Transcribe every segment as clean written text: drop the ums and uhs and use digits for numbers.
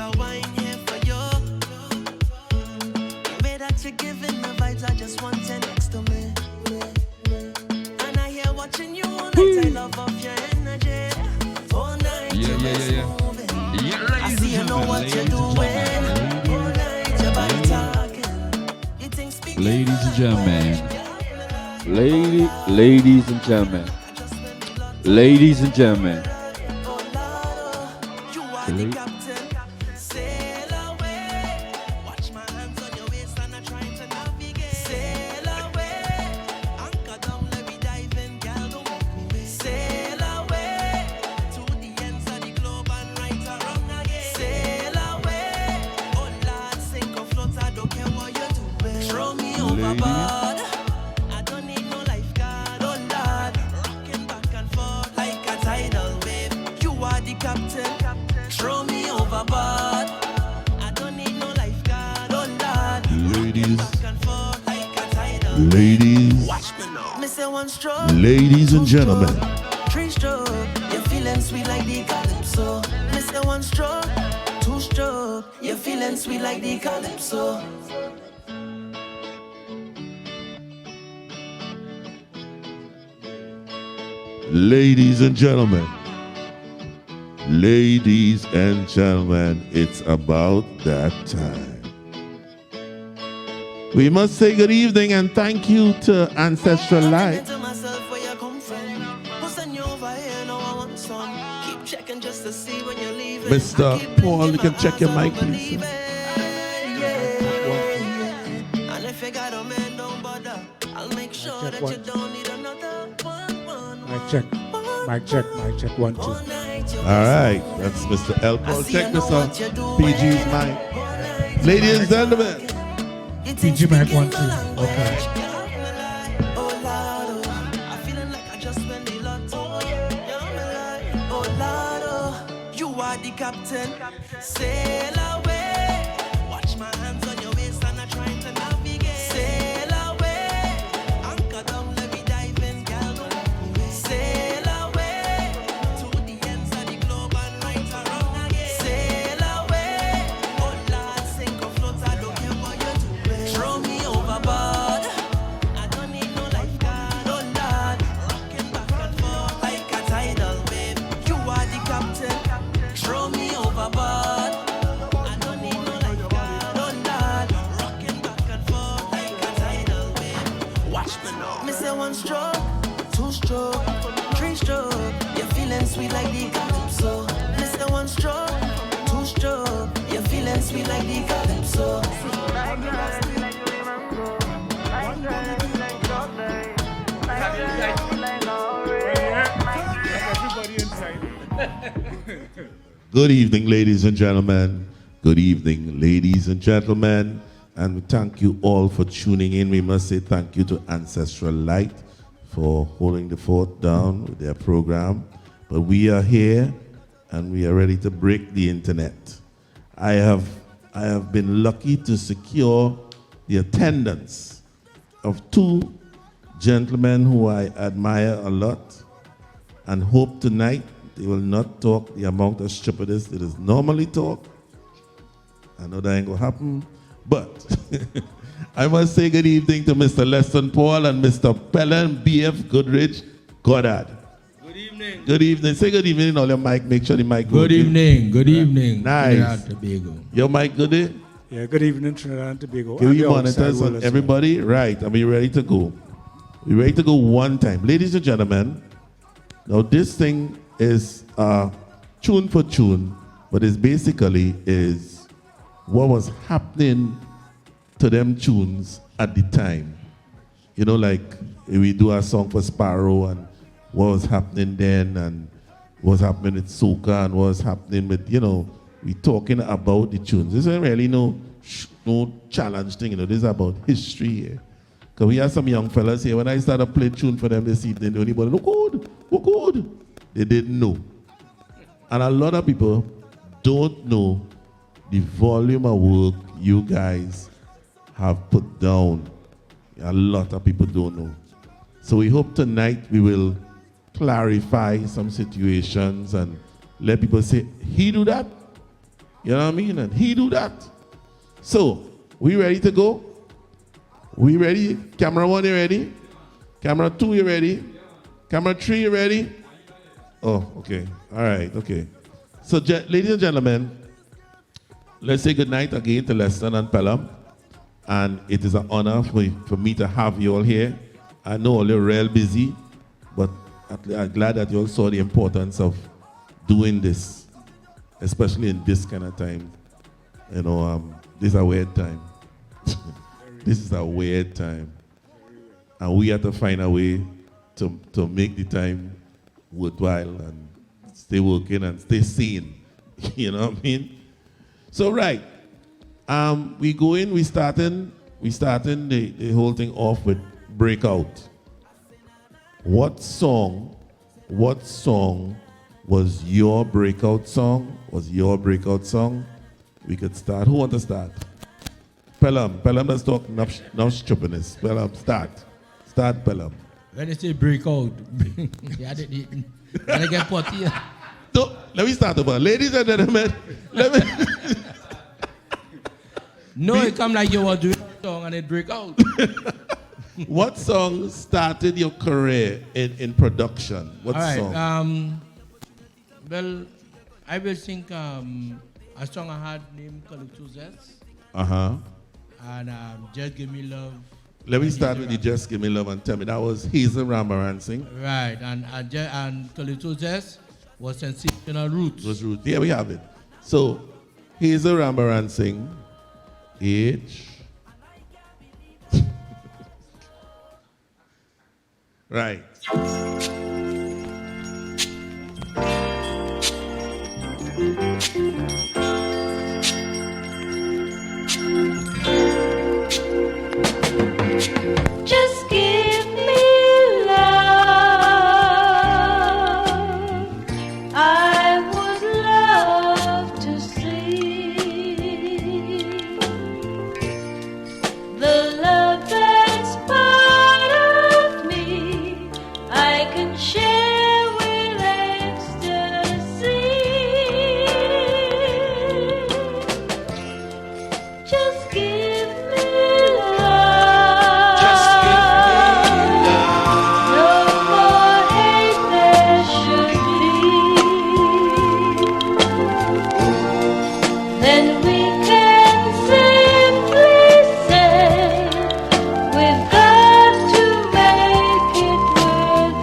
a wine here for you. The way that you're giving the vibes, I just want you next to me. And I hear watching you all night, I love off your energy. All night, Yeah. I see you know what you're doing. All night, your body talking. You think speaking. Ladies and gentlemen. Ladies and gentlemen. Ladies and gentlemen. You are the captain. Sail away. Watch my hands on your waist and I'm trying to navigate. Sail away. Anchor down, let me dive in, girl, don't walk away. Sail away. To the ends of the globe and right around again. Sail away. Oh Lord, sink or float, I don't care what you're doing. Throw me overboard. I don't need no lifeguard, oh Lord. Rocking back and forth like a tidal wave. You are the captain. Throw me overboard. I don't need no lifeguard, oh Lord. Ladies. Back and forth like a tidal wave. Ladies. Watch me now. Me say one stroke. Ladies and gentlemen. Three stroke. You're feeling sweet like the calypso. Me say one stroke. Two stroke. You're feeling sweet like the calypso. Ladies and gentlemen, it's about that time. We must say good evening and thank you to Ancestral Light. Mr. Paul, you can check your mic, please. And if you got a man, don't bother. I'll make sure that you don't need another one. Mic check, 1, 2. All right, that's Mr. L. Paul. Check Mr. PG's mic. Ladies and gentlemen. PG mic 1, 2. Okay. You are the captain. Sail away. Watch my hands on your waist and I'm trying to navigate. Sail away. Anchor down, let me dive in, girl. Don't walk away. Sail away. To the ends of the globe and right around again. Sail away. Oh Lord, sink or float, I don't care what you're doing. Throw me overboard. I don't need no lifeguard, oh Lord. Rocking back and forth like a tidal wave. You are the captain. Throw me overboard. I don't need no lifeguard, oh Lord. Rocking back and forth like a tidal wave. Watch me now. Me say one stroke, two stroke, three stroke. You're feeling sweet like the calypso. Me say one stroke, two stroke. You're feeling sweet like the calypso. Everybody inside. Good evening, ladies and gentlemen. Good evening, ladies and gentlemen. And we thank you all for tuning in. We must say thank you to Ancestral Light for holding the fort down with their program. But we are here and we are ready to break the internet. I have been lucky to secure the attendance of two gentlemen who I admire a lot and hope tonight they will not talk the amount of stupidness that is normally talk. I know that ain't gonna happen, but I must say good evening to Mr. Leston Paul and Mr. Pelham Goddard. Good evening. Good evening. Say good evening on your mic. Make sure the mic Good evening. Good evening. Nice. Trinidad and Tobago. Your mic good? Yeah, good evening, Trinidad and Tobago. Give And you the outside monitors world on as well. everybody? Right. Are we ready to go? We ready to go one time. Ladies and gentlemen, now this thing is tune for tune, but it basically is what was happening to them tunes at the time. You know, like we do a song for Sparrow and what was happening then and what was happening with soca and what was happening with, you know, we talking about the tunes. This isn't really no challenge thing, you know, this is about history here. Because we have some young fellas here, when I started playing tune for them this evening, everybody, look good. They didn't know. And a lot of people don't know the volume of work you guys have put down. A lot of people don't know. So we hope tonight we will clarify some situations and let people say, he do that? You know what I mean? And he do that. So, we ready to go? We ready? Camera 1, you ready? Camera 2, you ready? Camera 3, you ready? Oh, okay. All right, okay. So, ladies and gentlemen, let's say good night again to Leston and Pelham. And it is an honor for me to have you all here. I know you're real busy, but I'm glad that you all saw the importance of doing this, especially in this kind of time. You know, this is a weird time. This is a weird time. And we have to find a way to make the time worthwhile and stay working and stay sane. You know what I mean? So, right. We starting the whole thing off with Breakout. What song was your breakout song? We could start. Who want to start? Pelham, let's talk now stupidness. Pelham, start. Start, Pelham. When you say breakout, yeah, I get potty. So, let me start over. Ladies and gentlemen, No, it come like you were doing a song and it break out. What song started your career in production? What All right. song? Well, I will think a song I had named Calypso's. Uh-huh. And Just Give Me Love. Let me start with the Just Give Me Love and tell me. That was Hazel Ramaran sing. Right. And Calypso's was Sensational Roots. Was Ruth. Here we have it. So, Hazel Ramaran sing. H. Right. Just give me love. I would love to see the love that's part of me. I can share with ecstasy. Just give me love. Just give me love. No more hate there should be. Then we can simply say we've got to make it with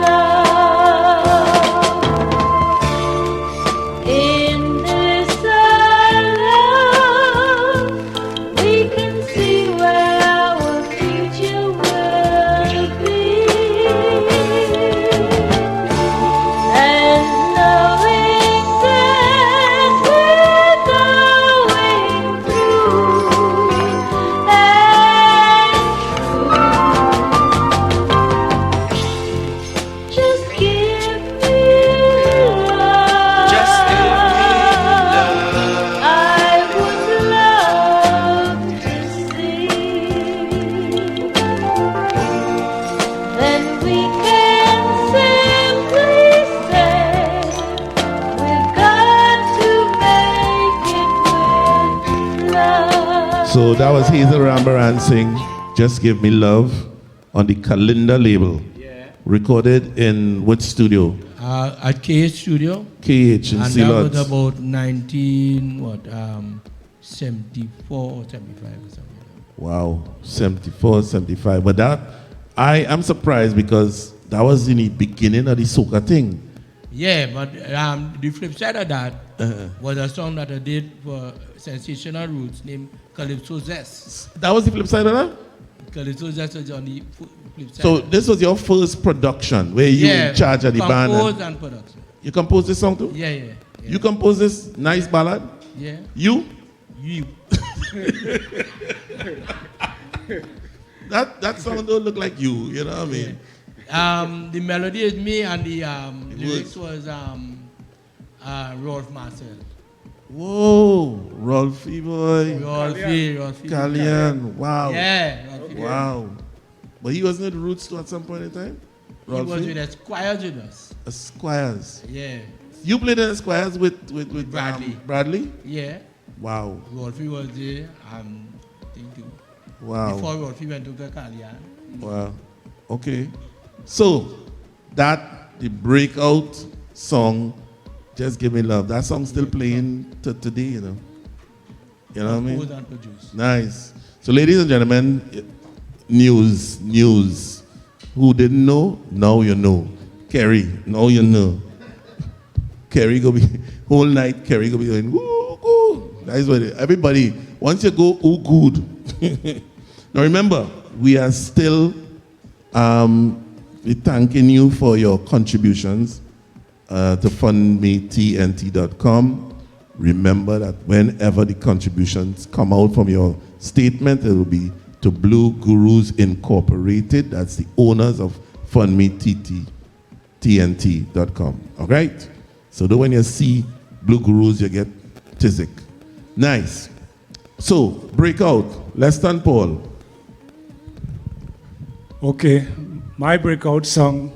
love. In this our love, we can see where our future will be. And knowing that we're going through and just give me love. Just give me love. I would love to see. Then we can simply say we've got to make it with love. So that was Hazel Ramaran sing Just Give Me Love on the Kalinda label. Yeah. Recorded in what studio? At KH Studio. KH in And that Ceylon. was about 74 or 75 or something. Wow, 74, 75. But that, I am surprised because that was in the beginning of the soca thing. Yeah, but the flip side of that was a song that I did for Sensational Roots named Calypso Zest. That was the flip side of that? Calypso Zest was on the flip side. So this was your first production where you in charge of the band. Composed and production. You composed this song too? Yeah. You composed this nice ballad? Yeah. You? You. That song don't look like you know what I mean? The melody is me and the lyrics was Rolf Marcel. Whoa, Rolfie boy. Rolfie. Kalyan, wow. Yeah. Rolfie. Wow. But he wasn't at Roots too at some point in time? He was Rolfie? with Esquires with us. Squires. Yeah. You played in the squares with Bradley. Bradley? Yeah. Wow. Rolfie was there. Think too. Wow. Before Rolfie went to Kakalia. Wow. Okay. So, the breakout song, Just Give Me Love, that song's still playing today, you know. You know what I mean? Composed and produced. Nice. So, ladies and gentlemen, news. Who didn't know? Now you know. Kerry, now you know. Kerry go be, whole night, Kerry go be going, woo, good. That's what everybody, once you go, ooh, good. Now remember, we are still thanking you for your contributions to fundmetnt.com. Remember that whenever the contributions come out from your statement, it will be to Blue Gurus Incorporated. That's the owners of fundmetnt.com. All right? So that when you see Blue Gurus, you get Tizik. Nice. So, breakout. Leston Paul. Okay, my breakout song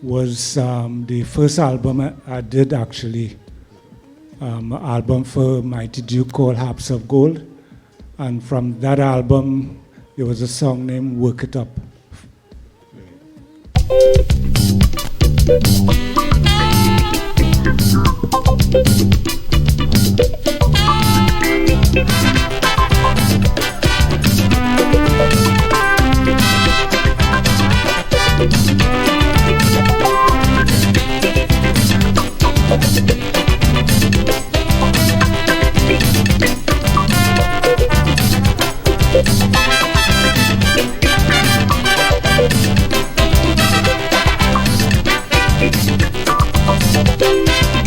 was the first album I did actually. Album for Mighty Duke called Harps of Gold. And from that album, there was a song named Work It Up.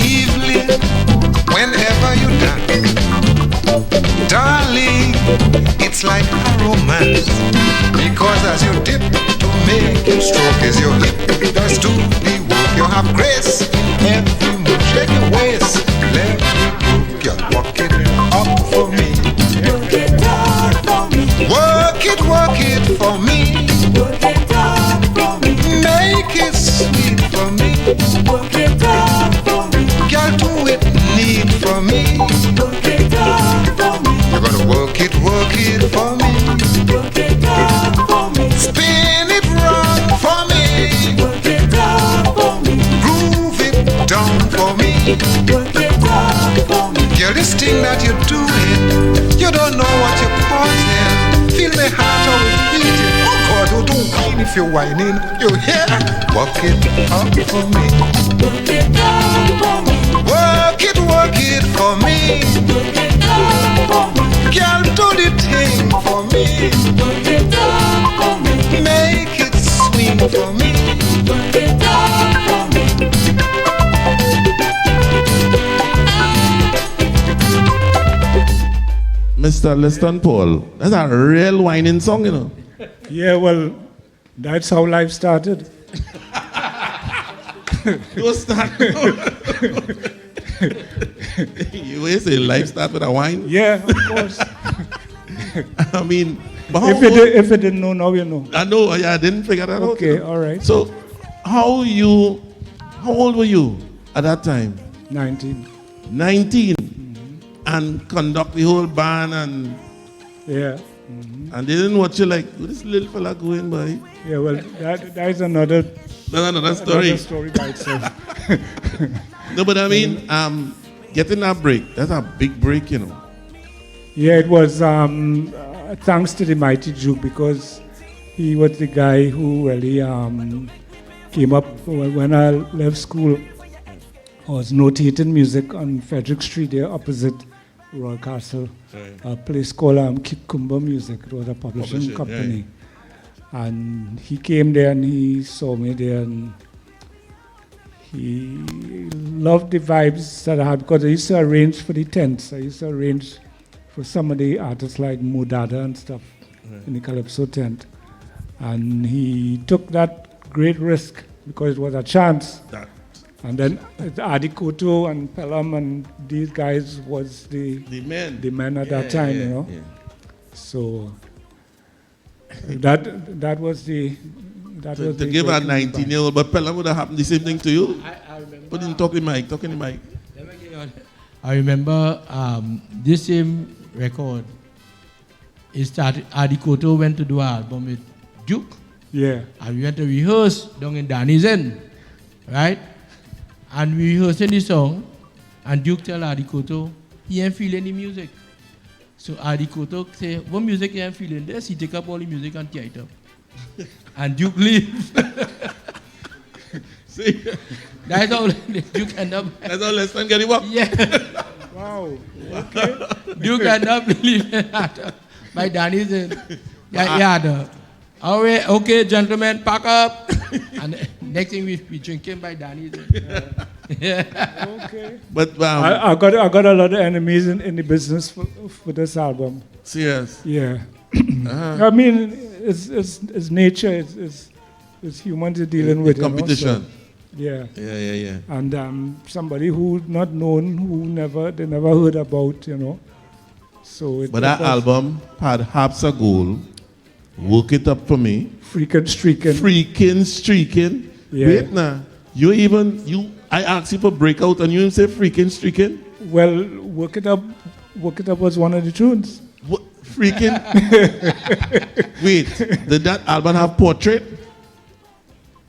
Evelyn, whenever you dance, darling, it's like a romance. Because as you dip to make your stroke is your hip, does do the work. You have grace in every move. Shake your waist, let me move. You're walking up for me. Work it out for me. Work it for me. Work it out for me. Make it sweet for me. Work it out for me. Girl, do it neat for me. Work it out for me. You're gonna work it for me. Work it out for me. Spin it round for me. Work it out for me. Groove it down for me. Work it out for me. Girl, this thing that you're doing, you don't know what you're causing. Feel my heart how it's beating. Oh God, you don't whine if you're whining. You hear? Work it up for me. Work it out for me. Work it for me. Work it out for me. Girl, do the thing for me. Work it out for me. Make it sweet for me. Work it out for me. Mr. Leston Paul. That's a real whining song, you know. Yeah, well, that's how life started. You start. You always say life start with a wine? Yeah, of course. I mean, but how If you didn't know, now you know. I know, yeah, I didn't figure that out. Okay, all right. So, how old were you at that time? 19. 19. And conduct the whole band and Yeah. they didn't watch you like, this little fella going by. Yeah, well, that is another That's another story. Another story by itself. No, but I mean, getting that break, that's a big break, you know. Yeah, it was thanks to the Mighty Duke because he was the guy who really came up when I left school. I was notating music on Frederick Street there opposite Royal Castle, a place called Kikumba Music. It was a publishing company. Yeah. And he came there and he saw me there and he loved the vibes that I had because I used to arrange for the tents. I used to arrange for some of the artists like Modada and stuff in the Calypso tent. And he took that great risk because it was a chance. And then Adi Koto and Pelham and these guys was the men at that time, you know. Yeah. So that was the that To was very give a good to me. 19-year-old, but Pelham would have happened the same thing to you. I remember. Put in talking mic, talking mic. Let me get on. I remember this same record. It started. Adikoto went to do an album with Duke, Yeah. and we went to rehearse down in Danny's Inn, right? And we rehearsing the song, and Duke tell Adikoto he ain't feeling the music. So Adikoto say, "What music you ain't feeling?" This he take up all the music and tie it up, and Duke leave. See, That's how Duke end up. that's how Leston get it work. Yeah. Wow. Okay. Duke end up leaving by Danny's Inn. Yeah. All right, okay, gentlemen, pack up. And next thing we drinking by Danny's Inn. Yeah. Okay. But I got a lot of enemies in the business for this album. serious. Yeah. I mean, it's nature. It's humans are dealing with Competition. Yeah. Yeah. And somebody who not known, they never heard about, So But that album had half a goal. Work it up for me. freaking streaking. Freaking streaking. Yeah. Wait now. I asked you for breakout and you didn't say freaking streaking. Well, work it up was one of the tunes. What? Freaking. Wait, did that album have portrait?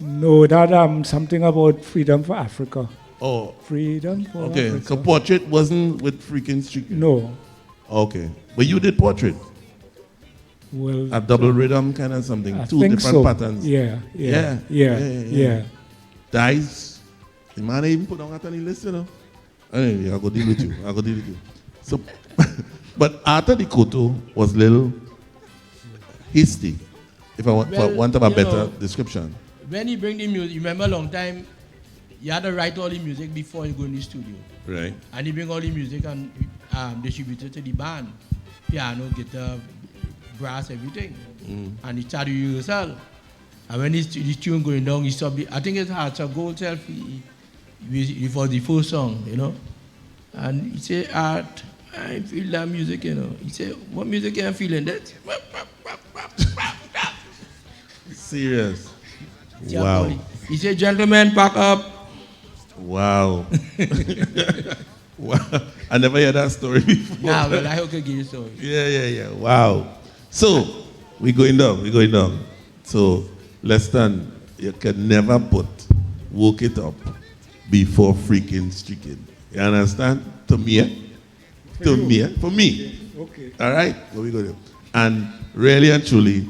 No, that something about freedom for Africa. Oh, Freedom for okay. Africa. So portrait wasn't with freaking streaking. No. Okay, but you did portrait. Well, A double rhythm kind of something. I Two think different so. patterns. Yeah. Guys, the man even put on any list, Anyway, I'll go deal with you. So, but after the Koto was little hasty, if I want a better description. When he bring the music, you remember a long time, you had to write all the music before you go in the studio. Right. And he bring all the music and distribute it to the band. Piano, guitar, brass, everything. And he started rehearsal. And when the tune going down, he stopped. I think it's hard to go self for the first song, And he said, Art, I feel that music, He said, what music are you feeling? That? Serious. Wow. He said, gentlemen, pack up. Wow. Wow. I never heard that story before. Nah, well, I hope I give you a story. Yeah. Wow. So, we're going down. So, Leston, you can never put Woke It Up before freaking streaking. You understand? For me. Okay. All right? Here we go there. And really and truly,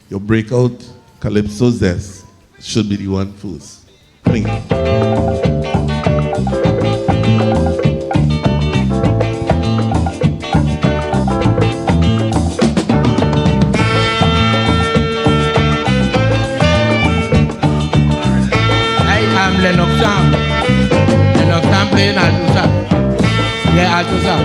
your breakout Calypso Zest should be the one first. Bring it. Lennox Sam playing alto sax. Yeah, alto sax.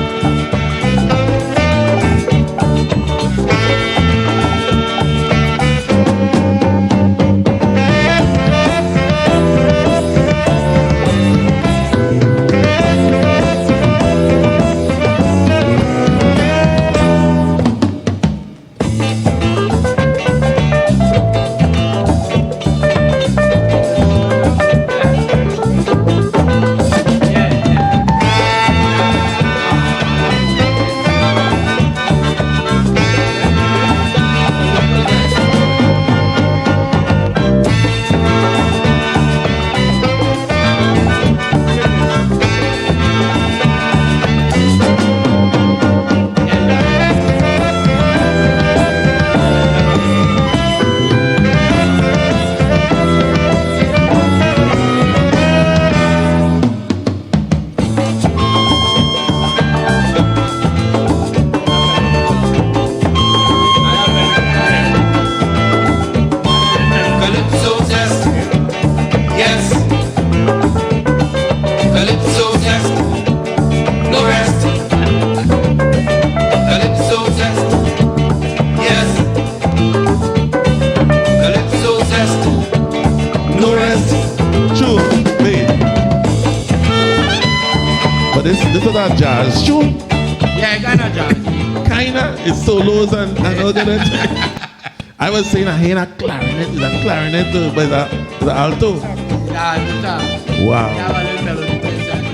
This was a jazz tune. Yeah, kinda jazz. Kinda. It's solos and all that. I was saying I hear a clarinet, is a clarinet too, but it's a alto. Yeah, guitar. Wow. Yeah, a little melody inside.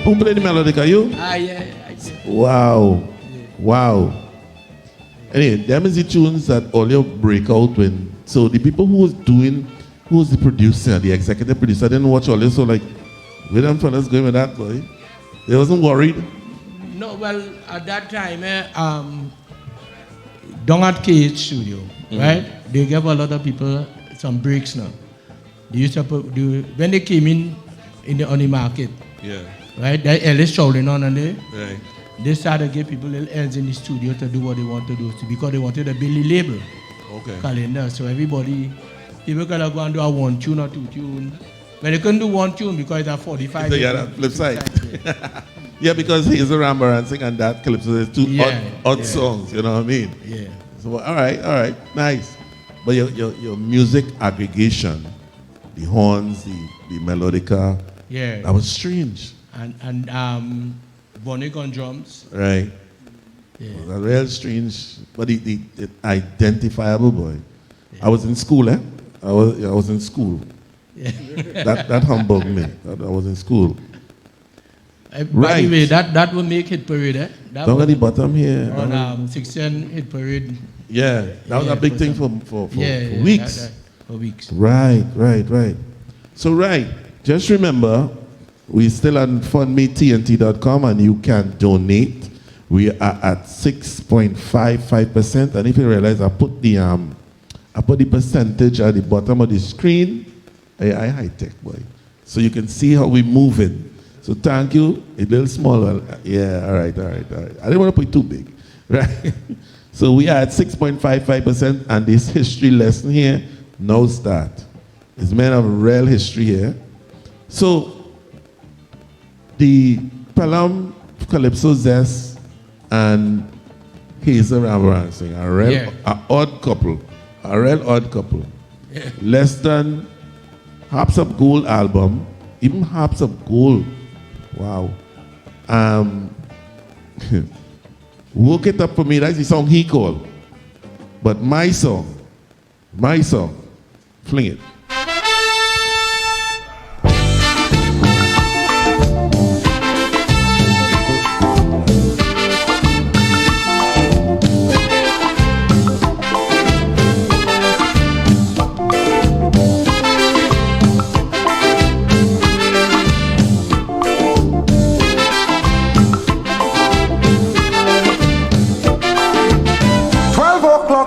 Who played the melodic? Are you? Ah, yeah, I did. Wow. Wow. Anyway, them is the tunes that all your break out when. So the people who was the producer, the executive producer, didn't watch all this, so like, where them fellas going with that, boy? They wasn't worried? No, well, at that time, down at KH Studio, right? They gave a lot of people some breaks now. They used to when they came on the market, Yeah. right? They Ellis shouting on and Right. they started to give people little ends in the studio to do what they want to do because they wanted a Billy label Okay. calendar. So people could have gone to a 1 tune or 2 tune. But they couldn't do 1 tune because it's a 45. So yeah, that flip side. Yeah, because he's a Rambarancing and that Calypso, there's two odd songs, you know what I mean? Yeah. So all right, nice. But your music aggregation, the horns, the melodica, Yeah. that was strange. And Bonnick on drums. Right. Yeah. It was real strange, but the identifiable boy. Yeah. I was in school, I was in school. Yeah. That humbled me. I was in school. By the way, that will make Hit Parade, eh? That Down was at the bottom here. on 16 Hit Parade. Yeah, that was a big thing for weeks. For weeks. Right. So just remember, we're still on fundmetnt.com and you can donate. We are at 6.55%, and if you realize, I put the percentage at the bottom of the screen. I high tech boy, so you can see how we're moving. So thank you. A little smaller. Yeah, all right. I didn't want to put it too big, right? So we are at 6.55%, and this history lesson here now start. It's meant of real history here. So the Pelham Calypso Zest and Hazel Rambarancing, a real odd couple. Yeah. Leston Harps of Gold album, even Harps of Gold. Wow. Woke It Up For Me, that's the song he called. But my song, fling it.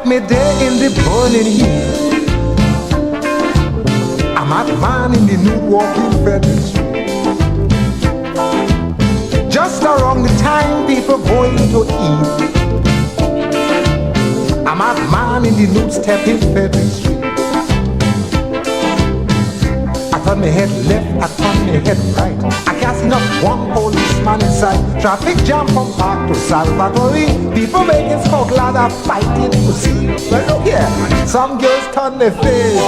Midday in the burning heat, I'm at man in the new walking Federal Street. Just around the time people going to eat, I'm at man in the new stepping Federal Street. I turn my head left, I turn my head right. I can't see not one policeman inside. Traffic jam from Park to Salvatore. People making smoke ladder fighting to see. But look here, some girls turn their face,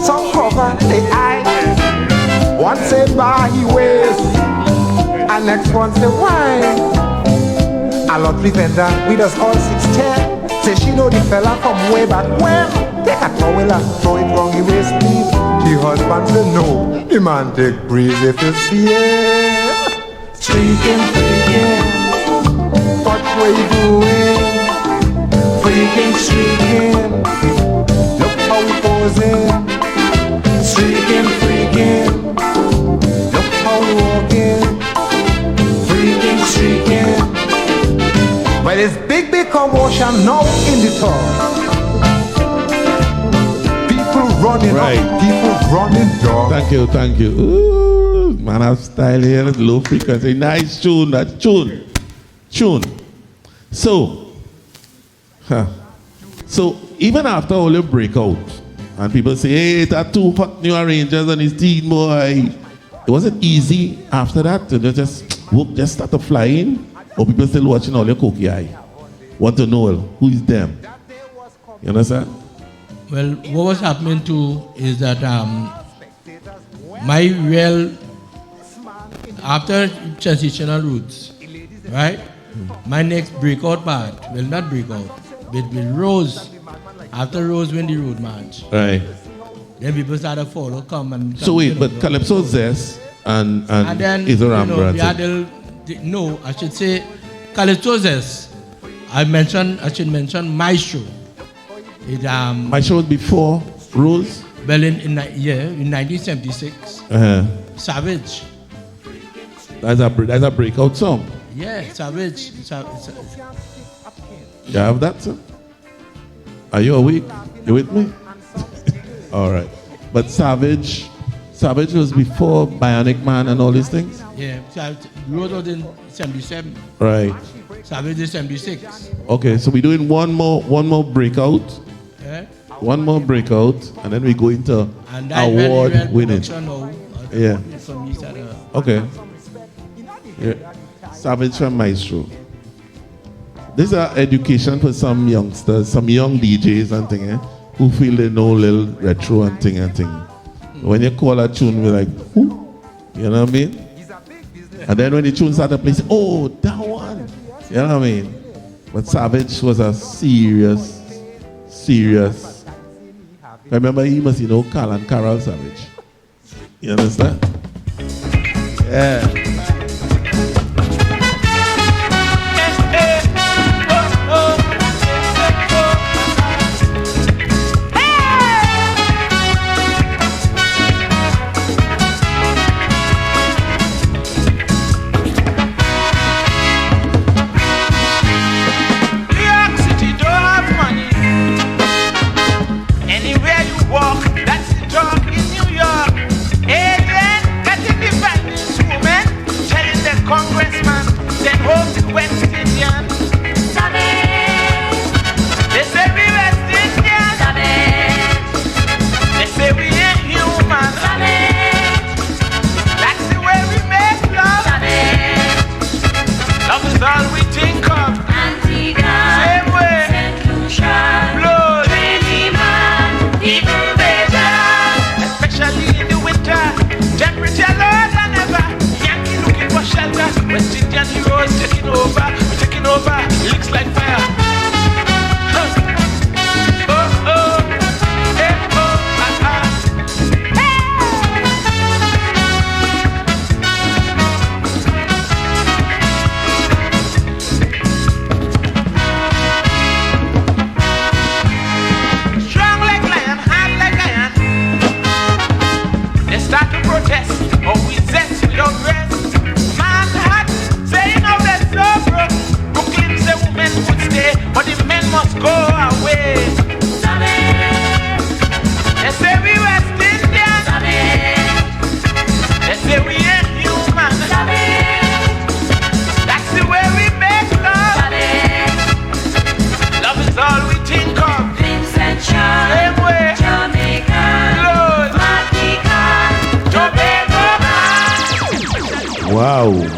some cover their eyes. One say bar he waist, and next one say why. A lottery vendor with us all 6'10", say she know the fella from way back when. Take a towel and throw it wrong the waist, please. The husband say no, the man take breeze if you see it. Streaking, what were you doing? Freaking, streaking, look how we posing. Streaking, look how we walking. Freaking, streaking. Well, it's big commotion now in the town. Running up, people running down. Thank you. Ooh, man of style here, low frequency. Nice tune, that's tune. So even after all your breakout, and people say, hey, that too hot new arrangers and his teen boy. It wasn't easy after that to just start to flying, or people still watching all your cookie eye. Want to know who is them. You understand? Well, what was happening too is that my real, after transitional roots, right? My next breakout part, well not breakout, but will rose After Rose win the road march, Right. then people started follow, come and. So wait, but Calypso Zest and then Isoram we had no, I should say Calypso Zest. I should mention Maestro. It My show was before Rose. well in 1976. Savage. That's a breakout song. Yeah, Savage. You have that, sir? Are you awake? You with me? All right. But Savage was before Bionic Man and all these things? Yeah, Rose was in 77. Right. Savage is 76. Okay, so we're doing one more breakout. Yeah. One more breakout, and then we go into And that award very well winning. production now. Yeah. From me, sir, Okay. Yeah. Savage from Maestro. This is education for some youngsters, some young DJs and thing, who feel they know little retro and thing. When you call a tune, we're like, who? You know what I mean? And then when the tune started playing, say, oh, that one. You know what I mean? But Savage was a serious. I remember he must, Carl and Carol Savage. You understand? Yeah.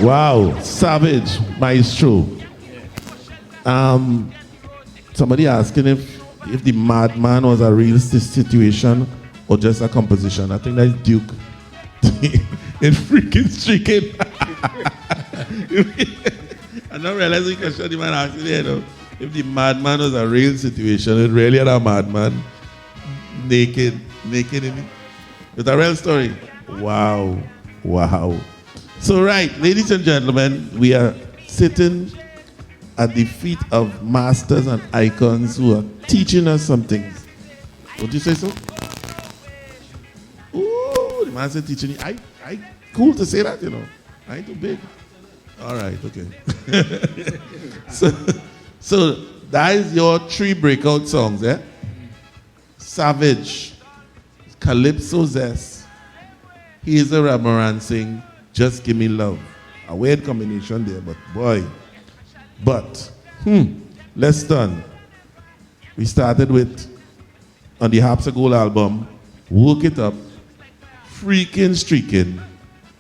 Wow, Savage, Maestro. Somebody asking if the Madman was a real situation or just a composition. I think that's Duke in freaking streaking. I don't realize the question the man asked me, if the Madman was a real situation, it really had a madman naked in it. It's a real story. Wow. So right, ladies and gentlemen, we are sitting at the feet of masters and icons who are teaching us some things. Would you say so? Ooh, the man said teaching you. I cool to say that, I ain't too big. All right, okay. so that is your 3 breakout songs, eh? Savage, Calypso Zest, Here's a Reminiscing, Just Give Me Love. A weird combination there, but boy. But, Leston, we started with, on the Harps of Gold album, Work It Up, Freaking Streaking,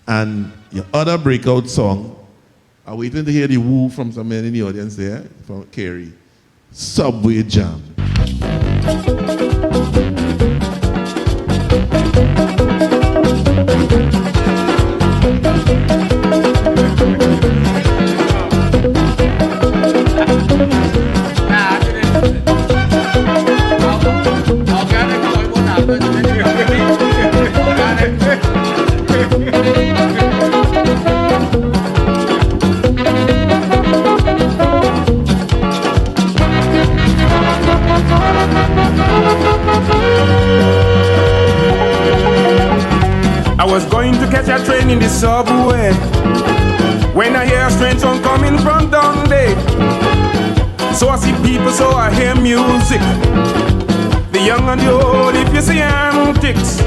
and your other breakout song, I'm waiting to hear the woo from some men in the audience there, from Carrie, Subway Jam. subway. When I hear a strange sound coming from Dundee, so I see people, so I hear music. The young and the old, if you see antics.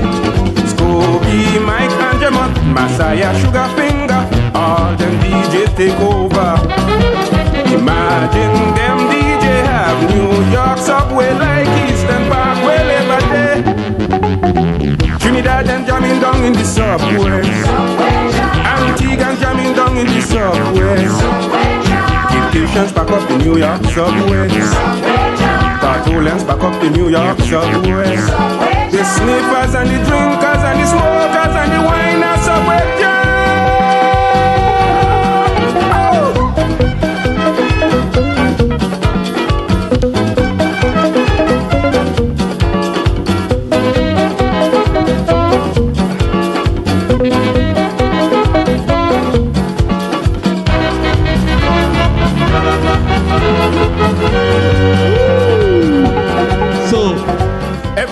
Scooby, Mike and Gemma, Messiah, Sugar Finger, all them DJs take over. Imagine them DJ have New York subway like Eastern Parkway every day. Trinidad and jamming down in the subway. Antigua and jamming down in the subway. Egyptians back up the New York subway. Tartolians back up the New York subway. The sniffers and the drinkers and the smokers and the winers subway jam.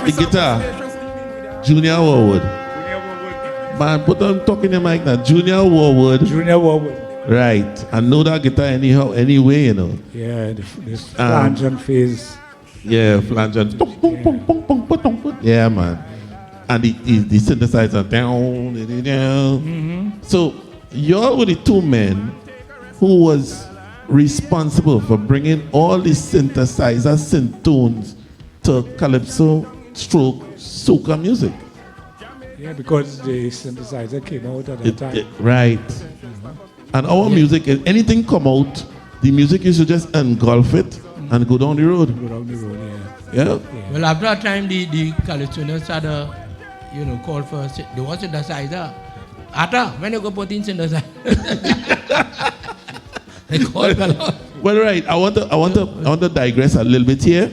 The guitar, Junior Warwood. Man, put on talking the mic now. Junior Warwood. Junior Warwood. Right. I know that guitar anyhow, anyway, you know. Yeah, this flange and phase. Yeah, flange and yeah, man. And the synthesizer down. Mm-hmm. So y'all were the two men who was responsible for bringing all the synthesizer synth tunes to calypso stroke soca music. Yeah, because the synthesizer came out at that time. Right. And our music, if anything come out, the music used to just engulf it and go down the road. Go down the road, Yeah. Well, after that time, the Californians had call for, they want synthesizer. After, when you go put in synthesizer, they call a lot. Well, right. I want to digress a little bit here.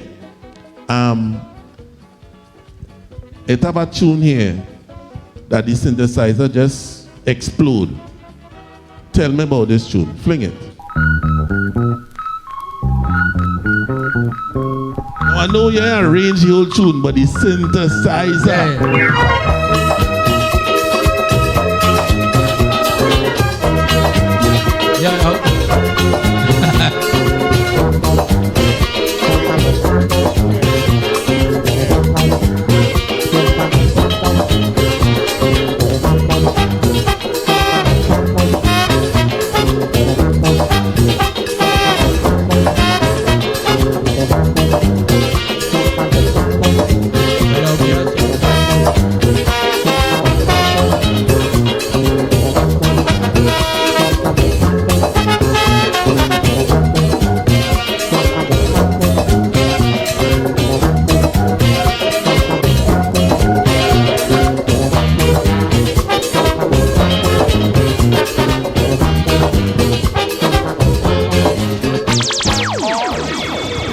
It have a tune here that the synthesizer just explode. Tell me about this tune. Fling it. Now, I know you arrange the whole tune, but the synthesizer.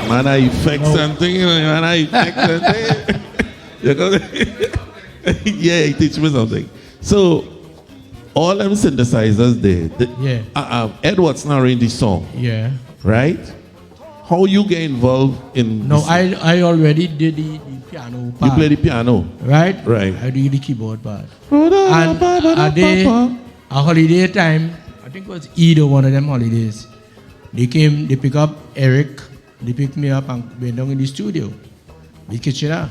Man, I effect something, man, I effect something. Yeah, he teach me something. So, all them synthesizers there, Edward's not arranged the song. Yeah. Right? How you get involved in No, I already did the piano part. You play the piano? Right? Right. I do the keyboard part. And a holiday time, I think it was either one of them holidays, they pick up Eric, they picked me up and went down in the studio, the kitchen.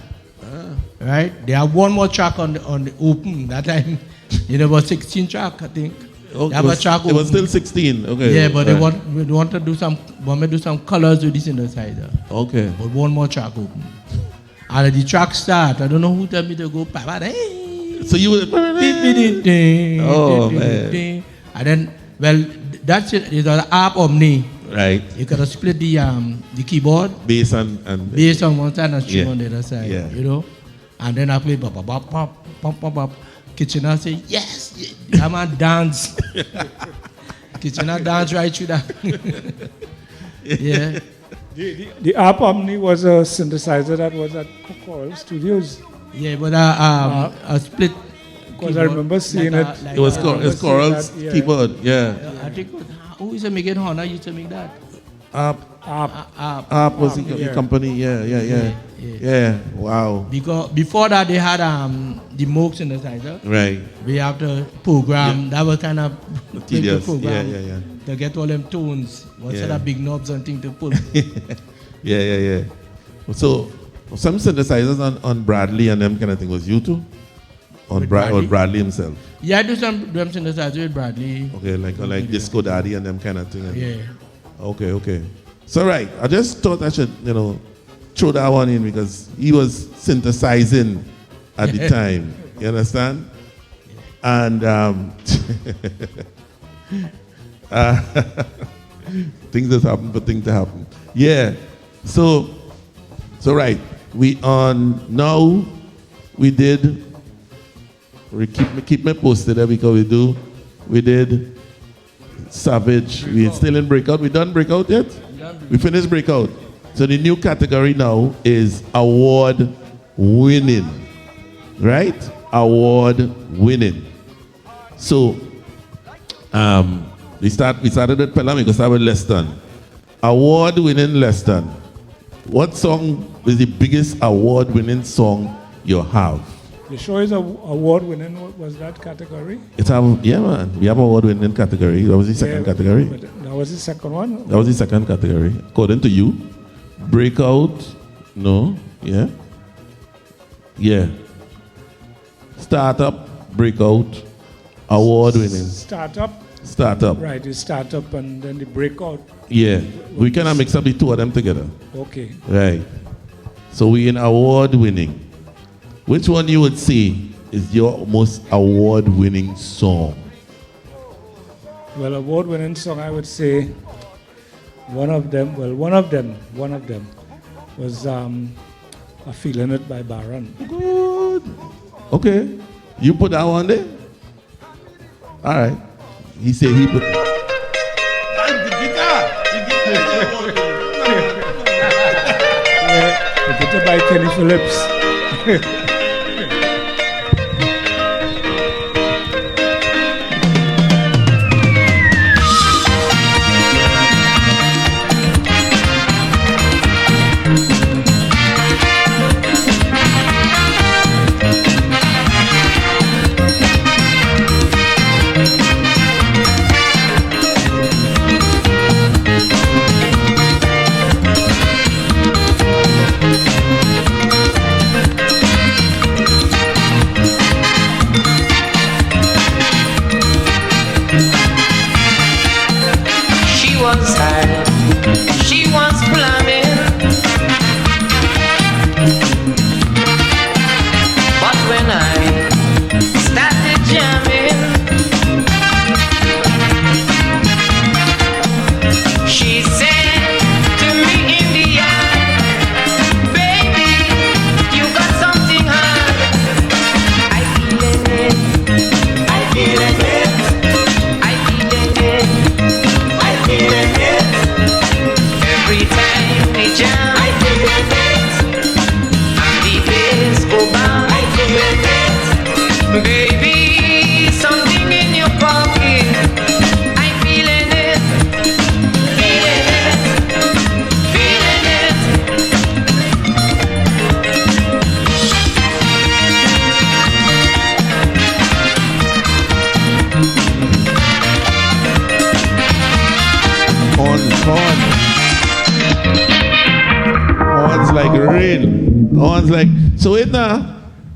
Right? They have one more track on the open. That time, about 16 track, I think. Oh, it was still 16. Okay. Yeah, but they want to do some colors with this synthesizer. Okay. But one more track open. And the track start, I don't know who told me to go. So you were. Oh man. And then, well, that's it. It's an harp omni. Right. You gotta split the keyboard. Bass and bass on one side and string on the other side. Yeah. And then I play bop bop bop bop bop bop. Kitchener say yes, that man dance. Kitchener dance right through that. Yeah. The Harp Omni was a synthesizer that was at Coral Studios. Yeah, but a split. Because I remember seeing it. It was Coral's keyboard. Yeah. I think who used to make it? Honor used to make that. Harp was the company. Yeah. Yeah. Wow. Because before that they had the Moog synthesizer. Right. We have to program. That was kind of Tedious. to program Yeah. to get all them tones. What's Yeah. that big knobs and thing to pull? Yeah. So some synthesizers on Bradley and them kind of thing was you too? On With Bradley? Or Bradley himself? Yeah, I do some drum synthesizer with Bradley. Okay, like Disco Daddy and them kind of thing. Yeah. Okay. So right, I just thought I should, throw that one in because he was synthesizing at the time. You understand? And things that happen for things to happen. Yeah. So right, we on now. We did. We keep me posted every week. We did Savage. We still in breakout. We done breakout yet? We finished breakout. So the new category now is award winning, right? Award winning. So we started at Pelham. We go start with Leston. Award winning Leston. What song is the biggest award winning song you have? The show is award winning. What was that category? Man. We have award winning category. That was the second category. But that was the second one? That was the second category. According to you. Breakout. No. Yeah. Startup. Breakout. Award winning. Startup. Right, the startup and then the breakout. Yeah. We cannot mix up the two of them together. Okay. Right. So we in award winning. Which one you would say is your most award-winning song? Well, award-winning song, I would say one of them was "A Feeling It" by Baron. Good. Okay. You put that one there? All right. He said he put... The guitar! The guitar by Kenny Phillips.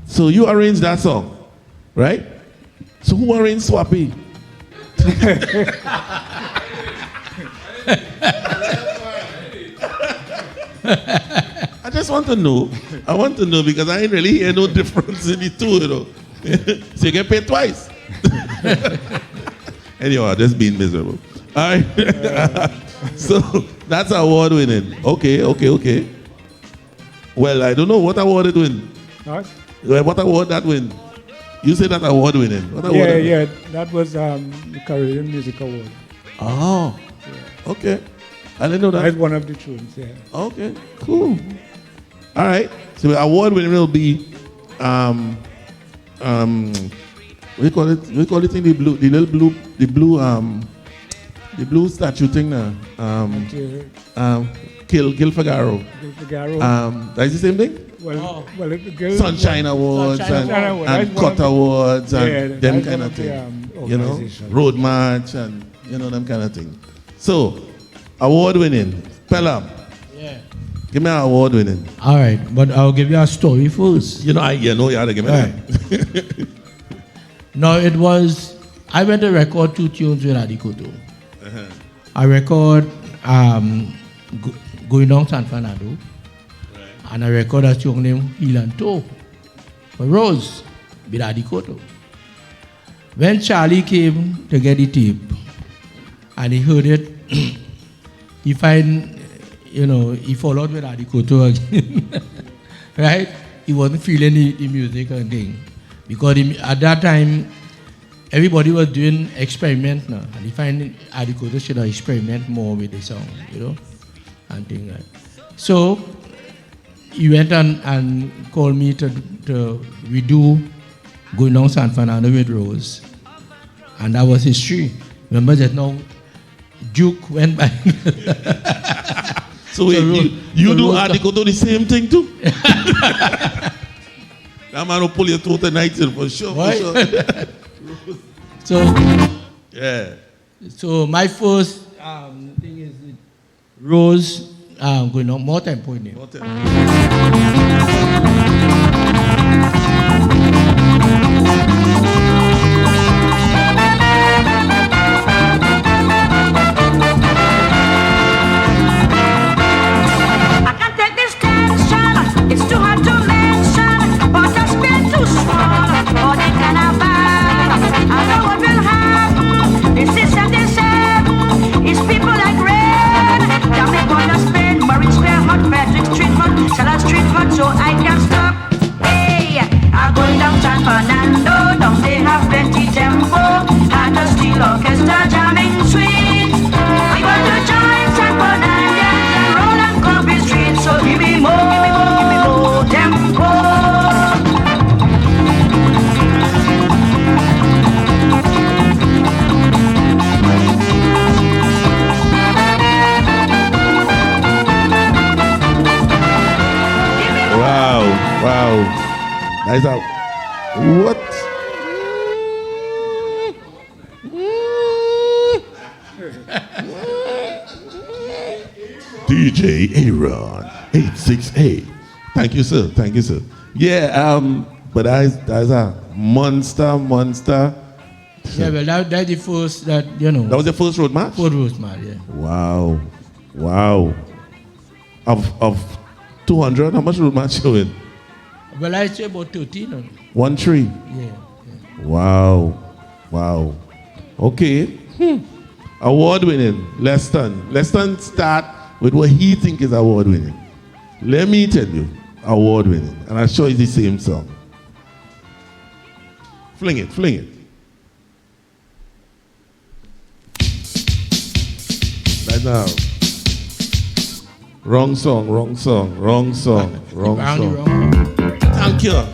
So you arranged that song, right? So who arranged Swappy? I just want to know. I want to know because I ain't really hear no difference in the two, So you get paid twice. Anyway, I'm just being miserable. All right. So that's award winning. Okay. Well, I don't know what award it win. What? What award that win? You said that award winning. What award? Yeah. That was the Caribbean Music Award. Oh. Yeah. Okay. I didn't know that. That's one of the tunes. Yeah. Okay. Cool. All right. So the award winning will be we call it in the blue The blue statue thing now. Gil Figaro. That's the same thing? Sunshine Awards Sunshine and Cut Awards and them kind of thing. You know, Road March and them kind of thing. So, award winning, Pelham. Yeah. Give me an award winning. All right, but I'll give you a story first. You know you had to give me that. No, it was, I went to record 2 tunes with Adikoto. I record Going Down San Fernando. And I record a song named Hilanto for Rose with Adikoto. When Charlie came to get the tape and he heard it, he he followed with Adikoto again. Right? He wasn't feeling the music and thing. Because at that time, everybody was doing experiment now. And he find Adikoto should experiment more with the song, and things like that. So, he went and called me to redo Going Down San Fernando with Rose. And that was history. Remember that now Duke went by. So wait, you do Adikoto the same thing too? That man will pull your throat tonight for sure. So, yeah. So my first thing is Rose going on more tempo in it. It's too hard to mention, but I spent too small for the carnival. I know what will happen. This is 77. It's people like Red, Jamaica, Corner, Spain, Marine Square, Hot, Frederick Street, Hot, Salad Street, Hot, so I can't stop. Hey, I'm going down San Fernando, down they have plenty tempo. Had a steel orchestra jamming sweet. We want to join San Fernando and roll and Coffee Street, so give me more. Wow. That's out. What? DJ Aaron 868. Thank you, sir. Yeah, but that's a monster. Yeah, well, that's the first that. That was the first road match? First road match, yeah. Wow. Of 200, how much road match you win? Well, I say about 13. 1-3? Yeah. Wow. Okay. Award winning, Leston. Leston start with what he think is award winning. Let me tell you, award winning. And I'm sure it's the same song. Fling it. Right now. Wrong song. Thank you.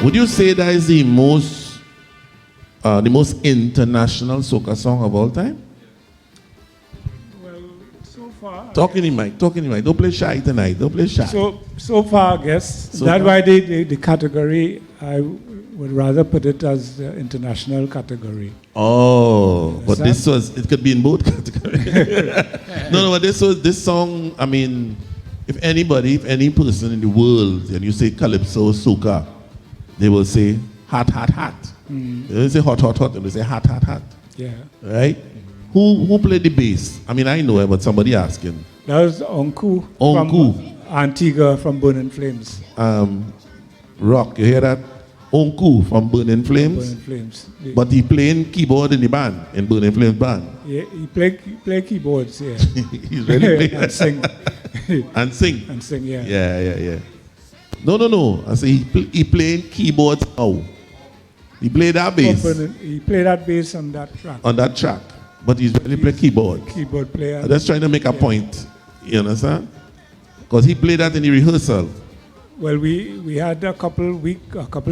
Would you say that is the most international soca song of all time? Well, so far. Talking in mic. Don't play shy tonight. Don't play shy. So far, I guess. So That's far? why the category, I would rather put it as the international category. Oh, but Yes, it could be in both categories. No, but this song, I mean, if any person in the world, and you say calypso, soca, they will say hot, hot, hot. They don't say hot, hot, hot, they will say hot, hot, hot. Yeah. Right? Who played the bass? I mean, I know it, but somebody asking. That was Onku Onku. from Antigua from Burning Flames. Rock, you hear that? Onku from Burning Flames. Burning Flames. But he playing keyboard in the band, in Burning Flames band. Yeah, he play keyboards, yeah. He's really playing. And sing. And sing. And sing, yeah. Yeah. No. I say he playing keyboards now. He played that bass He played that bass on that track. on that track, but he's really play keyboard. Keyboard player. I'm just trying to make a point. You understand? Because he played that in the rehearsal. Well, we had a couple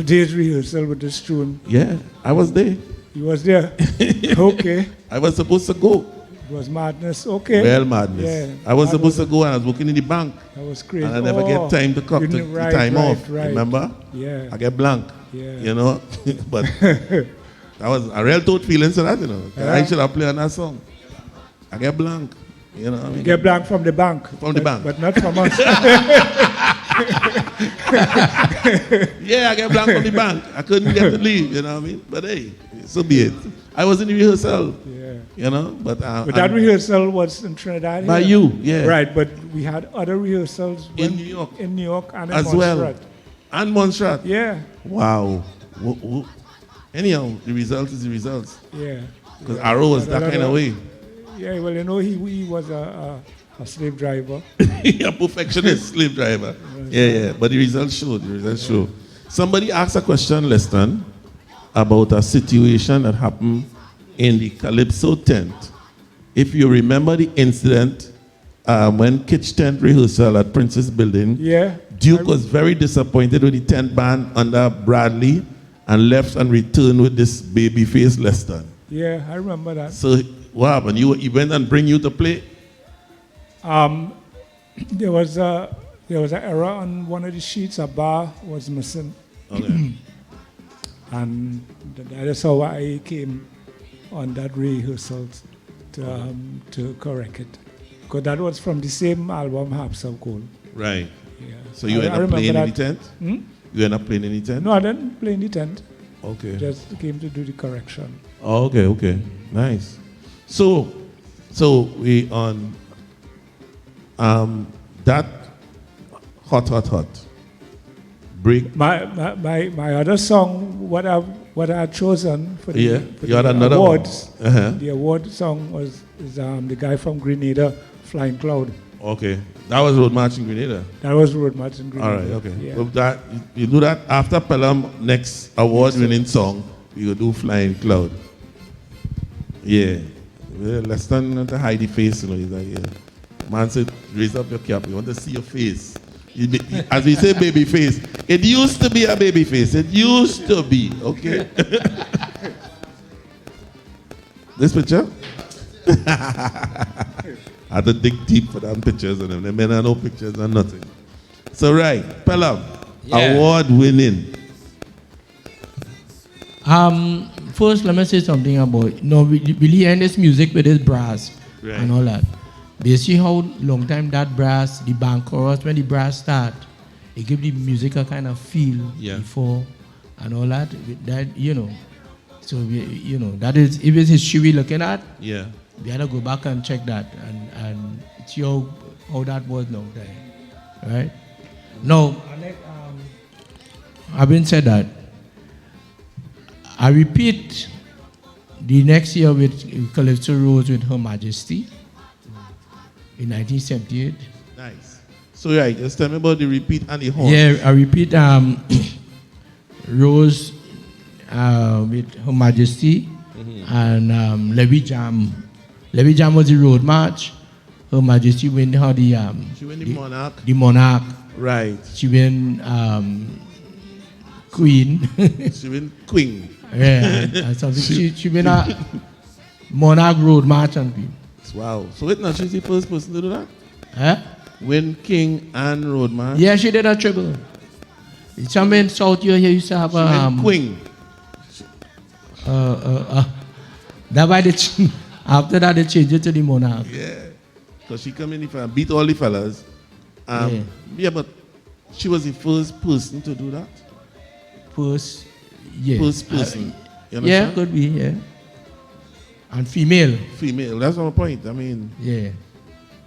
days rehearsal with this tune. Yeah, I was there. He was there. Okay. I was supposed to go. It was madness. Okay. Well, madness. Yeah. I was supposed to go and I was working in the bank. That was crazy. And I never get time to cut the time off. Remember? Yeah. I get blank. Yeah. You know? But that was a real toad feeling to that, you know. Yeah. I should have played on that song. I get blank. You know what I mean? Get blank from the bank. From the bank. But not from us. Yeah, I get blank from the bank. I couldn't get to leave, you know what I mean? But hey, so be it. I was in the rehearsal. Yeah. You know? But that rehearsal was in Trinidad. by here. you, yeah. Right, but we had other rehearsals In New York. In New York and in As well. Montserrat. And Montserrat. Yeah. Wow. Anyhow, the result is the results. Yeah. Because Arrow was that kind of way. Yeah, well, you know, he was a slave driver. A perfectionist slave driver. Yeah. But the results show. Somebody asked a question, Leston, about a situation that happened in the Calypso tent. If you remember the incident when Kitsch tent rehearsal at Princess Building, Yeah. Duke was very disappointed with the tent band under Bradley and left and returned with this baby face Leston. Yeah, I remember that. So what happened? He went and bring you to play? There was an error on one of the sheets. A bar was missing. Okay. And that is how I came on that rehearsal to correct it. Because that was from the same album, Harps of Gold. Right. Yeah. So you end up playing in the tent? You end up playing in the tent? No, I didn't play in the tent. Okay. Just came to do the correction. Oh, okay. Nice. So we on that hot. Break. My other song, what I've chosen for the, for you had the another awards. one. Uh-huh. The award song is the guy from Grenada, Flying Cloud. Okay. That was Road March in Grenada. That was Road March in Grenada. All right, okay. Yeah. Well, that you do that after Pelham next award winning song, we will do Flying Cloud. Yeah. Well, Leston to hide the face, you know. He's like, yeah. Man said, raise up your cap. We want to see your face. As we say baby face, it used to be a baby face. It used to be, okay? This picture? I had to dig deep for them pictures and them. They may not know pictures and nothing. So right, Pelham, award winning. First, let me say something about really end this music with this brass and all that. Basically, how long time that brass, the band chorus, when the brass start, it give the music a kind of feel before and all that. That so that is if it's history we're looking at. Yeah. We had to go back and check that and see how that was long time, right? Now, having said that, I repeat the next year with Calypso Rose with Her Majesty in 1978. Nice. So right, just tell me about the repeat and the horn. Yeah, I repeat Rose with Her Majesty and Levy Jam. Levy Jam was the road march. Her Majesty win her She win the Monarch. The Monarch. Right. She win Queen. She been queen. Yeah, and something. She been a Monarch Road March and people. Wow. So wait now, she's the first person to do that? Huh? Win King and Road March? Yeah, she did a triple. Some in South here used to have She win queen. That why they after that they changed it to the Monarch. Yeah. Because she come in and beat all the fellas. Yeah, but she was the first person to do that. First, yeah. First person. You Yeah, understand? could be, yeah. And female. Female. That's my point. I mean, Yeah.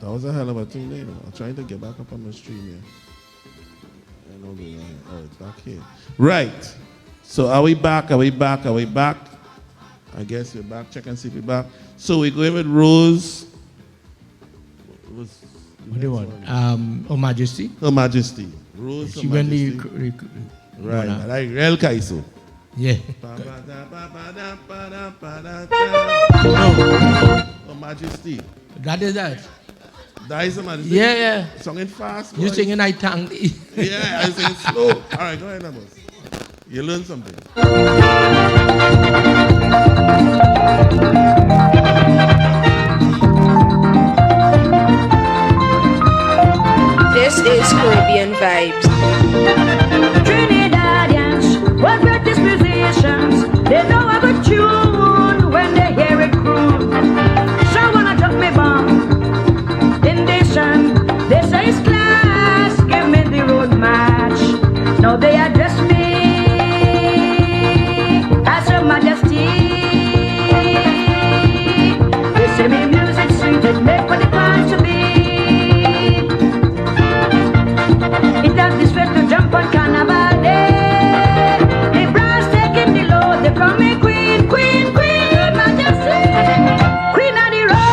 that was a hell of a thing there. I'm trying to get back up on the stream here. I know the line. Oh, it's back here. Right. So are we back? Are we back? Are we back? I guess we're back. Check and see if we're back. So we're going with Rose. What do you want? Her Majesty. Her Majesty. Rose. She Her went Majesty. Right. Monarch. Like Real Kaiso. Yeah. Her Majesty. That is that. That is Her Majesty. Yeah, yeah. Singing fast. You boy. singing I thank thee. Yeah, I sing slow. All right, go ahead, Amos. You learn something. This is Caribbean Vibes. Trinidadians were greatest musicians. They know a good tune when they hear it croon. Someone a drop me bomb in this sun. They say it's class, give me the road march. Now they address me as Her Majesty. They say me music sweet, it make what it wants to be. It has this way to jump on Carnival Day. The brass taking the load, they call me Queen, Queen, Queen, Her Majesty, Queen of the road.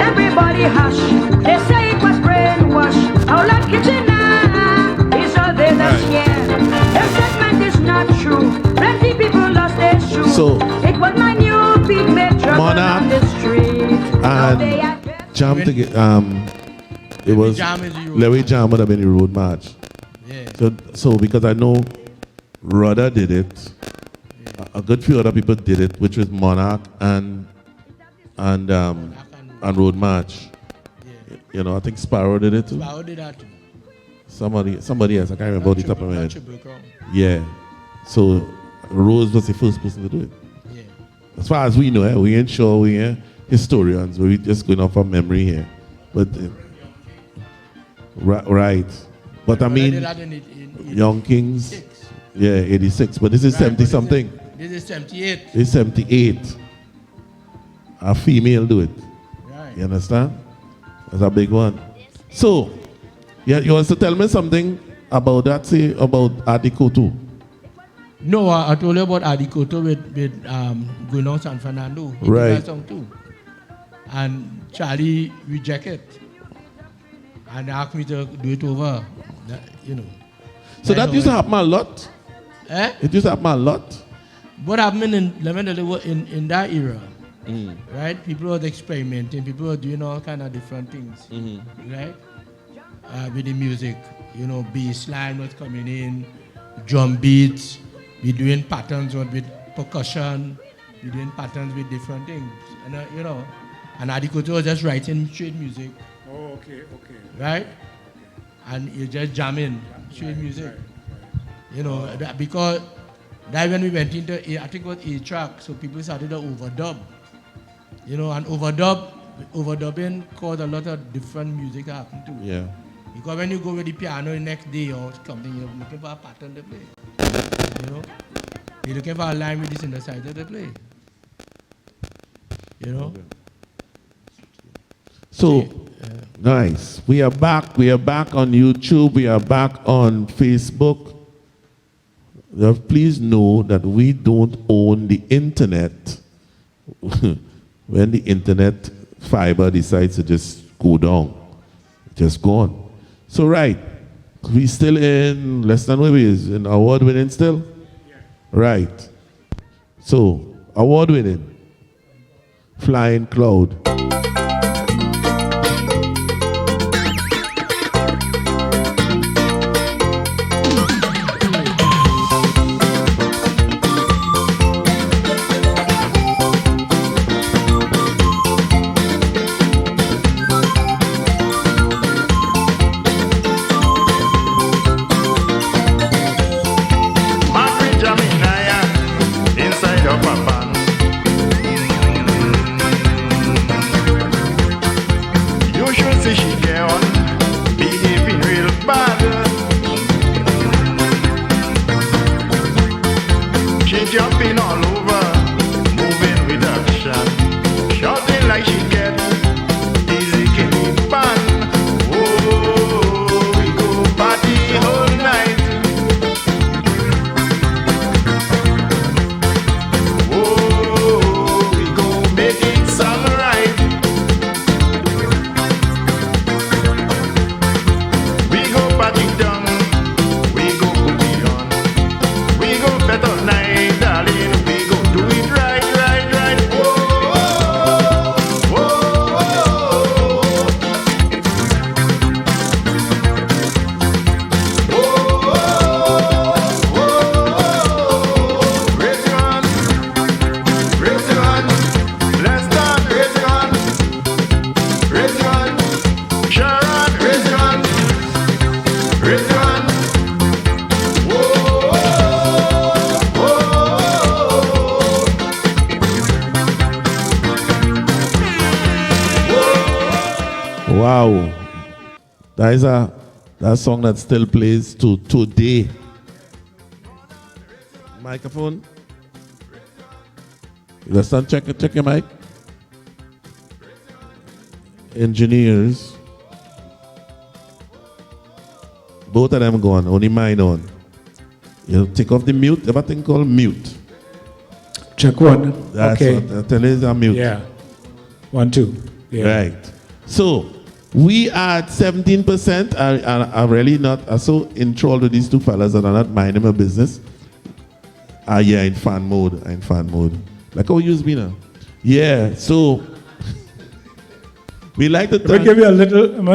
Everybody hush, they say it was brainwash. Our Lord Kitchener is all they that share. Their statement is not true. Plenty people lost their shoes. So, it was my new beat made trouble Monarch on the street. Now they and are Jam to get it was Jam is the road Larry march. Jam would have been the road march. Yeah. So because I know Rudder did it, a good few other people did it, which was Monarch and Road March. You know, I think Sparrow did it too. How did that too? Somebody else, I can't remember the top of my head. Triple Crown. Yeah. So Rose was the first person to do it. Yeah. As far as we know, we ain't sure, we ain't historians, we're just going off of memory here. But right. But I Well, they mean, did that in Young Kings, 86. yeah, 86. But this is Right, 70 but this is- something. This is 78. It's 78. A female do it. Right. You understand? That's a big one. So, yeah, you want to tell me something about that, say, about Adikoto? No, I told you about Adikoto with going on San Fernando. He did Right. that song too. And Charlie rejected. And asked me to do it over. That, you know. So I that know used to it. happen a lot? Eh? It used to happen a lot? What happened in that era, right? People were experimenting. People were doing all kind of different things, right? With the music, you know, bass line was coming in, drum beats, we doing patterns with percussion, we doing patterns with different things, and you know, and Adikoto was just writing straight music, Oh, okay. right? And you just jamming straight music, you know, because that when we went into I think it was A track, so people started to overdub, you know, and overdubbing caused a lot of different music to happen too. Yeah. Because when you go with the piano the next day or something, you're looking for a pattern to play. You know? You're looking for a line with the synthesizer to play. You know? So, nice. We are back. We are back on YouTube. We are back on Facebook. Now, please know that we don't own the internet. when the internet fiber decides to just go down, just gone. So right, we still in less than where we is in award winning still? Yeah. Right. So award winning, Flying Cloud. Wow, that song that still plays to today. Microphone. Leston, check your mic. Engineers. Both of them gone, only mine on. You take off the mute, have a thing called mute. Check one. That's okay. what tell is a mute. Yeah. 1, 2. Yeah. Right. So we are at 17%. I really not so enthralled with these two fellas that are not minding my business. Yeah, in fan mode. Like how you be now. Yeah, so we like to I'm gonna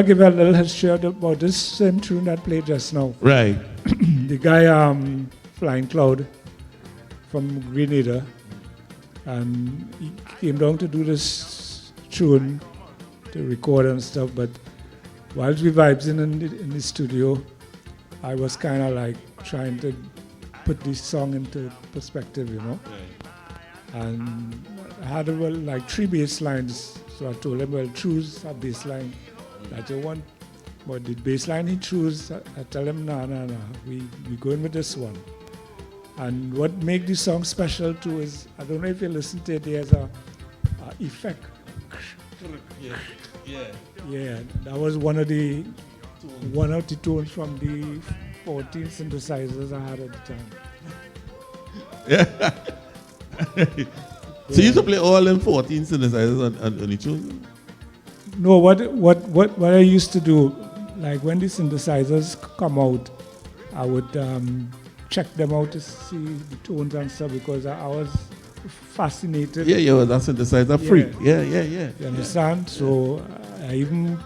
give you a little history about this same tune that played just now. Right. The guy Flying Cloud from Grenada, and he came down to do this tune to record and stuff, but whilst we vibes in the studio, I was kind of like trying to put this song into perspective, you know. Right. And I had like 3 bass lines, so I told him, well, choose a bass line that you want. But the bass line he chose, I tell him, no, we going with this one. And what makes this song special too is, I don't know if you listen to it, there's a effect. Yeah, that was one of the tones from the 14 synthesizers I had at the time. Yeah. So you used to play all them 14 synthesizers on the tune? No, what I used to do, like when the synthesizers come out, I would check them out to see the tones and stuff, because I was fascinated. Yeah, that synthesizer freak. Yeah. You understand? Yeah. So I even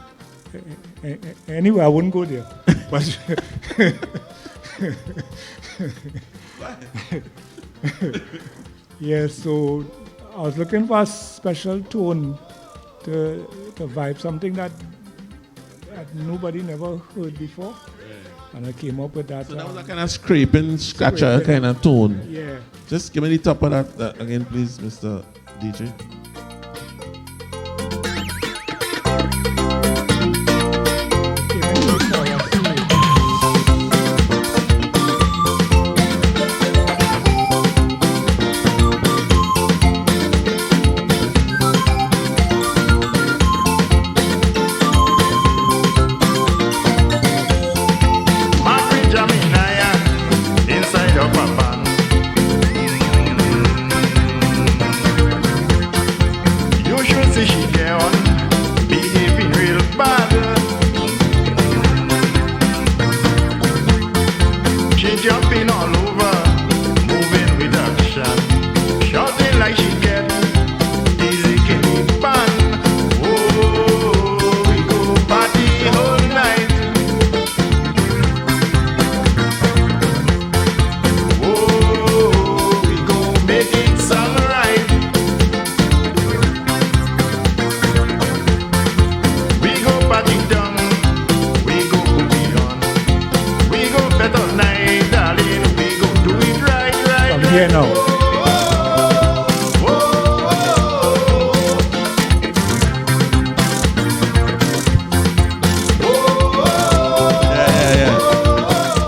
anyway, I wouldn't go there. But yeah, so I was looking for a special tone to vibe, something that nobody never heard before. Yeah. And I came up with that. So that was a kind of scraping, scratcher kind of tone. Yeah. Just give me the top of that again, please, Mr. DJ. see she get on, behaving real bad. She jumping all over, moving with action, shouting like she get easy kitty pan. Oh, we go party all night. Oh, we go make it sound right. We go party down, we go beyond, we go better night, darling. We go do it right, right. From here now.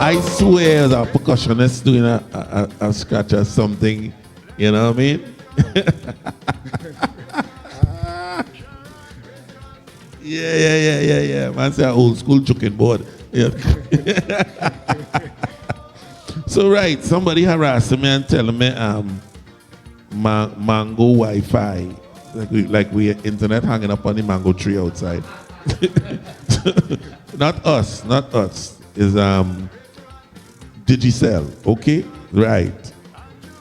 I swear the percussionist doing a scratch or something, you know what I mean? yeah. Man say old school joking board. Yeah. So right, somebody harassing me and telling me mango Wi-Fi. Like we internet hanging up on the mango tree outside. Not us. Is Digicel, okay? Right.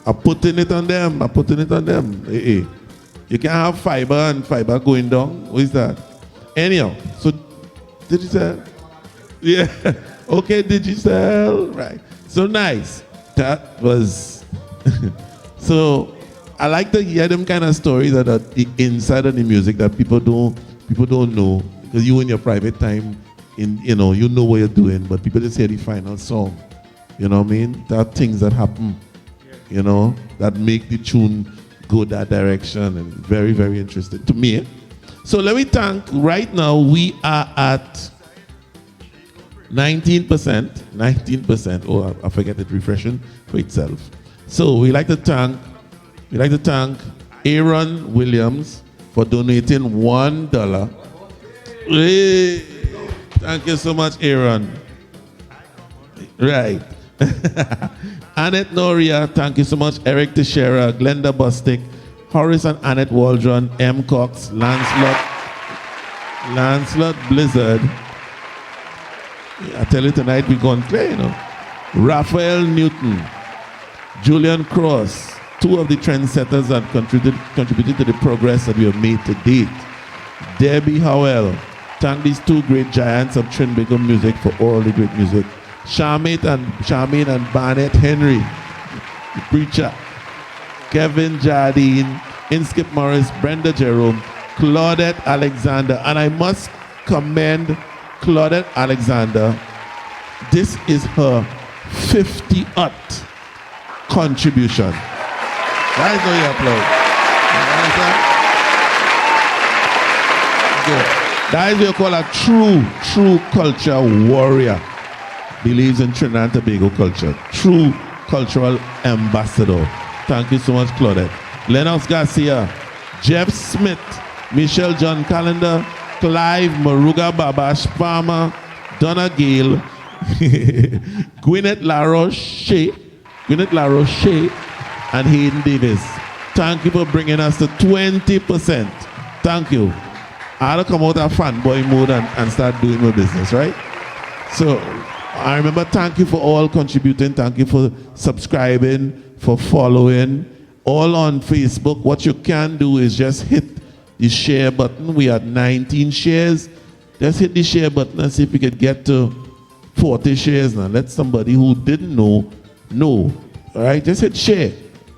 I'm putting it on them. Hey. You can have fiber and fiber going down. What is that? Anyhow, so Digicel. Yeah. Okay, Digicel. Right. So nice. That was so I like to hear them kind of stories that are inside of the music that people don't know, because you in your private time you know what you're doing, but people just hear the final song. You know what I mean? There are things that happen, you know, that make the tune go that direction, and very, very interesting to me. So let me thank, right now we are at 19%. Oh, I forget it refreshing for itself. So we like to thank Aaron Williams for donating $1. Hey, thank you so much, Aaron. Right. Annette Noria, thank you so much. Eric Teixeira, Glenda Bostick, Horace and Annette Waldron, M. Cox, Lancelot Blizzard. I tell you tonight we're going to play, you know. Raphael Newton, Julian Cross, two of the trendsetters that contributed to the progress that we have made to date. Debbie Howell, thank these two great giants of Trinbago music for all the great music. Charmaine and Barnett Henry, the preacher. Kevin Jardine, Inskip Morris, Brenda Jerome, Claudette Alexander, and I must commend Claudette Alexander. This is her 50th contribution. That is no applause. Good. That is what you call a true culture warrior. Believes in Trinidad and Tobago culture. True cultural ambassador. Thank you so much, Claudette. Lennox Garcia, Jeff Smith, Michelle John Callender, Clive Maruga Babash Palmer, Donna Gale, Gwyneth LaRoche, and Hayden Davis. Thank you for bringing us to 20%. Thank you. I had to come out of fanboy mode and start doing my business, right? So I remember, thank you for all contributing. Thank you for subscribing, for following. All on Facebook. What you can do is just hit the share button. We had 19 shares. Just hit the share button and see if we could get to 40 shares now. Let somebody who didn't know. All right, just hit share.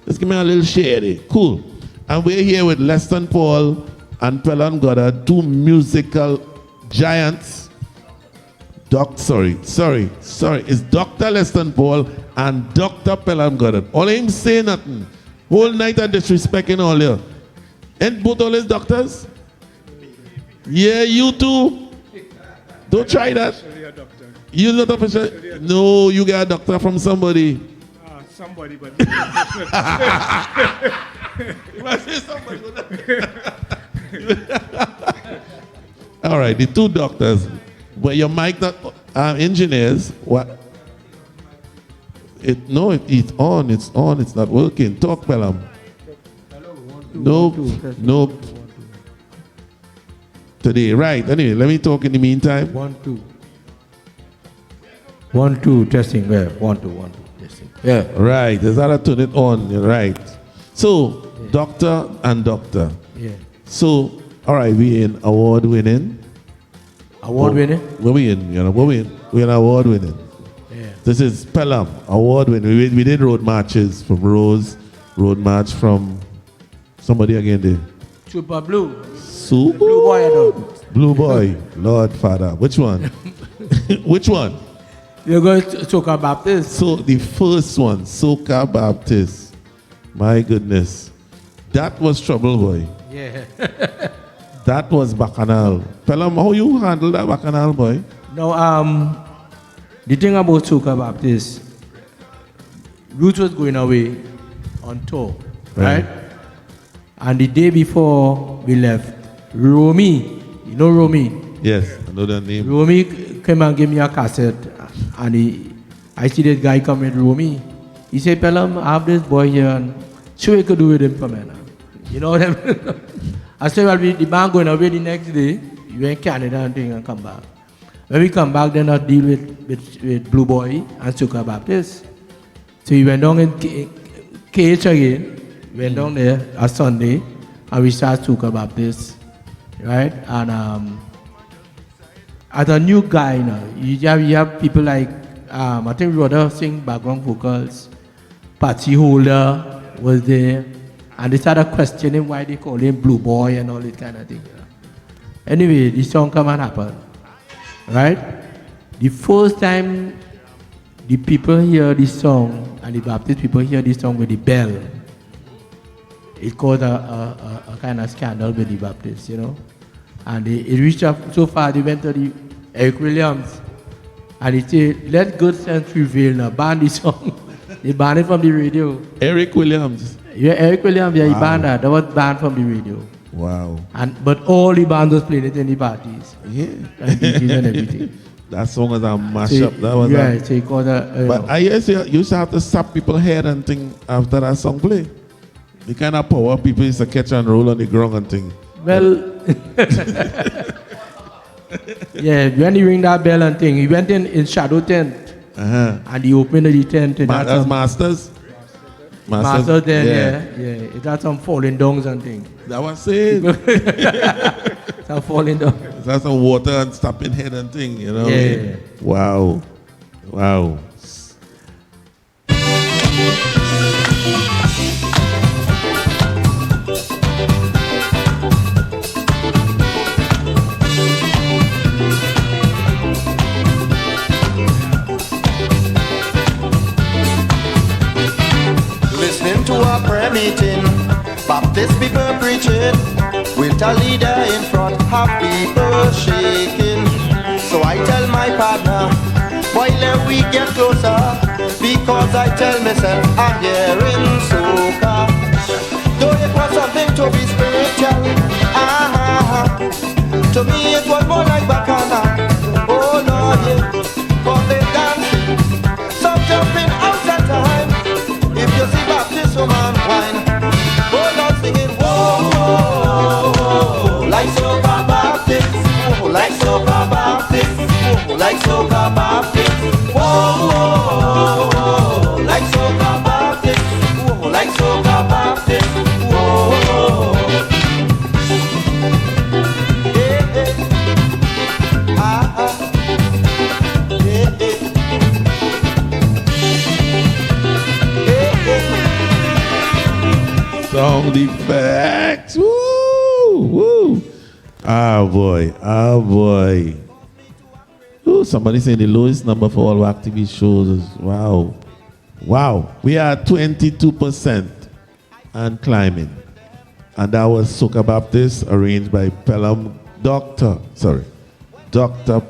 Just give me a little share there. Cool. And we're here with Leston Paul and Pelham Goddard, two musical giants. Sorry. It's Dr. Leston Paul and Dr. Pelham Goddard. All him say nothing. Whole night of disrespecting all you. Ain't both all his doctors? Yeah, you too. Don't try that. You're not official. No, you got a doctor from somebody. Somebody, but You must say somebody. All right, the two doctors. But your mic not engineers. What? It's on. It's not working. Talk, Pelham. Nope. today. Right. Anyway, let me talk in the meantime. 1 2 1 2 testing. Yeah, 1 2 1 2 testing. Yeah. Right. Is that a turn it on? You're right. So, doctor and doctor. Yeah. So, all right, we in award winning. Award winning. Where we in? You know, where we in? We in award winning. Yeah. This is Pelham award winning. We did road marches from Rose, road march from somebody again there. Super Blue. Super Blue Boy. I know. Blue Boy. Lord Father. Which one? Which one? You're going to Soca Baptist. So the first one, Soca Baptist. My goodness. That was trouble, boy. Yeah. That was bacchanal. Pelham, how you handle that bacchanal, boy? Now, the thing about Soca Baptist, Ruth was going away on tour, right? And the day before we left, Romy, you know Romy? Yes, I know that name. Romy came and gave me a cassette, and I see that guy come with Romy. He said, Pelham, I have this boy here, and see what you could do with him for me now. You know what I mean? I said, well, the band going away the next day. We went to Canada and thing and come back. When we come back, then I deal with Blue Boy and Soca Baptist. So we went down in KH again. We went down there on Sunday, and we started Soca Baptist, right? And as a new guy now, you have people like, I think Rhoda sing background vocals, Patsy Holder was there, and they started questioning why they call him Blue Boy and all that kind of thing. You know? Anyway, this song come and happen, right? The first time the people hear this song, and the Baptist people hear this song with the bell, it caused a kind of scandal with the Baptists, you know? And it reached up so far, they went to the Eric Williams, and he said, let good sense prevail now, ban this song. They banned it from the radio. Eric Williams. Yeah, Eric Williams, yeah, he banned that. That was banned from the radio. Wow. But all the bands was playing it in the parties. Yeah. And DJs and everything. That song was a mash So, up. That was yeah, so he called that. But I guess you used to have to stop people's head and thing after that song play. The kind of power people used to catch and roll on the ground and thing. Well, yeah, when he ring that bell and thing, he went in shadow tent. And he opened the tent. As Masters? Master then, yeah. It had some falling downs and things. That was it. Some falling down. That's some water and stopping head and thing, you know? Yeah. Wow. Wow. Listening to a prayer meeting, Baptist people preaching, with a leader in front, half people shaking. So I tell my partner, boy, let we get closer, because I tell myself I'm hearing soca. Though it was something to be spiritual, to me it was more like bacchanal. Oh Lord, yeah, cause they dancing, some jumping out at time. If you see Baptist woman wine, oh Lord, singing whoa, whoa, whoa, like soca Baptist, whoa, like soca Baptist, whoa, like soca Baptist, whoa, whoa, whoa, like soca Baptist, whoa, like soca Baptist, whoa, whoa. Yeah, yeah. Yeah, yeah. Sound effects. Woo! Woo! Ah, boy. Ah, boy. Ooh, somebody saying the lowest number for all WACK TV shows is wow. Wow. We are 22% and climbing. And that was Soca Baptist, arranged by Dr.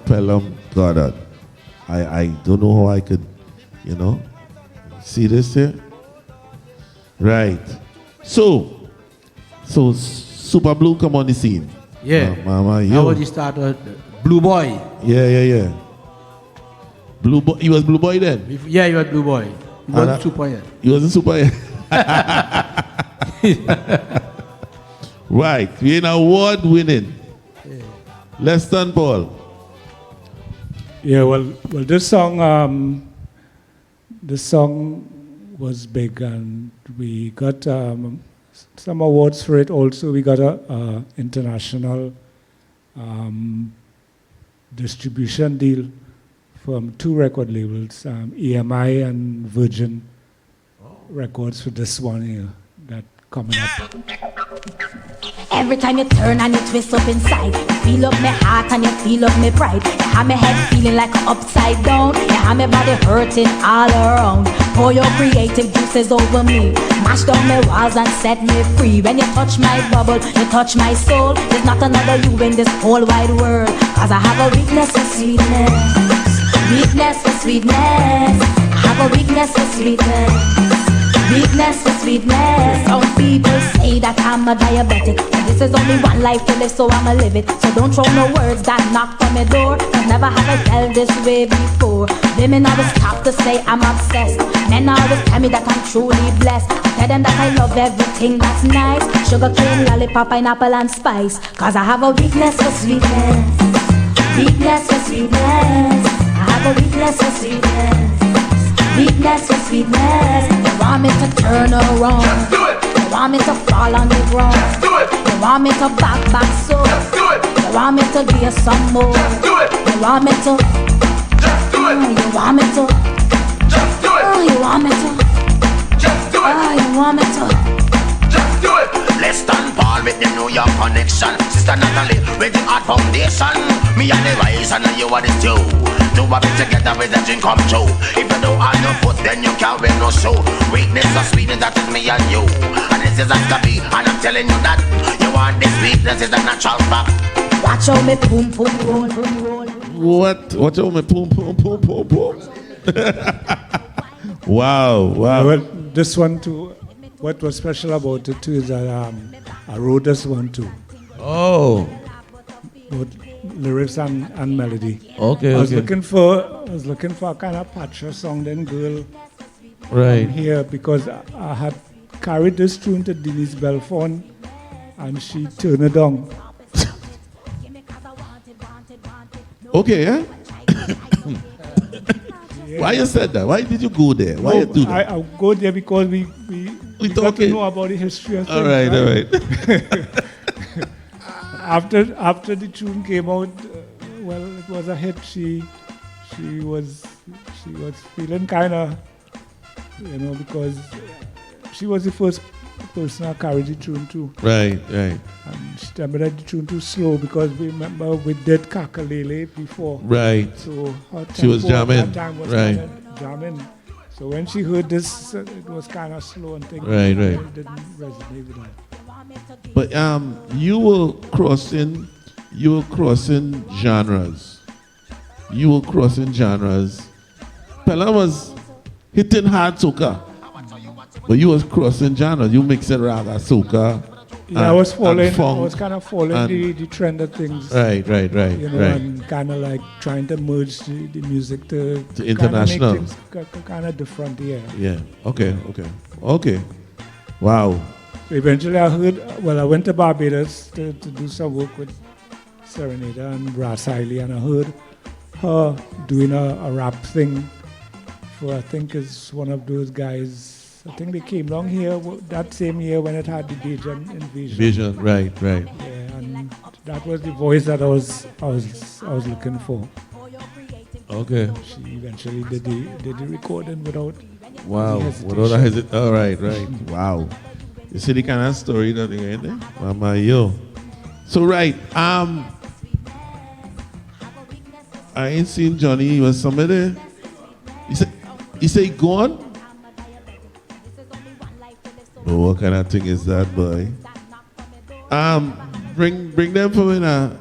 Pelham Goddard. I don't know how I could, see this here? Right. So Super Blue come on the scene. Yeah. Mama, How would you start Blue Boy? Yeah. Blue Boy. He was Blue Boy then? Yeah, he was Blue Boy. He wasn't Super yet. He wasn't Super yet. Right. We're in award winning. Leston Paul. Yeah, well, this song was big, and we got some awards for it. Also, we got a international distribution deal from 2 record labels, EMI and Virgin Records, for this one here that coming up. Every time you turn and you twist up inside, you feel up my heart and you feel up my pride. You have my head feeling like upside down. You have my body hurting all around. Pour your creative juices over me. Mash down my walls and set me free. When you touch my bubble, you touch my soul. There's not another you in this whole wide world. Cause I have a weakness for sweetness. Weakness for sweetness. I have a weakness for sweetness. Weakness for sweetness. Some people say that I'm a diabetic, but this is only one life to live, so I'ma live it. So don't throw no words that knock on my door, cause never have I felt this way before. Women always stop to say I'm obsessed. Men always tell me that I'm truly blessed. I tell them that I love everything that's nice. Sugar cane, lollipop, pineapple and spice. Cause I have a weakness for sweetness. Weakness for sweetness. I have a weakness for sweetness. Weakness for sweetness. You want me to turn around. Just do it. You want me to fall on the ground. Just do it. You want me to back so. Just do it. You want me to give some more. Just do it. You want me to. Just do it. You want me to. Just do it. You want me to. Just do it. You want me to. Just do it. Leston Paul with the New York connection. Sister Natalie with the art foundation. Me and the rise and you are the stew. Do a bit together with a dream come true. If you don't have no foot, then you can't wear no shoe. Weakness or sweetness, that is me and you. And this is has to be, and I'm telling you that you want this weakness is a natural fact. Watch out me boom boom roll roll. What? Watch out me boom boom boom boom boom. Wow. Well, this one too. What was special about it too is that I wrote this one too. Oh. Both lyrics and melody. Okay. I was looking for a kind of patcher song, then girl. Right. Here because I had carried this tune to Denise Belfont and she turned it down. Okay, yeah? Why you said that? Why did you go there? Why you do that? I go there because we got to know about the history of things. All right. After the tune came out, well, it was a hit. She was feeling kind of, because she was the first person I carried the tune to. Right. And she told me that the tune too slow because remember we did Kakalele before. Right. So her she was jamming. That time was kind of jamming. So when she heard this, it was kind of slow and things. Right. It didn't resonate with her. But you were crossing genres. Pelham was hitting hard soca, but you was crossing genres. You mixing raga, soca. Yeah, I was kind of following the trend of things. Right. And kind of like trying to merge the music to international. Kind of make things kind of different, yeah. Yeah. Okay. Wow. So eventually I went to Barbados to do some work with Serenada and Brass Hiley, and I heard her doing a rap thing for, I think is one of those guys. I think they came down here that same year when it had the Bajan invasion. Right. Yeah, and that was the voice that I was looking for. Okay. She eventually did the recording without. Wow. Without hesitation. All right. Wow. You see the kind of story that they ain't there? Mama, yo. So right, I ain't seen Johnny. He was somebody. He say gone. Oh, what kind of thing is that, boy? Bring them for me now.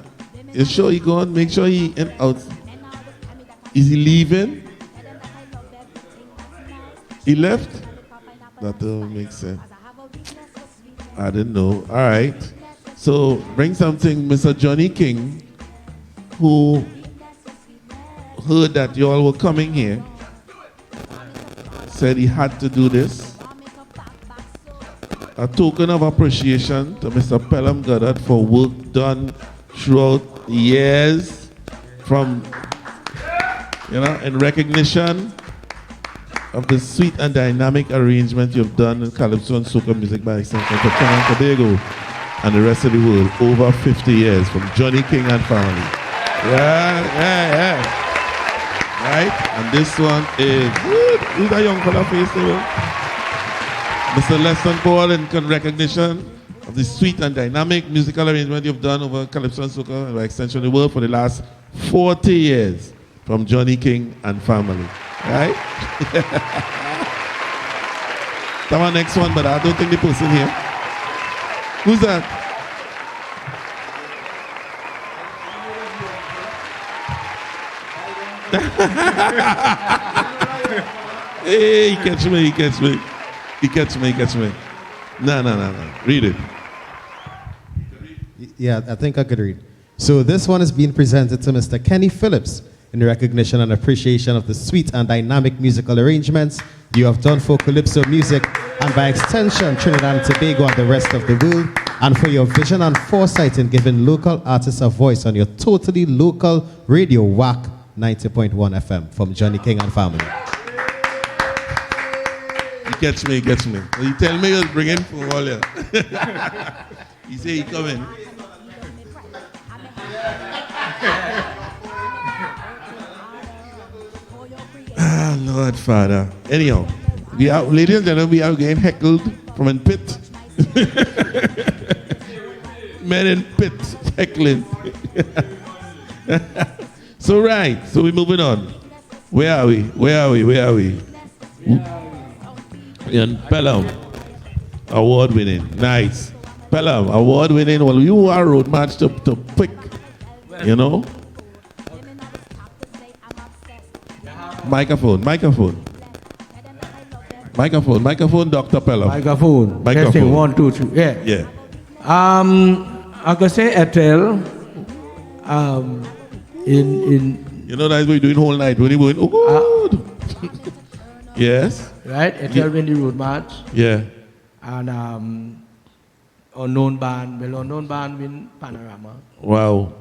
You sure he gone? Make sure he out. Is he leaving? He left? That don't make sense. I didn't know. All right. So bring something, Mr. Johnny King, who heard that you all were coming here, said he had to do this. A token of appreciation to Mr. Pelham Goddard for work done throughout the years from, in recognition of the sweet and dynamic arrangement you've done in calypso and soca music by extension for Trinidad and Tobago and the rest of the world over 50 years from Johnny King and family. Yeah. Right? And this one is, who's that young fella face there? Mr. Leston Paul, in recognition of the sweet and dynamic musical arrangement you've done over calypso and soca and by extension of the world for the last 40 years from Johnny King and family. Right? That's our next one, but I don't think the person here. Who's that? Hey, he catch me. No. Read it. Yeah, I think I could read. So this one is being presented to Mr. Kenny Phillips in recognition and appreciation of the sweet and dynamic musical arrangements you have done for calypso music and by extension Trinidad and Tobago and the rest of the world, and for your vision and foresight in giving local artists a voice on your totally local radio WACK 90.1 FM from Johnny King and family. He gets me. He tell me he'll bring him for all here. He say he coming. Lord Father. Anyhow, ladies and gentlemen, we are getting heckled from a pit. Men in pit heckling. So we're moving on. Where are we? In Pelham. Award winning. Nice. Pelham, award winning. Well, you are road march to pick. Microphone, Dr. Pelham. Microphone. Testing, 1, 2, 3. Yeah. I could say Ethel. In that's what you're doing whole night. When you're going, oh good. Yes. Right? Ethel win the road march. Yeah. And unknown band win Panorama. Wow.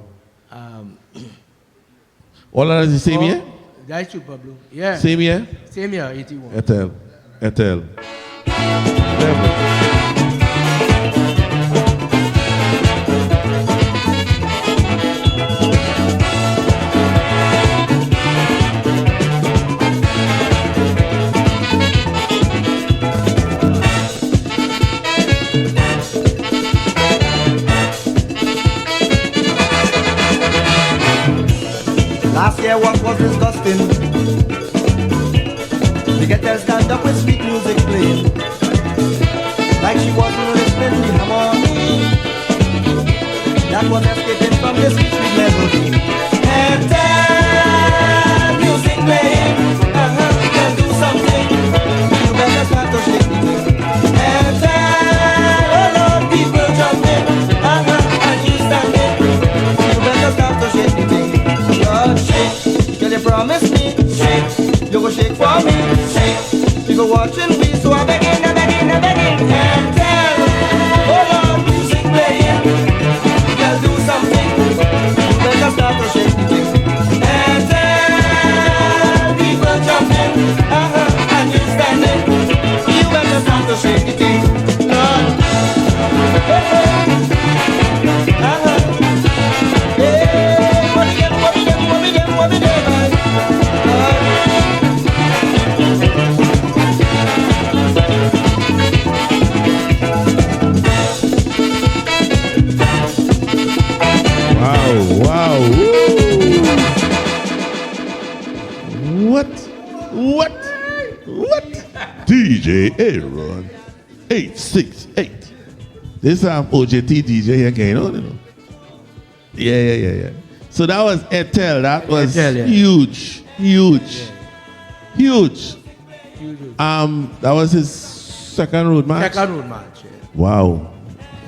All that is the same year? That's Super Blue. Yeah. Same year? Same year, 81. Ethel. Last year what was disgusting? The girl stand up with sweet music playing, like she wasn't listening to the harmony that was escaping from this sweet melody. And that music playing, you can do something. You better start to shake the thing. And that a lot of people jumping, and you standing. You better start to shake the thing. Shake, can you promise me? Shake, you go shake for me. Shake, people watching me, so I'm begging. And tell, hold on, music playing. Girl, do something. You better start to shake the thing. And tell, people jumping, and you standing. You better start to shake the thing. Lord, Wow. What? DJ Aaron 868. This OJT DJ again, Yeah. So that was Ethel. That was huge. That was his second road march. Yeah. Wow.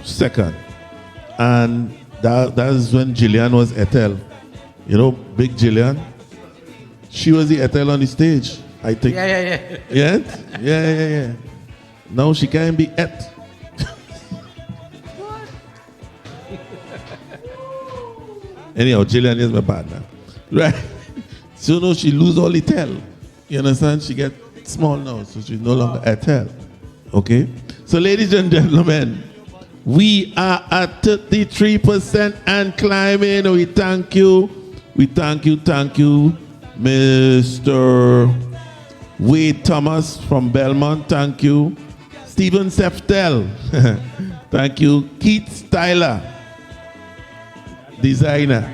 Second. And that is when Gillian was Ethel. Big Gillian. She was the Ethel on the stage, I think. Yeah. Yeah. Now she can't be Anyhow, Jillian is my partner. Right? So no, she lose all the tail. You understand? She get small now, so she's no longer at tail. Okay? So ladies and gentlemen, we are at 33% and climbing. We thank you. We thank you, Mr. Wade Thomas from Belmont. Thank you. Stephen Seftel. Thank you. Keith Tyler, designer.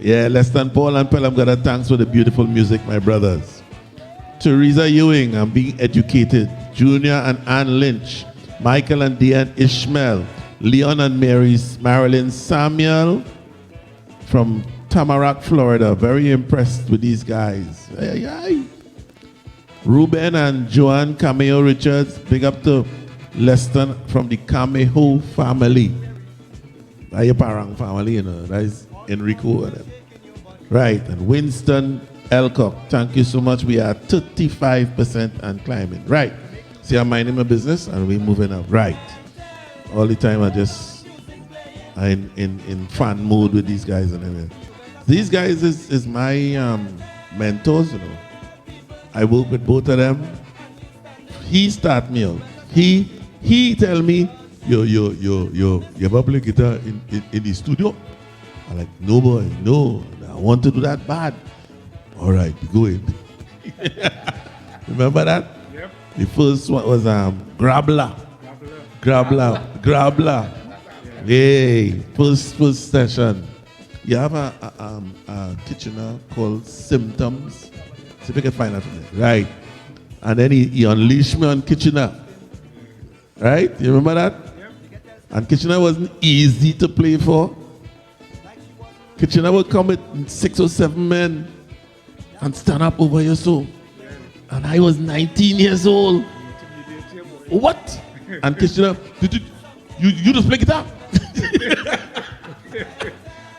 Yeah, Leston Paul and Pelham Goddard, thanks for the beautiful music, my brothers. Teresa Ewing, I'm being educated. Junior and Ann Lynch. Michael and Deanne Ishmael. Leon and Marilyn Samuel from Tamarack, Florida. Very impressed with these guys. Ay, ay, ay. Ruben and Joanne Cameo Richards. Big up to Leston from the Cameo family. That's your parang family, you know. That is Enrico and them. Right, and Winston Elcock. Thank you so much. We are 35% and climbing. Right. See, I'm minding my business and we're moving up. Right. All the time I'm in fun mood with these guys and everything. These guys is my mentors, you know. I work with both of them. He start me out. He tell me, you ever play guitar in the studio? I'm like, no boy, no. I want to do that bad. All right, go in. Remember that? Yep. The first one was Grabla. Hey, first session. You have a Kitchener called Symptoms. See if you can find that for me. Right. And then he unleashed me on Kitchener. Right? You remember that? Yep. And Kitchener wasn't easy to play for. Kitchener would come with 6 or 7 men and stand up over your soul. And I was 19 years old. What? And Kitchener, you just play guitar?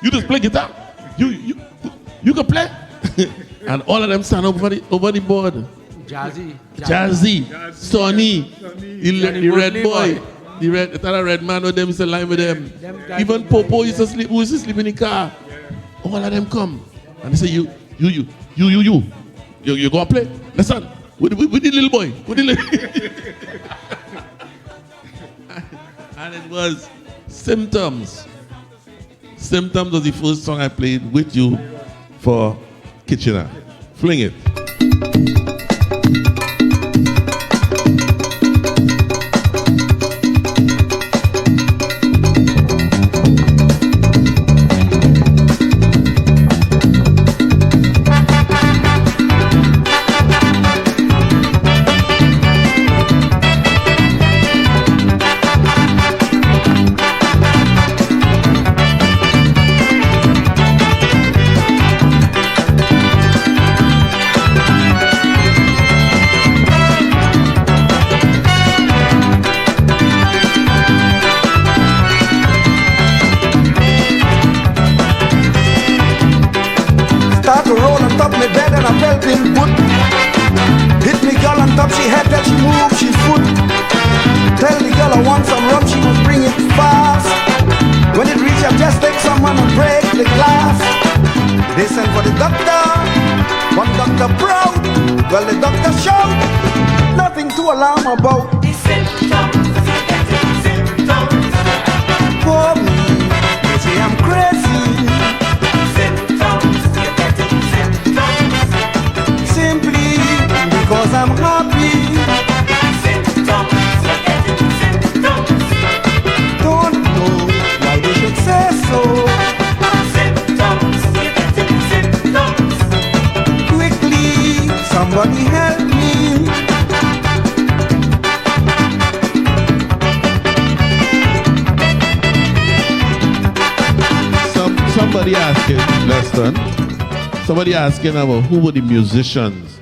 You just play guitar? You can play? And all of them stand up over the board. Jazzy, Sonny, the red boy. The red man with them used to line with them. Even Popo used to sleep. Who used to sleep in the car? All of them come and they say, you go and play. Listen, with the little boy. With the little And it was Symptoms. Symptoms was the first song I played with you for Kitchener. Fling it. Somebody asking about who were the musicians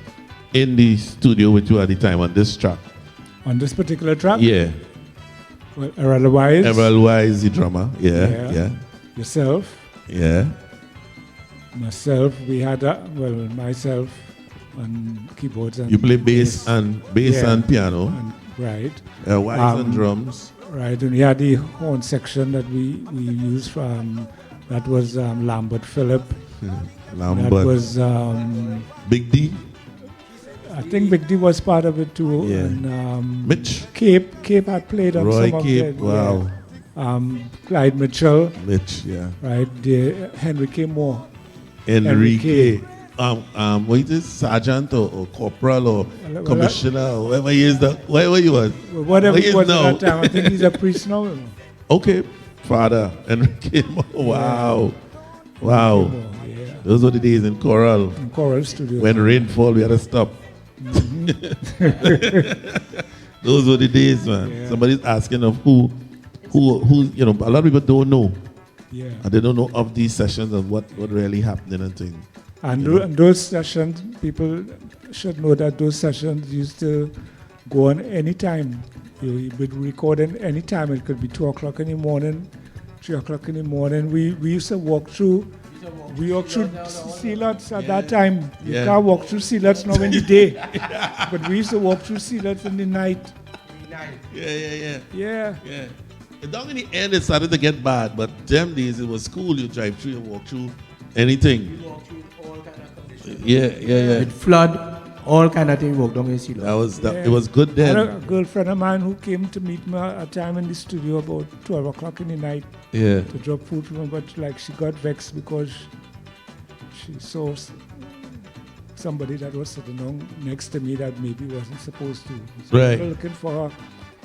in the studio with you at the time on this track? On this particular track? Yeah. Well, Errol Wise. Errol Wise, the drummer. Yeah. Yourself. Yeah. Myself. We had myself on keyboards and you play bass and piano. Right. Wise on drums. Right, and we had the horn section that we used from, that was Lambert Phillip. Lambert. That was Big D. I think Big D was part of it too. Yeah. And Mitch. Cape had played on Roy some Cape, of it. wow. Yeah. Clyde Mitchell. Mitch, yeah. Right, Henrique Moore. Enrique. What is this? Sergeant or corporal or commissioner or whatever he is, whatever he was. Whatever he was now. at that time. I think he's a priest now. You know. Okay, Father Enrique Moore. Wow. Wow. Moore, yeah. Those were the days in Coral. In Coral Studio. When rainfall, we had to stop. Those were the days, man. Yeah. Somebody's asking of who, you know, a lot of people don't know. Yeah. And they don't know of these sessions and what really happening and things. And those sessions, people should know that those sessions used to go on any time. You would record in any time. It could be 2 o'clock in the morning, 3 o'clock in the morning. We used to walk through. We walked through sea lots at that time. You can't walk through sea lots now in the day. But we used to walk through sea lots in the night. Yeah. Down in the end, it started to get bad, but them days it was cool. You drive through, you walk through anything. You walk through all kind of conditions. Yeah. With flood, all kind of things walk down in sea lot. It was good then. I had a girlfriend of mine who came to meet me at a time in the studio about 12 o'clock in the night. Yeah. To drop food for me, but like she got vexed because she saw somebody that was sitting down next to me that maybe wasn't supposed to. So Right. we were looking for her.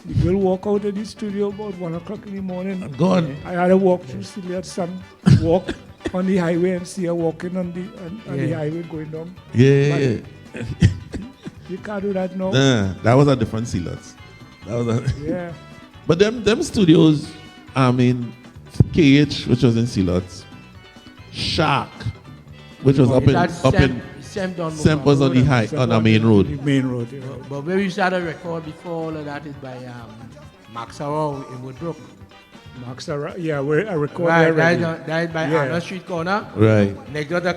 The girl walk out of the studio about 1 o'clock in the morning. I'm gone. I had to walk through Celia Sun, walk on the highway and see her walking on the highway going down. Yeah. You can't do that now. Nah, that was a different Sealers. Yeah. But them studios, I mean, KH, which was in Sealots, Shark, which was up in Semp was on the high on the main road. The main road, yeah. But where we started record before all of that is by Max Arrow in Woodbrook. Max Arrow, yeah, we're a record Right, there. that is by Anna Street corner. Right. Next to the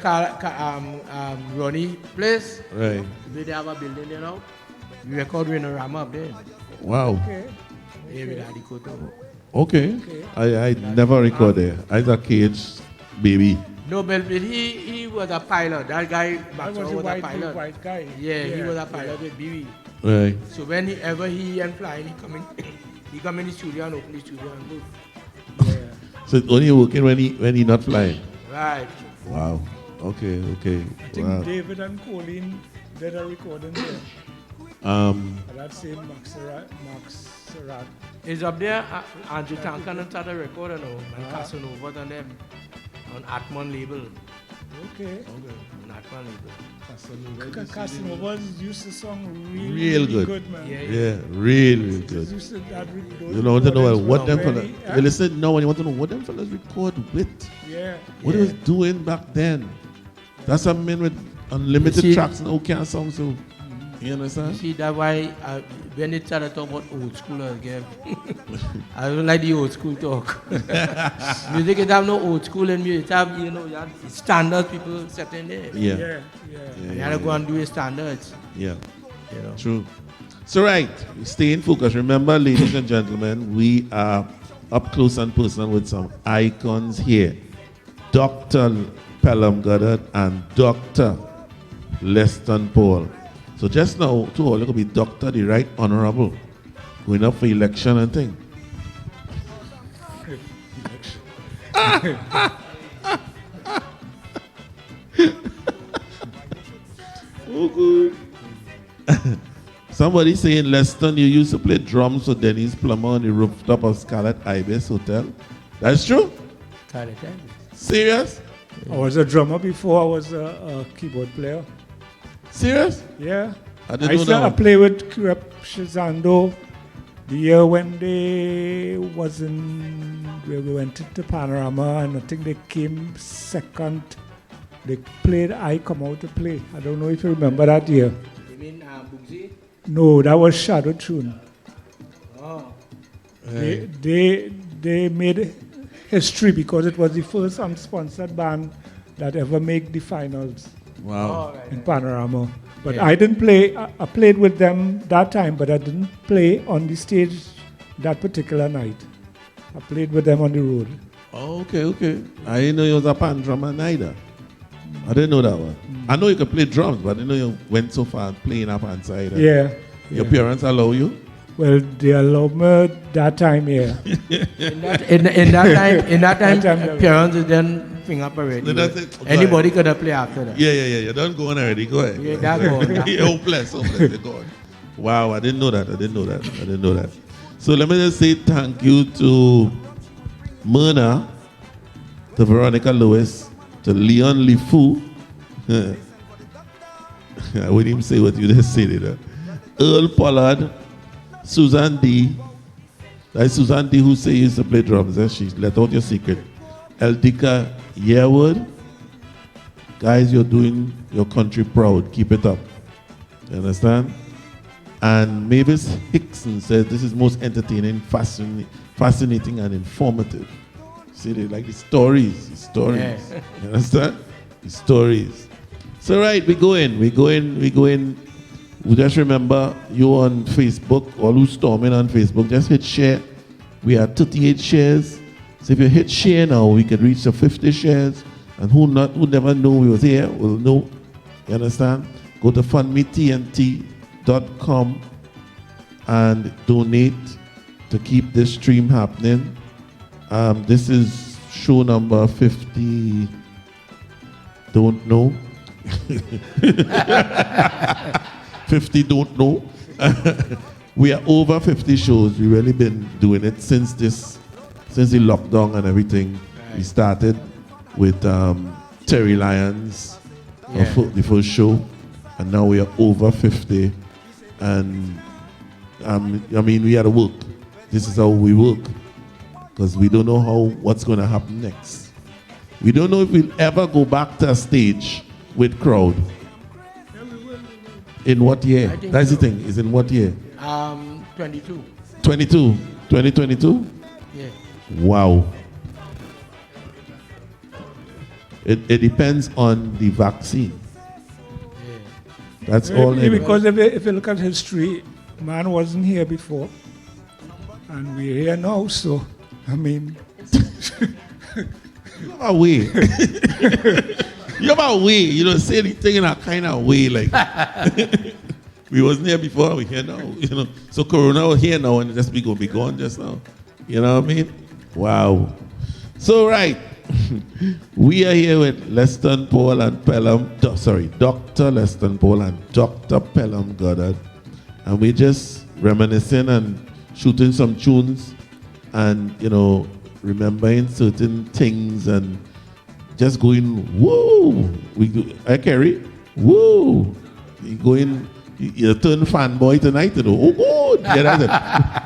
Ronnie place. Right. Where they have a building there now. We record in a Rama up there. Wow. Okay. Yeah, with Adi Koto. Okay. I never record there. I was a KH baby. No, but he was a pilot. That guy, Max was was a a pilot. white guy. Yeah, he was a pilot with BB. Right. So whenever he and flying, he come in the studio and open the studio and move. Yeah. So it's only working when he not flying. Right. Wow. Okay. I think Wow. David and Colleen did a recording there. That same Max Surratt. It's up there. Andrew Tankan and started recording now. And Casanova and them on Atman label. Okay. On Atman label. Casanova used to song Real good. man. Yeah, real good. Used to You know, want to know what them very, fellas. You listen now, when you want to know what them fellas record with. Yeah. What they was doing back then. That's a man with unlimited tracks now can't song so. You understand? See, that's why when they started talking about old school again, I don't like the old school talk. Music, it have no old school in music. It have, you have standards people set in there. Yeah. You have to go and do your standards. Yeah. True. So right, stay in focus. Remember, ladies and gentlemen, we are up close and personal with some icons here. Dr. Pelham Goddard and Dr. Leston Paul. So just now, to all, it could be Dr. the Right Honorable, going up for election and thing. Oh, good. Somebody saying, Leston, you used to play drums for Dennis Plummer on the rooftop of Scarlet Ibis Hotel. That's true? Scarlet Ibis. Serious? I was a drummer before I was a keyboard player. Serious? Yeah. I didn't know used to that. play with Crep Shizando the year when they was in, where we went to Panorama, and I think they came second. They played I Come Out to Play. I don't know if you remember that year. You mean Bugsy? No, that was Shadow Tune. Oh. They made history because it was the first unsponsored band that ever made the finals. Wow. In Panorama. But I didn't play, I played with them that time, but I didn't play on the stage that particular night. I played with them on the road. Oh, okay. I didn't know you was a pan drummer neither. I didn't know that one. I know you could play drums, but I didn't know you went so far playing up and side. Yeah. Your parents allow you? Well, they allowed me that time, yeah. in that time, parents didn't bring up already. Anybody could have played after that. Yeah. Don't go on already. Go ahead. Yeah, that go on. Hopeless. You're going. Wow, I didn't know that. So let me just say thank you to Myrna, to Veronica Lewis, to Leon Lifu. I wouldn't even say what you just said it. Earl Pollard, Susan D. That's Susan D who say you used to play drums. She let out your secret. Eldika Yearwood. Guys, you're doing your country proud. Keep it up. You understand? And Mavis Hickson says this is most entertaining, fascinating, and informative. See, they like the stories. Yeah. You understand? The stories. So right, we go in. We just remember you on Facebook, all who storming on Facebook, just hit share. We had 38 shares. So if you hit share now, we could reach the 50 shares. And who never knew we was here will know. You understand? Go to fundmetnt.com and donate to keep this stream happening. This is show number 50. Don't know. 50 don't know. We are over 50 shows. We've really been doing it since the lockdown and everything. Right. We started with Terry Lyons, the first show, and now we are over 50. And we had to work. This is how we work, because we don't know what's going to happen next. We don't know if we'll ever go back to a stage with crowd. In what year? That's the thing. Is in what year? 22. 2022? Yeah. Wow. It depends on the vaccine. Yeah. That's all. Because if you look at history, man wasn't here before, and we're here now. So, you have a way. You have a way. You don't say anything in a kind of way like we wasn't here before, we're here now. So Corona was here now and just be gone just now. You know what I mean? Wow. So right. We are here with Leston Paul and Dr. Leston Paul and Dr. Pelham Goddard. And we're just reminiscing and shooting some tunes and, remembering certain things and just going, whoa! I carry, whoa! You turn fanboy tonight, Oh, good! Yeah, that's it.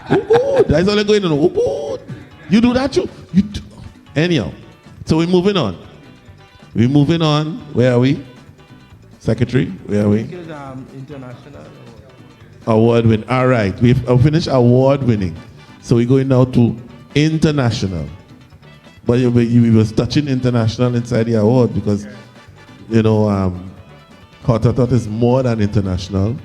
Oh, good! That's all I'm going to know. Oh, good! You do that, Anyhow, so we're moving on. Where are we? Secretary, where are we? International. Award winning. All right, we've finished award winning. So we're going now to international. But you was touching international inside the award because, Hot is more than international.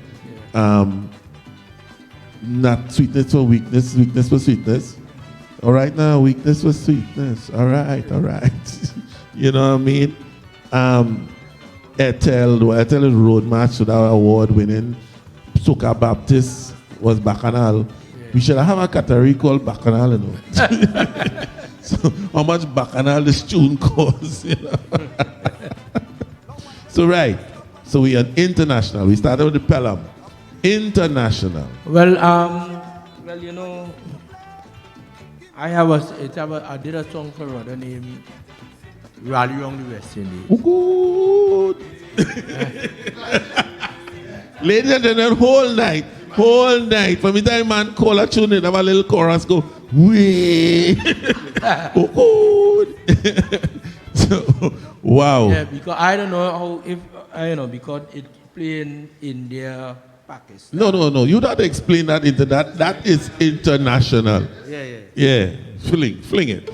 Not sweetness for weakness, weakness for sweetness. All right now, weakness for sweetness. All right. You know what I mean? Ethel is road match to that award winning. Soca Baptist was Bacchanal. Yeah. We should have a category called Bacchanal, So how much Bacchanal this tune costs, So right. So we are international. We started with the Pelham. International. Well, I did a song for Rhoda named Rally Round the West Indies. Oh, good. Ladies and gentlemen, whole night. For me, that man call a tune and have a little chorus go, way. Oh, good. So, wow. Yeah, because I don't know because it's playing India, Pakistan. No. You don't explain that into that. That is international. Yeah. Fling it.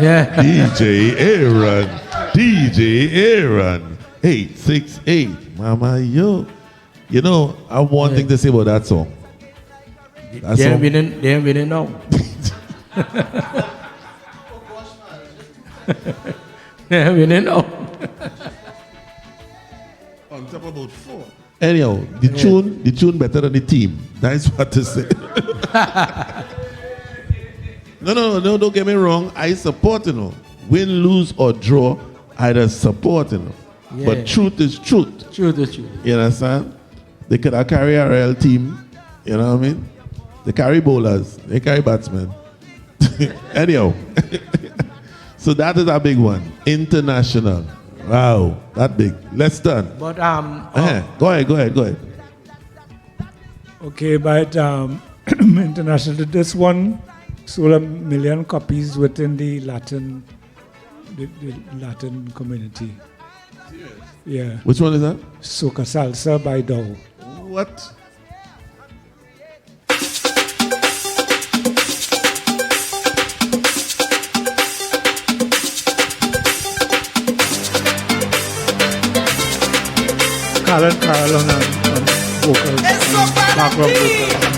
Yeah. DJ Aaron. DJ Aaron. 868. Mama, yo. You know, I have one thing to say about that song. That They song- ain't winning now. They ain't winning now. On top about 4. Anyhow, the tune better than the team. That's what to say. No, don't get me wrong. I support, win, lose, or draw, I just support, Yeah. But truth is truth. Truth is truth. You understand? They could have carry a real team. You know what I mean? They carry bowlers. They carry batsmen. Anyhow. So that is a big one. International. Wow. That big. Leston. But Go ahead. Okay, but international, this one sold 1 million copies within the Latin community. Yeah. Which one is that? Soca Salsa by Dow. What? Carol on vocals, background vocals.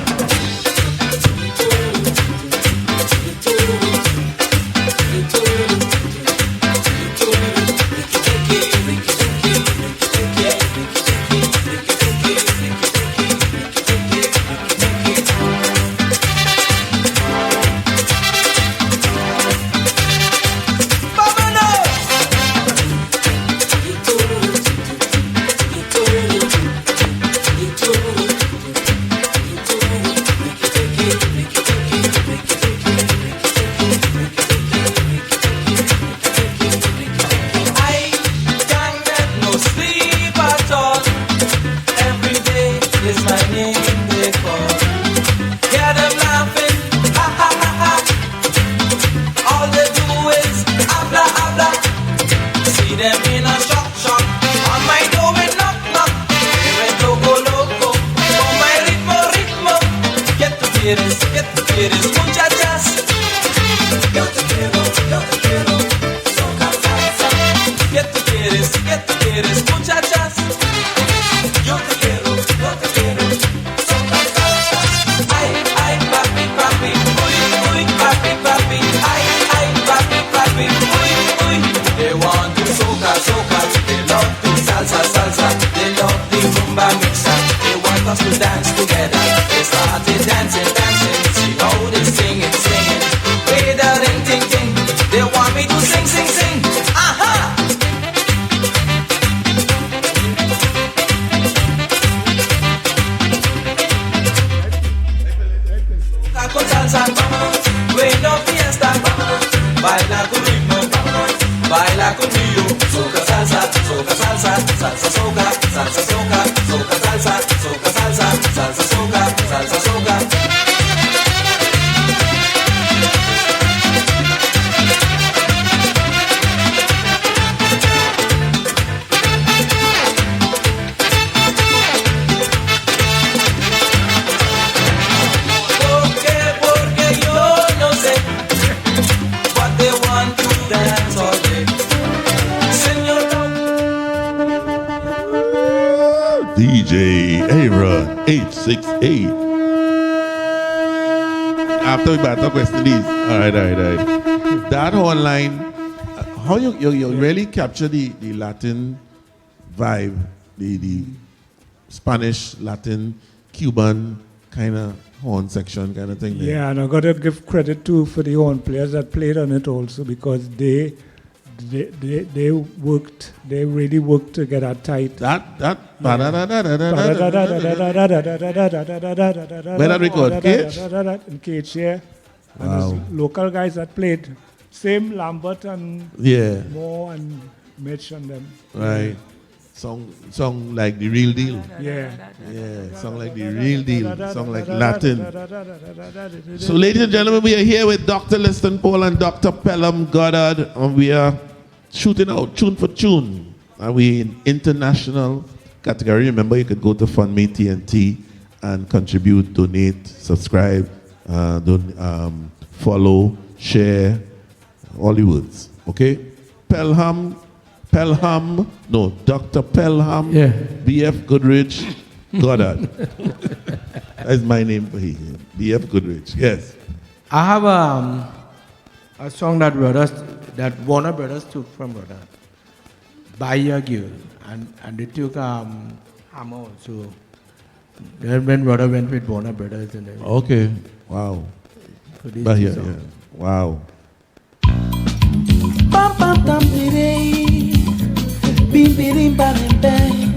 DJ Aaron 868. After we battle question these. All right. That online, how you really capture the Latin vibe, the Spanish, Latin, Cuban kind of horn section kind of thing there. Yeah, and I got to give credit too for the horn players that played on it also, because they really worked to get that tight. Where that record? Cage? In Cage, yeah. And Wow. there's local guys that played. Same Lambert and Moore and Mitch and them. Right. Song like the real deal. Yeah. Song like the real deal. Song like Latin. So, ladies and gentlemen, we are here with Dr. Leston Paul and Dr. Pelham Goddard, and we are shooting out tune for tune. And we in international category. Remember, you could go to FundMe TNT and contribute, donate, subscribe, follow, share, all the words. Okay? Pelham, no, Dr. Pelham, Yeah. B.F. Goodrich, Goddard. That's my name for him. B.F. Goodrich, yes. I have a song that Warner Brothers took from Brother. Buy Your Girl. And they took Hammer also. Then when Brother went with Warner Brothers and everything. Okay, wow. So this But is yeah, the yeah. song. Wow. Bam bam bam bidey, bim bidim bam bam,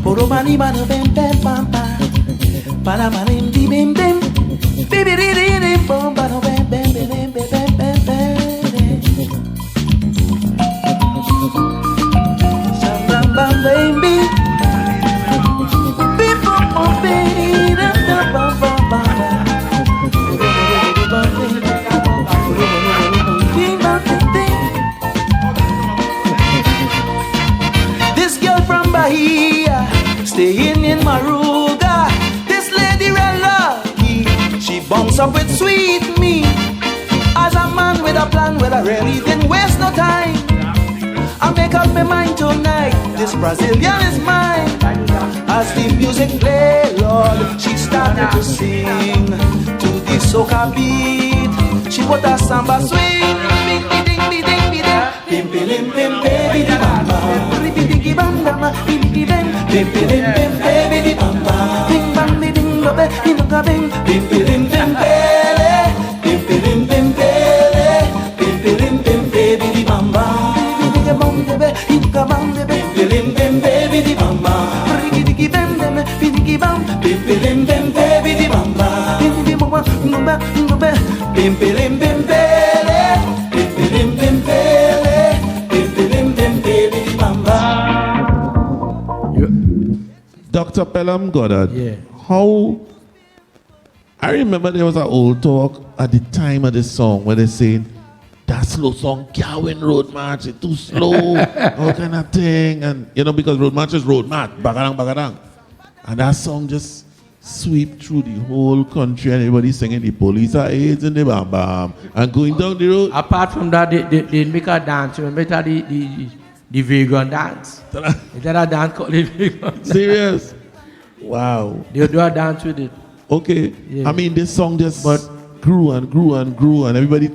poro bani bam bam bam bam bam, bada bam bim bim bim, bibidi dim bam bam bam bam bam bam bam bam. Sham bam bam baby, bim bam bam baby, bam bam bam bam. This girl from Bahia, staying in Maruga. This lady real lucky, she bunks up with sweet me. As a man with a plan, well I really didn't waste no time. I make up my mind tonight, this Brazilian is mine. As the music play, Lord, she started to sing to the soca beat. She put a samba swing, bing bing bing bing bing bing bing bing baby di bamba, bing bam bam, bing bing bing bing bing baby di bamba, bing bam bing bing baby, bing bing bing bing bele, bing bing bing bele, bing bing bing baby di bamba, bing bam baby, bing bam baby, bing bing baby di bamba, bing bam bam, bing bam, bing bing bing baby di bamba, bing bing bam bam, bim bim bim bele, bim bim bele, bim bim baby di bamba. Dr. Pelham Goddard, Yeah. how, I remember there was an old talk at the time of this song where they saying, that slow song can't win road march, it's too slow, all kind of thing. And, you know, because road march is road march, bagadang, bagadang. And that song just sweep through the whole country and everybody singing the police are AIDS and the bam bam and going down the road. Apart from that, they make a dance. Remember that the vegan dance? Is that a dance called the vegan dance? Serious? Wow. They do a dance with it. Okay. Yeah. I mean, this song just grew and grew and grew and everybody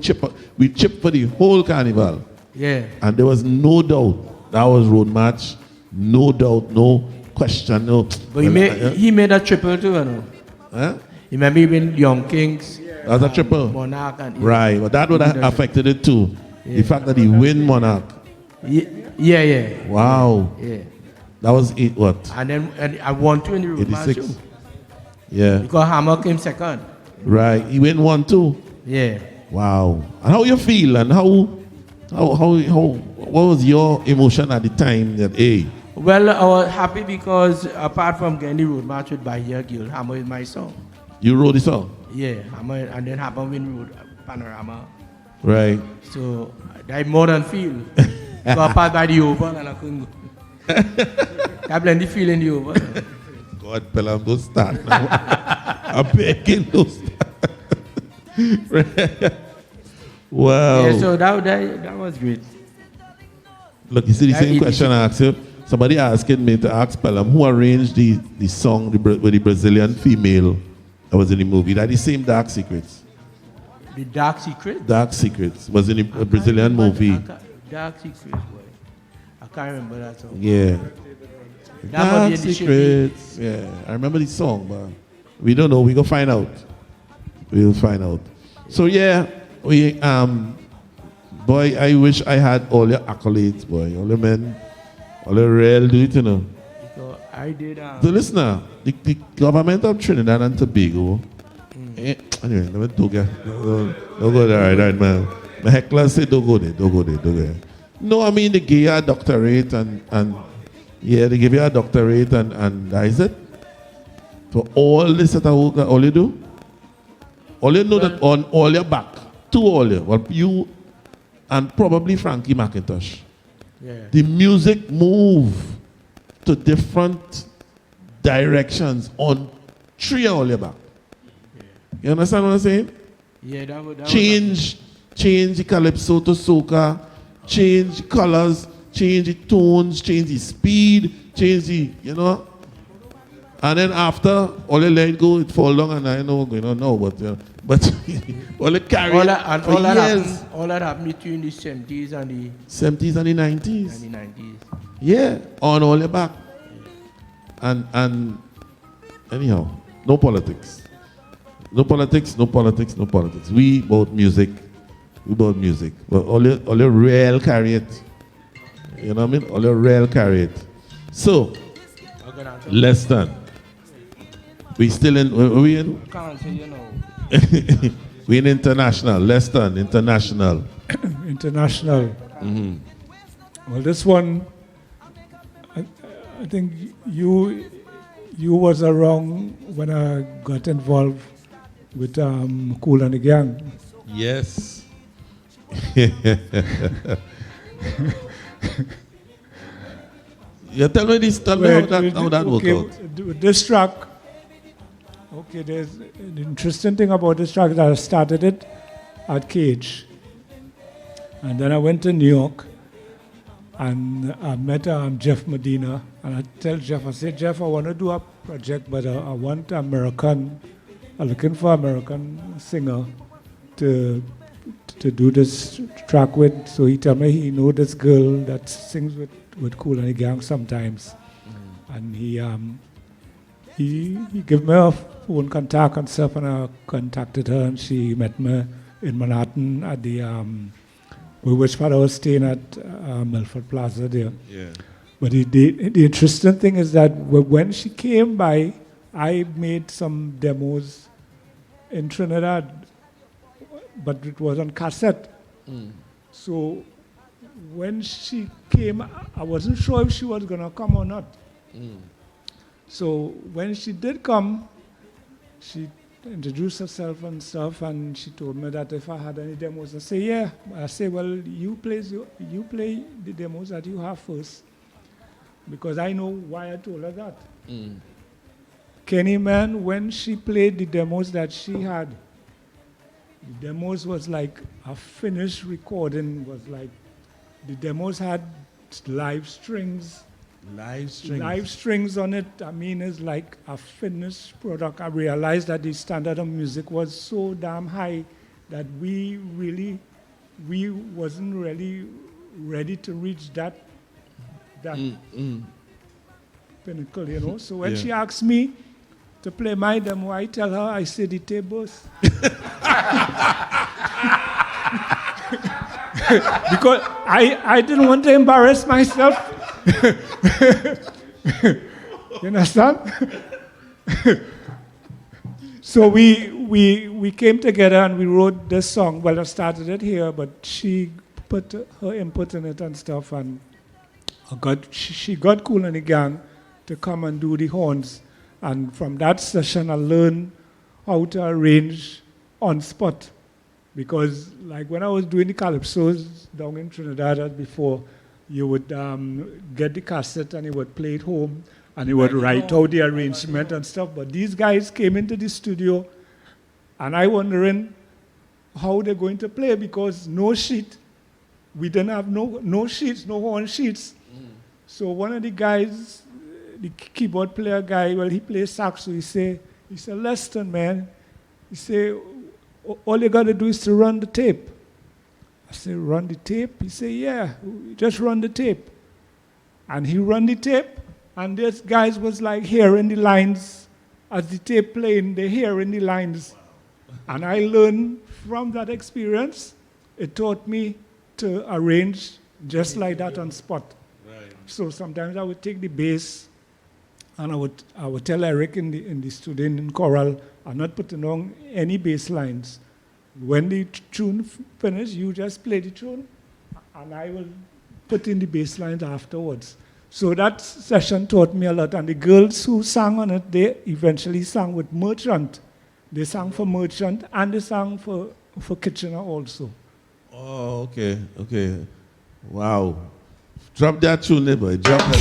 we chipped for the whole carnival. Yeah. And there was no doubt that was road march. No doubt, no question, no. But he made a triple too, you know. Huh? You remember even Young Kings? As a triple? Monarch and Right, but that would have affected it too. Yeah. The fact that he win Monarch. Yeah. Wow. Yeah. That was it, what? And I won two in the road match 86. too. Yeah. Because Hammer came second. Right. He win 1-2. Yeah. Wow. And how you feel and how what was your emotion at the time that Well, I was happy because apart from getting the road match with Bahia Guild, Hammer is my song. you wrote the song? Yeah, Hammer, and then Hammer win road panorama. Right. So I more than feel. Got passed by the over and I couldn't go. I blend the feeling the over. God, Pelham, don't start now. I'm begging, don't start. Wow. Yeah, so that was great. Look, you see the That same it- question I asked you? Somebody asking me to ask Pelham who arranged the song with the Brazilian female that was in the movie. That the same Dark Secrets. The Dark Secret? Dark Secrets was in a Brazilian movie. Dark Secret, boy. I can't remember that song. Yeah. That Dark must be the Secrets. Yeah, I remember the song, but we don't know. We go find out. We'll find out. So yeah, we boy, I wish I had all your accolades, boy. All the men, all the real do it, you know. So I did. The listener, the government of Trinidad and Tobago. Anyway, let me don't go there, right, man. My heckler say don't go there. No, I mean they give you a doctorate and yeah, they give you a doctorate and that is it. For all this that all you do, all you know that on all your back, to all you, well, you and probably Frankie McIntosh. Yeah. The music move to different directions on three all your back. You understand what I'm saying? Yeah, that Change change the calypso to soca, change the colors, change the tones, change the speed, change the, you know. And then after, all you let it go, it fall down, and I know what's going on now, but all it carry all it that, for years. all that happened between the 70s and the 70s and the 90s. And the 90s. Yeah, on all the back. And anyhow, no politics. No politics, no politics, no politics. We about music. We about music. Well, all your real carry it. You know what I mean? All your real carry it. So, Leston. We still in, where we in? Can't say you know. We in international. Leston, international. International. Mm-hmm. Well, this one, I think you was around when I got involved with Kool and the Gang. Yes. Yeah, tell me how that worked out. With this track, okay, there's an interesting thing about this track that I started it at Cage. And then I went to New York and I met Jeff Medina. And I tell Jeff, I said, Jeff, I want to do a project, but I want I'm looking for American singer to do this track with. So he told me he know this girl that sings with Kool and the Gang sometimes. And he gave me a phone contact and stuff, and I contacted her, and she met me in Manhattan at the which part I was staying at Milford Plaza there. Yeah. But the interesting thing is that when she came by, I made some demos in Trinidad, but it was on cassette. So when she came, I wasn't sure if she was going to come or not. So when she did come, she introduced herself and stuff, and she told me that if I had any demos, I say, yeah. I say, well, you play the demos that you have first, because I know why I told her that. Kenny, man, when she played the demos that she had, the demos was like a finished recording, was like, the demos had live strings. Live strings. Live strings on it. I mean, it's like a finished product. I realized that the standard of music was so damn high that we wasn't really ready to reach that pinnacle, you know. So when she asked me to play my demo, I tell her, I say the tables. Because I didn't want to embarrass myself. You understand? So we came together and we wrote this song. Well, I started it here, but she put her input in it and stuff, and she got Kool and the Gang to come and do the horns. And from that session, I learned how to arrange on spot. Because like when I was doing the calypsos down in Trinidad as before, you would get the cassette and you would play it home and you would write out the arrangement and stuff. But these guys came into the studio and I wondering how they're going to play, because no sheet. We didn't have no sheets, no horn sheets. So one of the guys, the keyboard player guy, well, he plays sax, so he said, Leston, man, he said, all you got to do is to run the tape. I said, run the tape? He said, yeah, just run the tape. And he run the tape, and this guys was like hearing the lines as the tape playing, they hearing the lines. And I learned from that experience, it taught me to arrange just like that on spot. Right. So sometimes I would take the bass, and I would tell Eric in the studio in choral, I'm not putting on any bass lines. When the tune finishes, you just play the tune, and I will put in the bass lines afterwards. So that session taught me a lot. And the girls who sang on it, they eventually sang with Merchant. They sang for Merchant, and they sang for Kitchener also. Oh, okay. Wow. Drop that tune, neighbor. Drop that.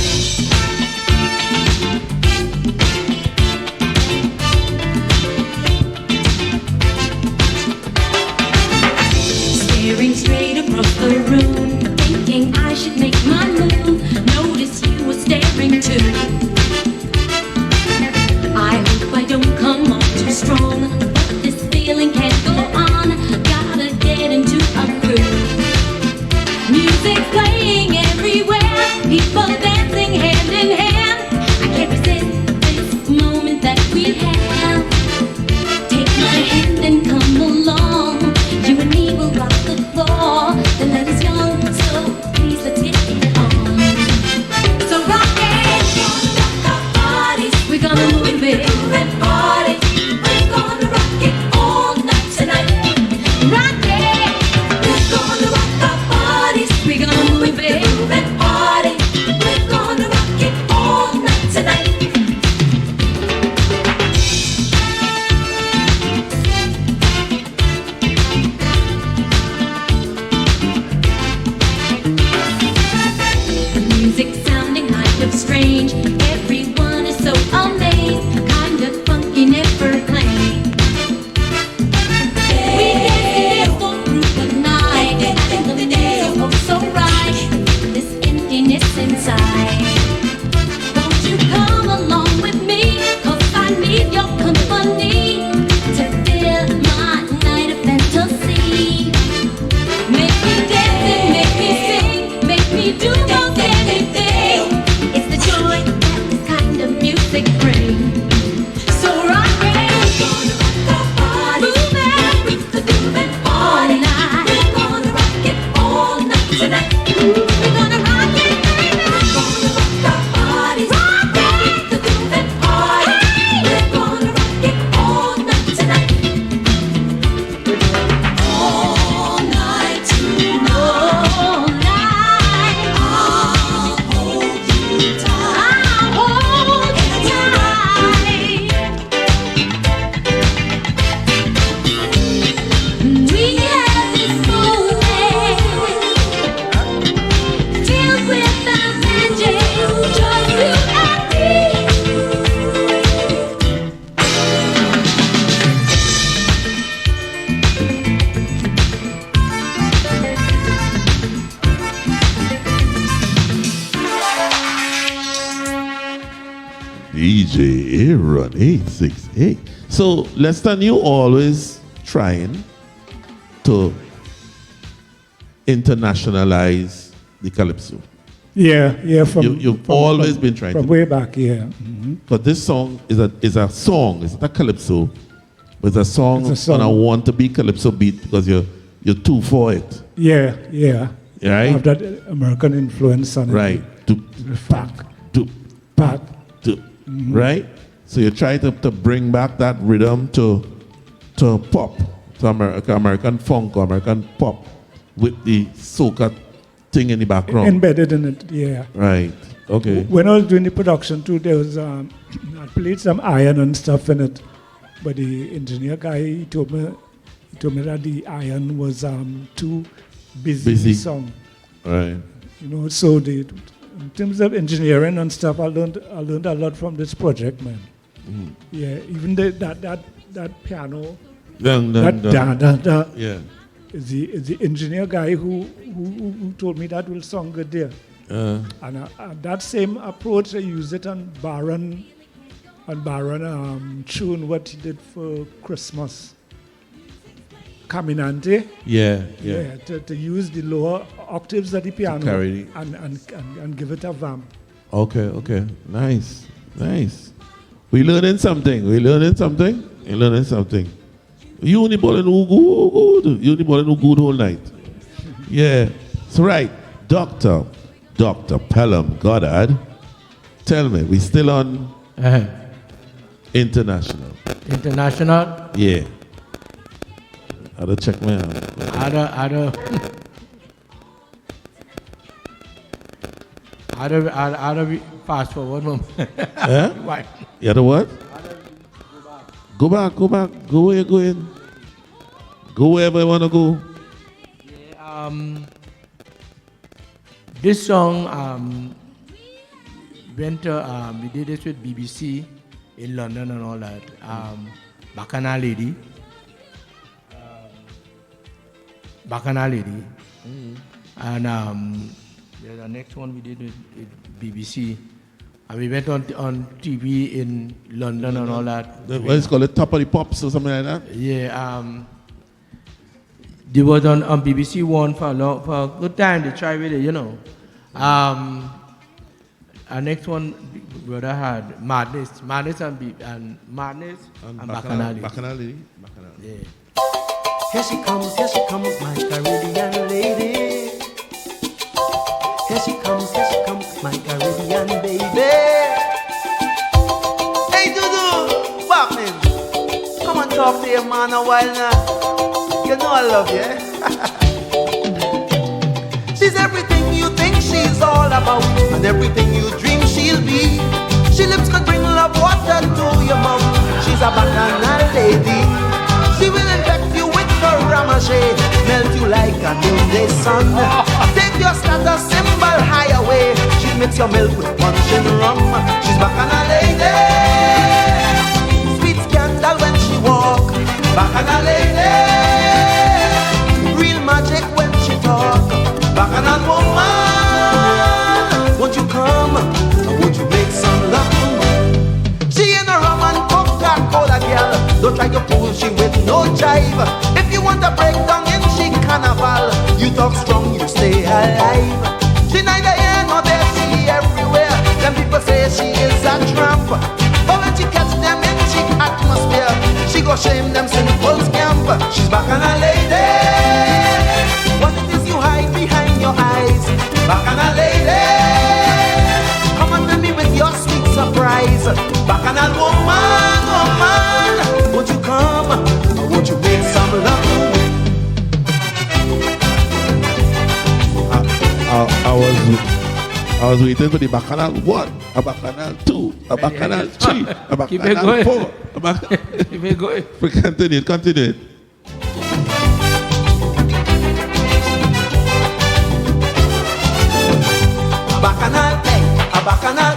Run 868. So, Leston, you always trying to internationalize the calypso. Yeah. You've always been trying from to. way back, yeah. But this song is a song. It's not a calypso. But it's a song, It's a song. on a want-to-be calypso beat because you're too for it. Yeah. Right? Have that American influence on it. Right. Pat. Right? So you try to bring back that rhythm to pop, to American funk or American pop with the soca thing in the background. Embedded in it, yeah. Right. Okay. When I was doing the production too, there was I played some iron and stuff in it, but the engineer guy he told me that the iron was too busy. Busy. Song. Right. So in terms of engineering and stuff, I learned a lot from this project, man. Yeah, even that piano, Yeah. is the engineer guy who told me that will sound good there. And that same approach, I used it on Baron tune, what he did for Christmas. Caminante. Yeah. To use the lower octaves of the piano carry. and give it a vamp. Okay. Nice. We learning something. You only balling who good. You only balling who good all night. Yeah. So right, Dr. Pelham Goddard. Tell me, we still on international? International? Yeah. I had to check my out. How do we fast forward, mom? Why? You had to what? Go back. Go where you're going. Go wherever you want to go. This song, we did this with BBC in London and all that. Bacchanal Lady. And the next one we did with BBC. And we went on TV in London and all that. What is it called? Top of the Pops or something like that? Yeah. They was on BBC One for a good time. They tried with it, Our next one, brother had Madness and Bacchanal. Yeah. Here she comes, my Caribbean lady. Here she comes, my Caribbean baby. Hey, Dudu, what happening? Come and talk to your man a while now. You know I love you, eh? She's everything you think she's all about, and everything you dream she'll be. She lips could bring love water to your mouth. She's a bacchanal lady. She will infect you with her ramache, melt you like a noonday sun. Take your status symbol high away. She makes your milk with punch and rum. She's bacchanal lady. Sweet scandal when she walk. Bacchanal lady. Real magic when she talk. Bacchanal woman. Won't you come? Won't you make some love? She in a rum and Coca-Cola girl. Don't try to fool she with no jive. If you want to break down in she carnival, you talk strong, you stay alive. She neither here nor there, she everywhere. Them people say she is a tramp, but when she catch them in chic atmosphere, she go shame them simple scamp. She's bacchanal lady. What it is you hide behind your eyes? Bacchanal lady. Come on to me with your sweet surprise. Bacchanal woman, won't you come? Won't you make some love? I was waiting for the bacchanal 1, a bacchanal 2, a bacchanal 3, a bacchanal 4. Keep it going. Continue it. A bacchanal A, a bacchanal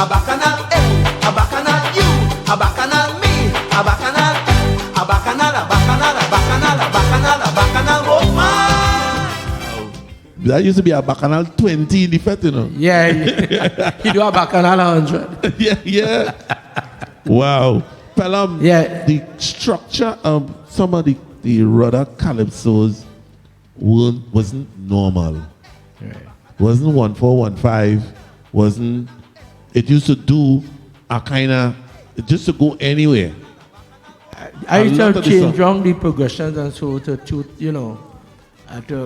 a bacchanal A, a bacchanal U, a bacchanal me, a bacchanal a bacchanal, a bacchanal, a bacchanal, a bacchanal, a bacchanal woman. That used to be a bacchanal 20 in the fete, Yeah, he do a bacchanal 100. Yeah. Wow. Pelham, Yeah. the structure of some of the rudder calypsos wasn't normal. Right. Wasn't 1/4, 1/5. Wasn't. It used to do a kind of, it used to go anywhere. I used lot to of the change song- around the progressions and so to to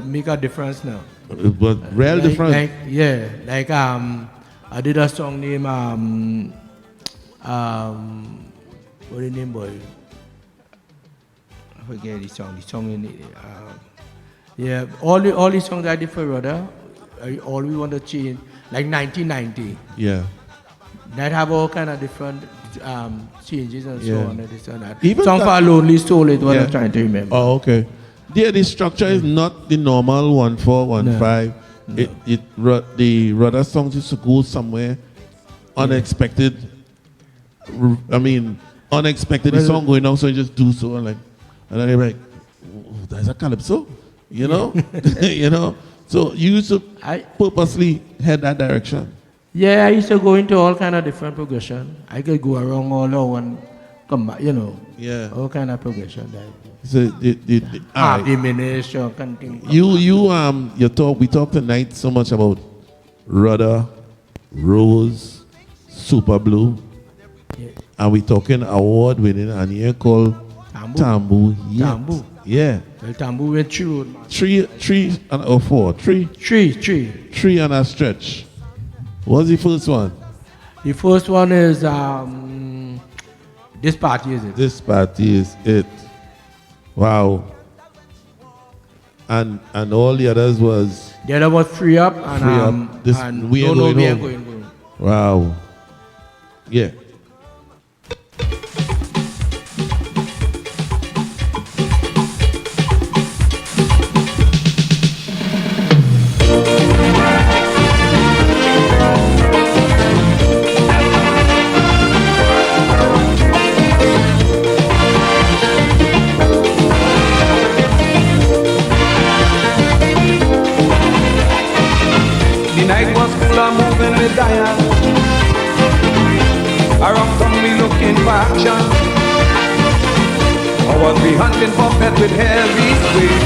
make a difference now. It was real different. I did a song named what the name boy? I forget the song. The song in it. All the songs I did for Rudder, I always want to change. Like 1990. Yeah. That have all kind of different changes and so Yeah. on and this and that. Even Song that- for a Lonely Soul is what Yeah. I'm trying to remember. Oh, okay. Yeah, the structure is not the normal 1/4, 1/5. No. The rudder songs used to go somewhere unexpected. I mean, unexpected. The Well- song going on, so you just do so, and then you're like, oh, there's a calypso, you know, you know. So you used to purposely head that direction. Yeah, I used to go into all kind of different progression. I could go around all over and come back, Yeah. all kind of progression. So all right. Diminution, continue. We talk tonight so much about Rudder, Rose, Super Blue, and we talking award winning and here called Tambu. Tambu. Yeah. Well, Tambu went through. Three and 4. Three. Three and a stretch. What's the first one? The first one is This Party Is It. This Party Is It. Wow. And all the others was The other was Free Up and Free Up. This and We Are No, Going We Are Home. Going. Wow. Yeah. The night was full of moving with Diane. Around come we looking for action. Or was we hunting for pet with heavy weight?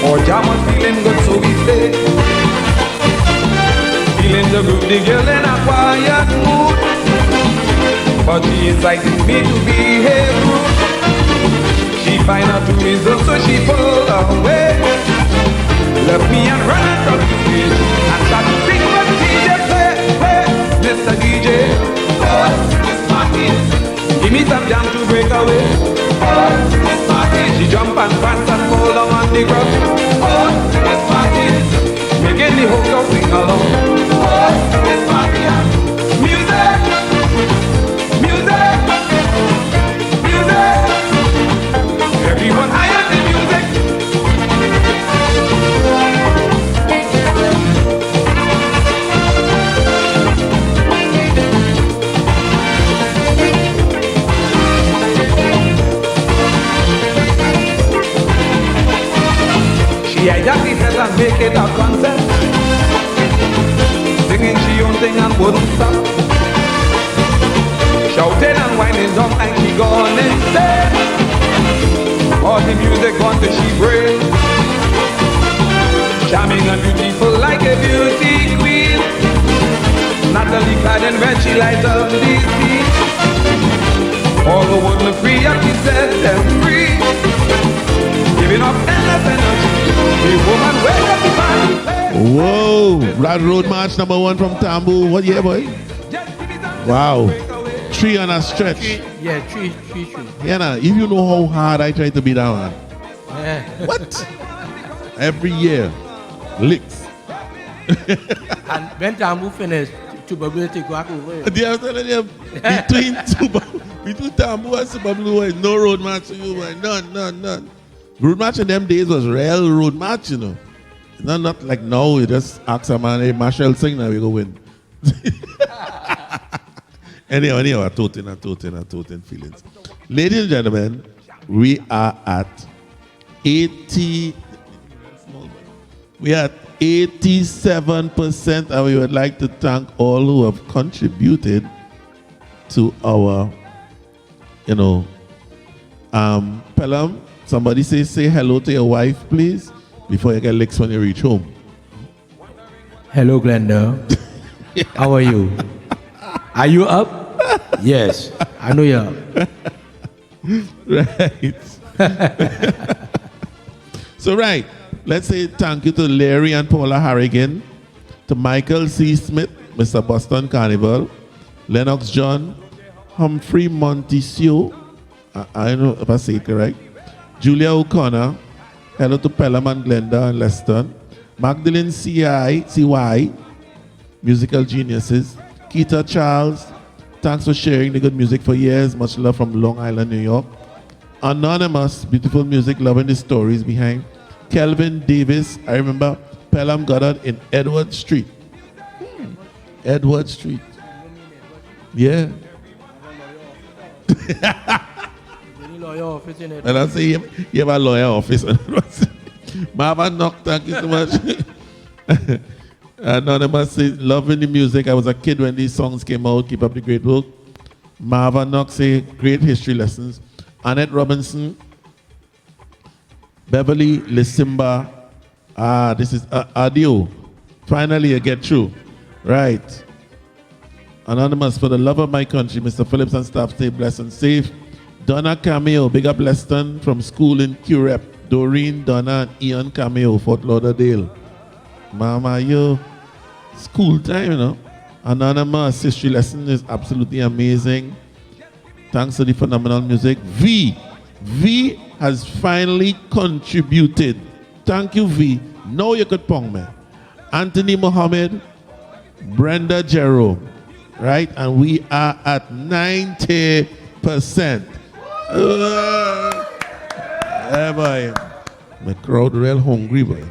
Or jam was feeling good so we stayed. Feeling the groove, the girl in a quiet mood. But she incited me to behave rude. She find out two reasons so she pulled away. Left me and ran across the stage and started to sing what the DJ play, Mr. DJ, Miss Martin, give me some jam to break away. Miss Martin, she jump and prance and fall down on the ground. Miss Martin, making the whole crowd sing along. Miss Martin, music, music, music. Everyone higher than music. She hijacked the set and make it a concert. Singing she own thing and wouldn't stop. Shouting and whining down like she gone insane. All the music gone till she break. Charming and beautiful like a beauty queen. Natalie clad in red, she lights up the scene. All the women free up, she set them free. Giving up endless energy. The woman wake up the man. Whoa. That road march #1 from Tambu. What year, boy? Wow. 3 and a stretch. Yeah, three. Yeah, nah, if you know how hard I try to be that one. Yeah. What? Every year. Licks. And when Tambu finished, Tuba will take back over. They are telling you, between Tambu and Super Blue, no road match to you, boy. None. Road match in them days was real road match, you know. Not like now, you just ask a man, hey, Marshall sing now, we go win. Anyhow, I toting feelings. Ladies and gentlemen, we are at 80. We are at 87%, and we would like to thank all who have contributed to our, Pelham, somebody say hello to your wife, please, before you get licks when you reach home. Hello, Glenda. How are you? Are you up? Yes, I know you're up. Right. So, right. Let's say thank you to Larry and Paula Harrigan, to Michael C. Smith, Mr. Boston Carnival, Lennox John, Humphrey Monticio, I don't know if I say it correct, Julia O'Connor, hello to Pelham and Glenda and Leston, Magdalene CY, musical geniuses, Keita Charles, thanks for sharing the good music for years, much love from Long Island, New York, Anonymous, beautiful music, loving the stories behind, Kelvin Davis, I remember Pelham Goddard in Edward Street. Edward Street. Yeah. And I say you have a lawyer office. Marvin Knock, thank you so much. Anonymous says, loving the music. I was a kid when these songs came out. Keep up the great work. Marvin Knock say, great history lessons. Annette Robinson, Beverly Lisimba. This is Adio. Finally, I get through. Right. Anonymous, for the love of my country, Mr. Phillips and staff, stay blessed and safe. Donna Cameo, big up Leston from school in Curep. Doreen, Donna, and Ian Cameo, Fort Lauderdale. Mama, yo, school time, Anonymous, history lesson is absolutely amazing. Thanks to the phenomenal music. V has finally contributed. Thank you, V. Now you could pong me. Anthony Mohammed, Brenda Jerome, right? And we are at 90%. Yeah, boy. My crowd real hungry, boy.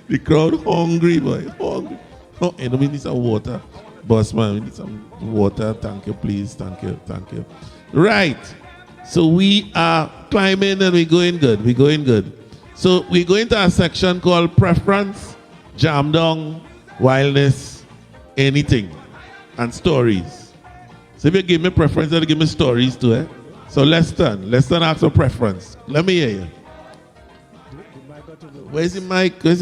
The crowd hungry, boy. Hungry. Oh, we need some water. Boss man, we need some water. Thank you, please. Thank you. Right. So we are climbing and we're going good. So we're going to a section called Preference, Jam Down, Wildness, Anything, and Stories. So if you give me preference, you give me stories too, eh? So Leston asks for preference. Let me hear you. Where's the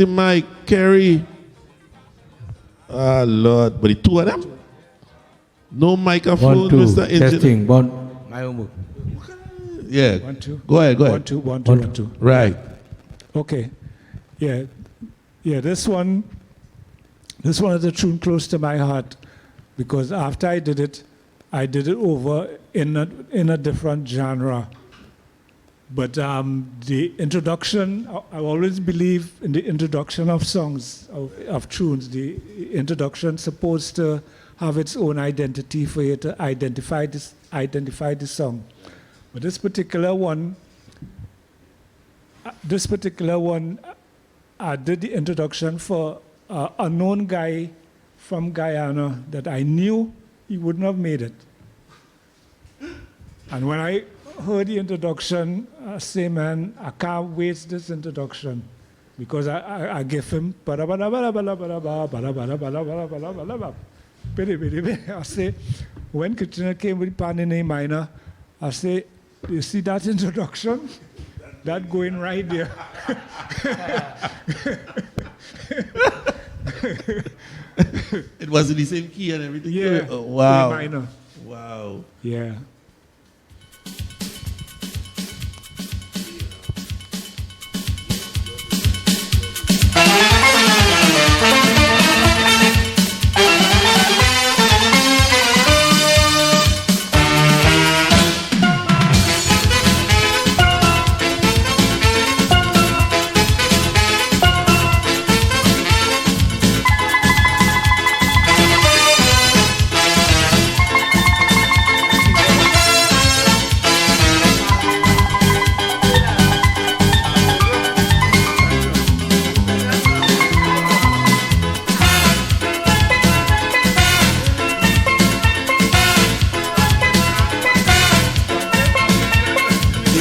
mic? Kerry. Ah, Lord. But the two of them? No microphone, 1, 2. Mr. Engineer. Testing. My homework. Yeah. 1, 2. Go ahead. 1, 2. Right. Okay. Yeah. This one is a tune close to my heart because after I did it over in a different genre. But the introduction, I always believe in the introduction of songs, of tunes. The introduction supposed to have its own identity for you to identify the song. But this particular one, I did the introduction for an unknown guy from Guyana that I knew he wouldn't have made it. And when I heard the introduction, I say, man, I can't waste this introduction because I give him I say, when Katrina came with Pan in A minor, I say, you see that introduction? That going right there. It was in the same key and everything? Yeah. Oh, wow. A minor. Wow. Yeah.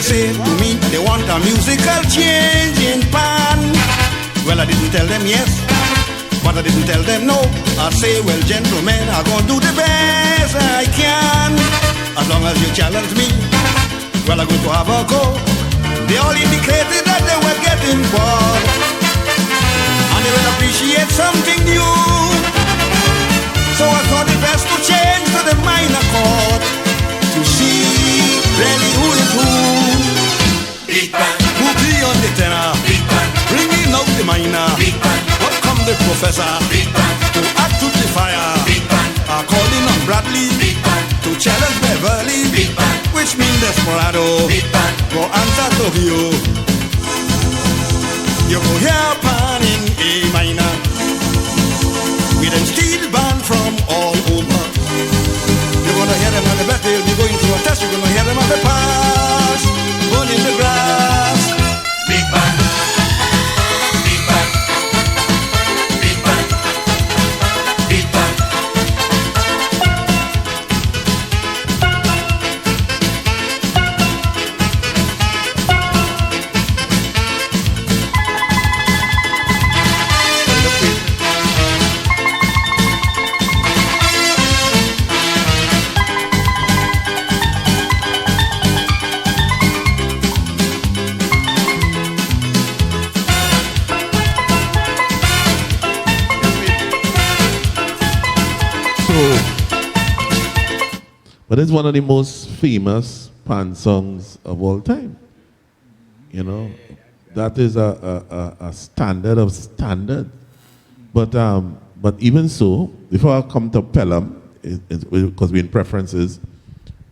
say to me they want a musical change in pan. Well, I didn't tell them yes, But I didn't tell them no. I say, well, gentlemen, I'm gonna do the best I can. As long as you challenge me, well, I'm going to have a go. They all indicated that they were getting bored, and they will appreciate something new. So I thought it best to change to the minor chord to see really who is who. Big band. Who be on the tenor? Big band. Bringing out the minor. Big band. What come the professor? Big band. To add to the fire. Big band. Calling on Bradley. Big band. To challenge Beverly. Big band. Which means Desperado. Big band. Go answer Tokyo. You go hear pan in A minor. With them steel band from all over. You're gonna hear them on the back, they'll be going through a test. You're gonna hear them on the pass, burning the grass. Big band, big band, big band, big band. But it's one of the most famous pan songs of all time. You know, that is a standard of standard. But even so, before I come to Pelham, because we're in preferences,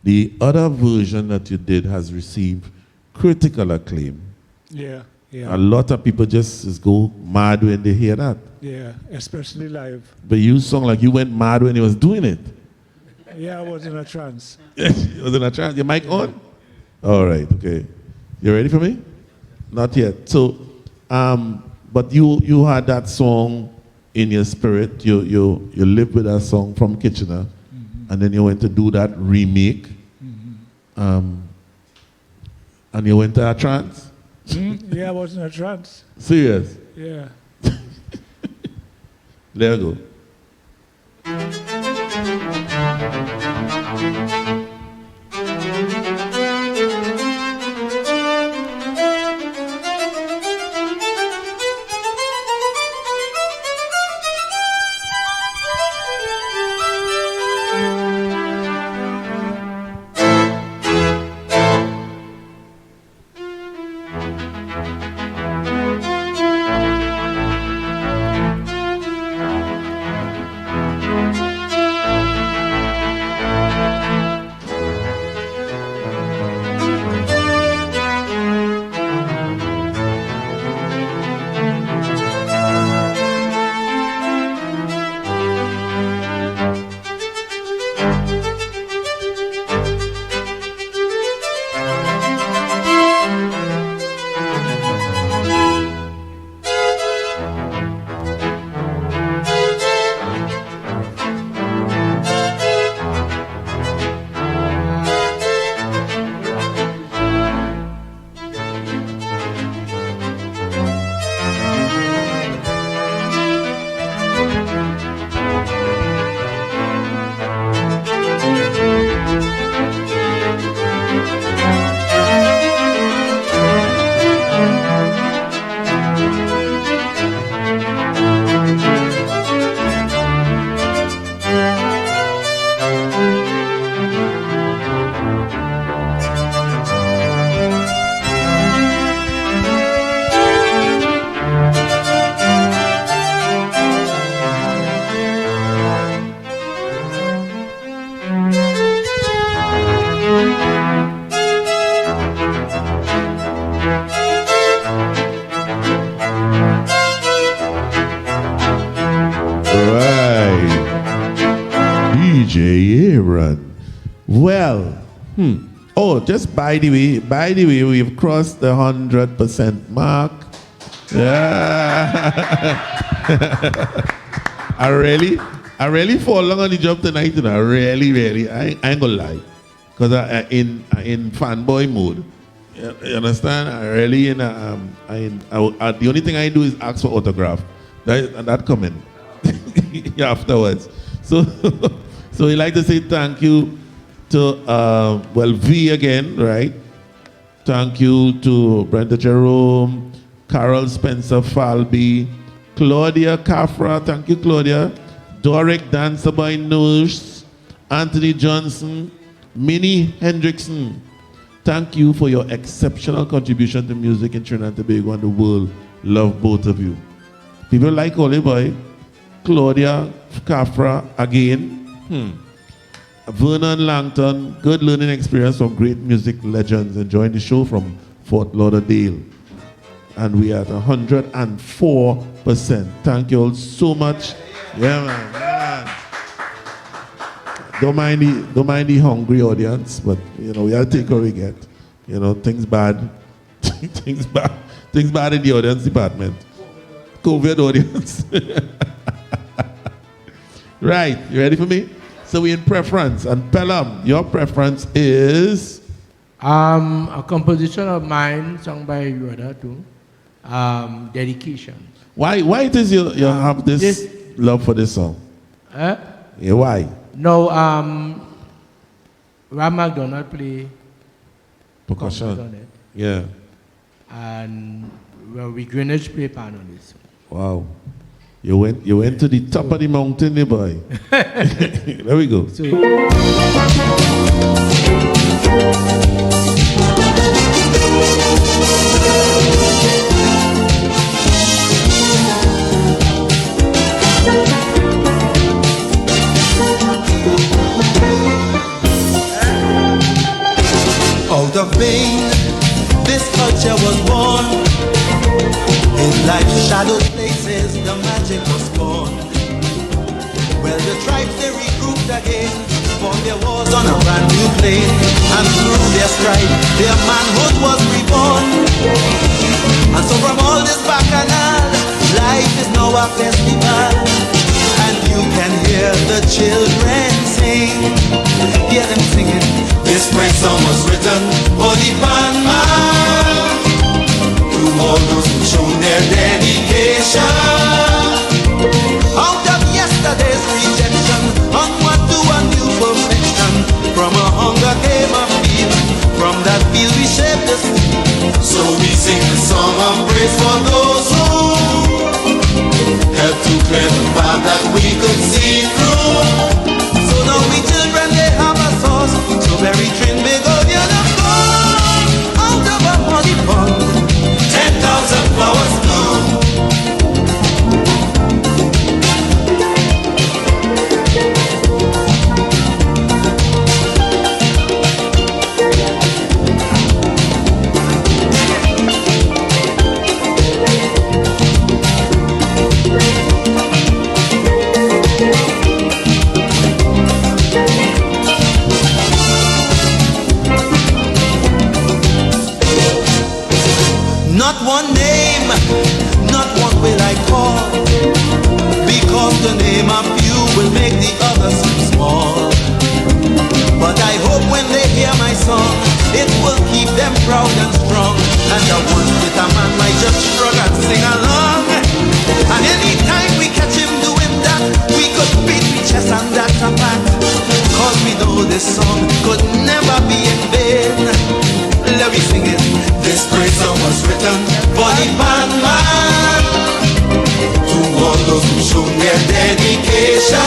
the other version that you did has received critical acclaim. Yeah, yeah. A lot of people just go mad when they hear that. Yeah, especially live. But you sung like you went mad when you was doing it. Yeah, I was in a trance. You was in a trance. Your mic on? All right, okay. You ready for me? Not yet. So, but you had that song in your spirit. You lived with that song from Kitchener, and then you went to do that remake, and you went to a trance. Yeah, I was in a trance. Serious? Yeah. There we go. Well, oh, just by the way, we've crossed the 100% mark. Yeah. I really fall along on the job tonight, you know. Really, I ain't gonna lie, because I in fanboy mode. You understand? I really the only thing I do is ask for autograph. That coming. afterwards. So, so we like to say thank you to, V again, right? Thank you to Brenda Jerome, Carol Spencer Falby, Claudia Cafra, thank you, Claudia. Doric Dancer by Nurse, Anthony Johnson, Minnie Hendrickson. Thank you for your exceptional contribution to music in Trinidad and Tobago and the world. Love both of you. People like Holy Boy, Claudia Cafra again. Vernon Langton, good learning experience from great music legends. Enjoying the show from Fort Lauderdale. And we are at 104%. Thank you all so much. Yeah, man. Don't mind the hungry audience, but you know, we gotta take what we get. You know, things bad. things bad in the audience department. COVID audience. Right, you ready for me? So we in preference, and Pelham, your preference is? A composition of mine sung by your brother too. Dedication. Why it is you have this love for this song? Yeah, why? No, Ram McDonald play percussion. Yeah. And we Greenwich play pan on this. Wow. You went to the top of the mountain, boy. There we go. Out of pain, this culture was born. In life's shadowed places, the magic was born. Well, the tribes, they regrouped again for their wars on a brand new plane. And through their strife, their manhood was reborn. And so from all this bacchanal, life is now a festival. And you can hear the children sing. Hear them singing. This great song was written for the band. To all those who shown their dedication. Out of yesterday's rejection, onward to a new perfection. From a hunger came a feel. From that feel we shaped the sea. So we sing the song of praise for those who helped to clear the path that we could see through. So now we children, they have a source. So very train Begonian of God. Out of a muddy pond, 10,000 flowers bloom. Not one name, not one will I call, because the name of you will make the others seem small. But I hope when they hear my song, it will keep them proud and strong. And the ones with a man might just shrug and sing along. And anytime we catch him doing that, we could beat the chest and that's a fact. Cause we know this song could never be in vain. Let me sing it. This great song was written for the man. To all those who shown their dedication.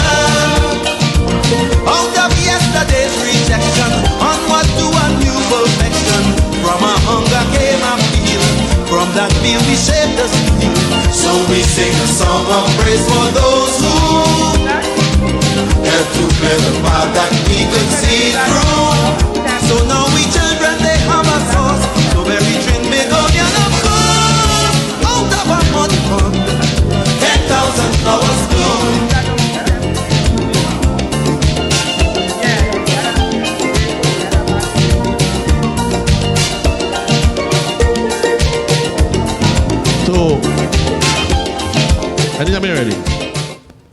Out of yesterday's rejection, onward to a new perfection. From a hunger came a feel. From that feel we shaped the steel. So we sing a song of praise for those who helped to clear the path that we could see through. So now we children, they have a source. So very train Begonian of God. Out of a muddy pond, 10,000 flowers bloom. So, I me ready.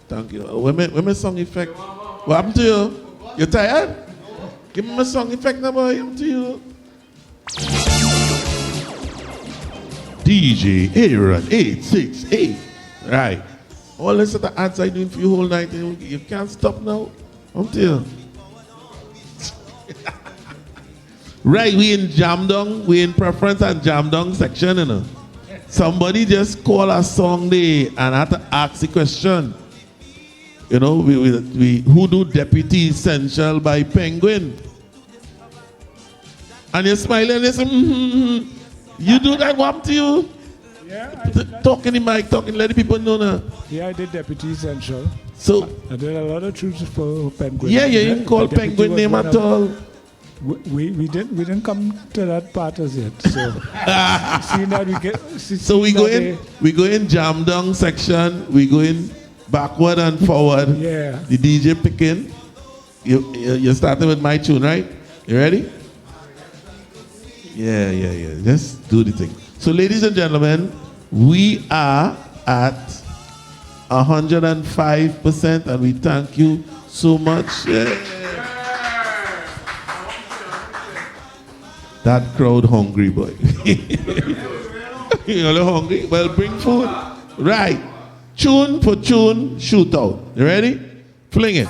Thank you. When my song effect, what happened to you? You tired? Give me my song effect now, boy. I'm to you. DJ Aaron 868. Right. all this the ads I doing for you whole night, you can't stop now. I'm telling you. Right, we in jam down, we in preference and jam down section, you know. Somebody just call a song day and had to ask the question. You know, we who do Deputy Essential by Penguin? And you smile and you say, You do that, what to you? Yeah, talking the mic, let the people know now. Yeah, I did Deputy Essential. So I did a lot of tunes for Penguin. Yeah, you didn't call Penguin name at all. We didn't come to that part as yet. So seeing that we get so we go in jam down section, we go in backward and forward. Yeah. The DJ picking. You're starting with my tune, right? You ready? Yeah. Just do the thing. So ladies and gentlemen, we are at 105% and we thank you so much. Yeah. That crowd hungry, boy. You're hungry? Well, bring food. Right. Tune for tune, shootout. You ready? Fling it.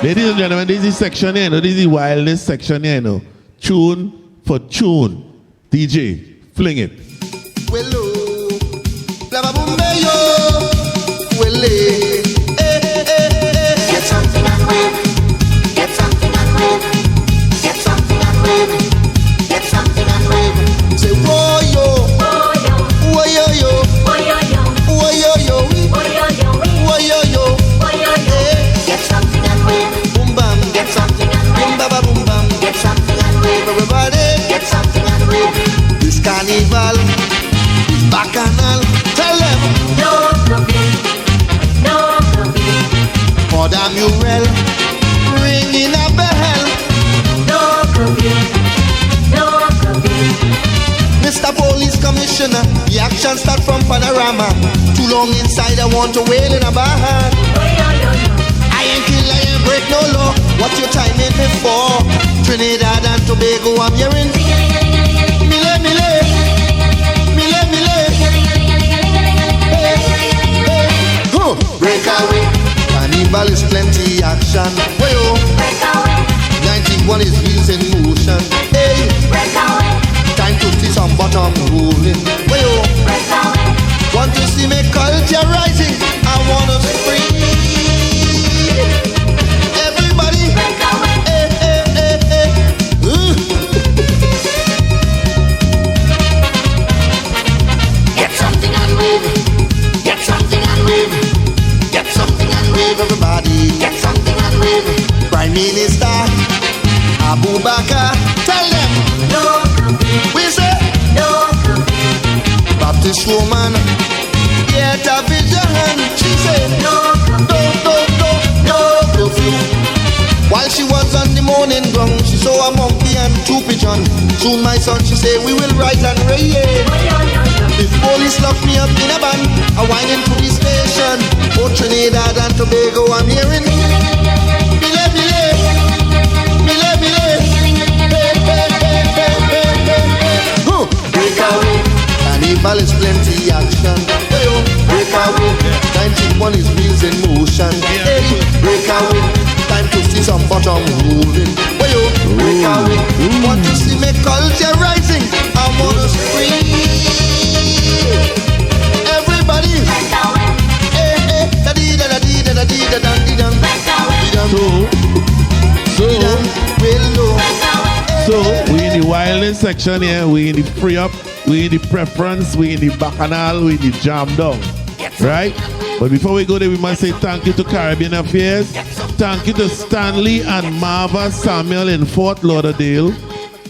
Ladies and gentlemen, this is section here, this is the wildest section here, Tune for tune. DJ, fling it. Get something and win. Get something and win. Get something and win. Get something and win. Say whoa yo, whoa yo yo, whoa yo yo, whoa yo yo, whoa yo yo. Get something and win. Boom bam, Get something and win. boom baba boom bam. Get something and win. Everybody, Get something and win. this carnival is bacchanal. Tell them No groupie. No groupie. for the mural, ringing a bell. No groupie. No groupie. Mr. Police Commissioner, the action start from Panorama. Too long inside, I want to wail in a bar. I ain't kill, I ain't break no law. What you timing me for? Trinidad and Tobago, I'm hearing. Mile, mile, mile, mile. Hey, hey. Huh. Break away. Carnival is plenty action. Way oh. Break away. 91 is wheels in motion. Hey. Break away. Time to see some bottom rolling. Way oh. Break away. Want to see me culture rising? I wanna free. Everybody. Break away. Hey, hey, hey, hey. Get something and win. Get something and win. Get something and wave, everybody. Get something and win. Prime Minister Abu Bakar, tell them. No groupie. We say No groupie. Baptist woman, get a vision. She said No no curfew. While she was on the morning ground, she saw a monkey and two pigeons. Soon my son, she say, we will rise and reign. If police lock me up in a van, I whine into the station. Oh, Trinidad and Tobago, I'm hearing. Mile, mile, mile, mile. Hey, hey, hey, hey, hey, hey, hey. Huh. Break away. carnival is plenty action. Hey, oh, break away, time to put his wheels in motion. Hey, break away, time to see some bottom moving. Hey, oh, break away, want to see me culture rising. I wanna scream. Everybody, hey, hey, da dee da da dee da da dee da da dee da. So we in the wildest section here, we in the free up, we in the preference, we in the bacchanal, we in the jam down. Right? But before we go there, we must say thank you to Caribbean Affairs. Thank you to Stanley and Marva Samuel in Fort Lauderdale.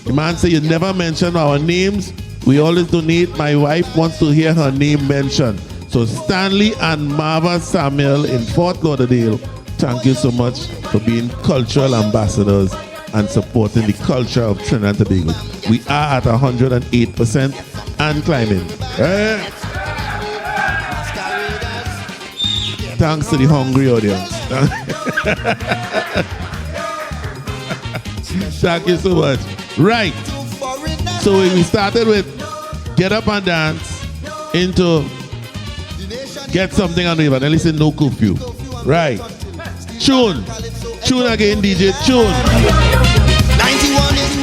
The man said you never mention our names. We always donate. My wife wants to hear her name mentioned. So Stanley and Marva Samuel in Fort Lauderdale, thank you so much for being cultural ambassadors and supporting the culture of Trinidad and Tobago. We are at 108% and climbing. Thanks to the hungry audience. Thank you so much. Right. So we started with get up and dance into get something on the river. Then listen, no curfew. Right. Tune. Tune again, DJ. Tune. 91 is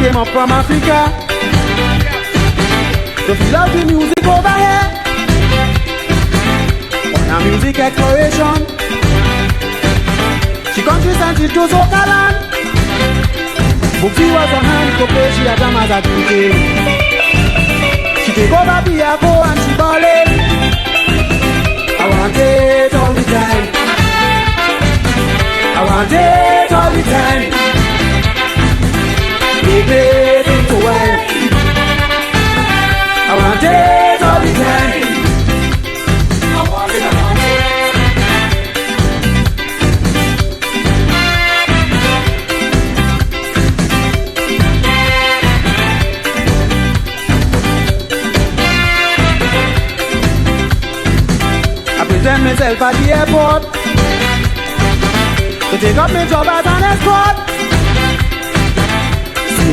came up from Africa to feel out the music over here on a music exploration. She countries and she to soca land. Buffy was on hand to play, she had jam as a DJ. She take over Piaco and she ballin'. I want it all the time. I want it all the time. Big baby to wine. I want it all the time. I want it, I want it. I present myself at the airport to take up my job as an escort.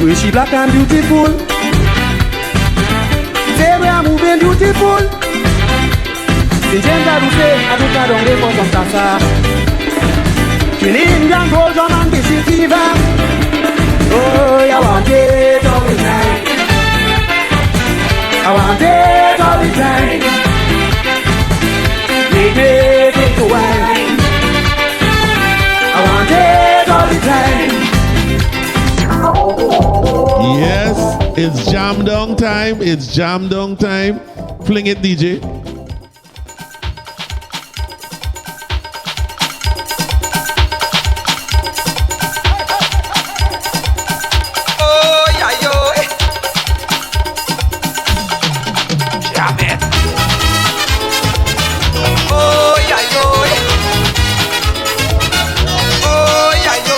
Well, she black and beautiful. Say we are moving beautiful. The gender who say I don't care for some tassa. Killing Indian gold drum and kissing fever. Oh, I want it all the time. I want it all the time. Make me take a wine. I want it all the time. Yes, it's jam down time. It's jam down time. Fling it, DJ. Oh, yeah, yo. Jam it. Oh, yeah, yo. Oh, yeah, yo.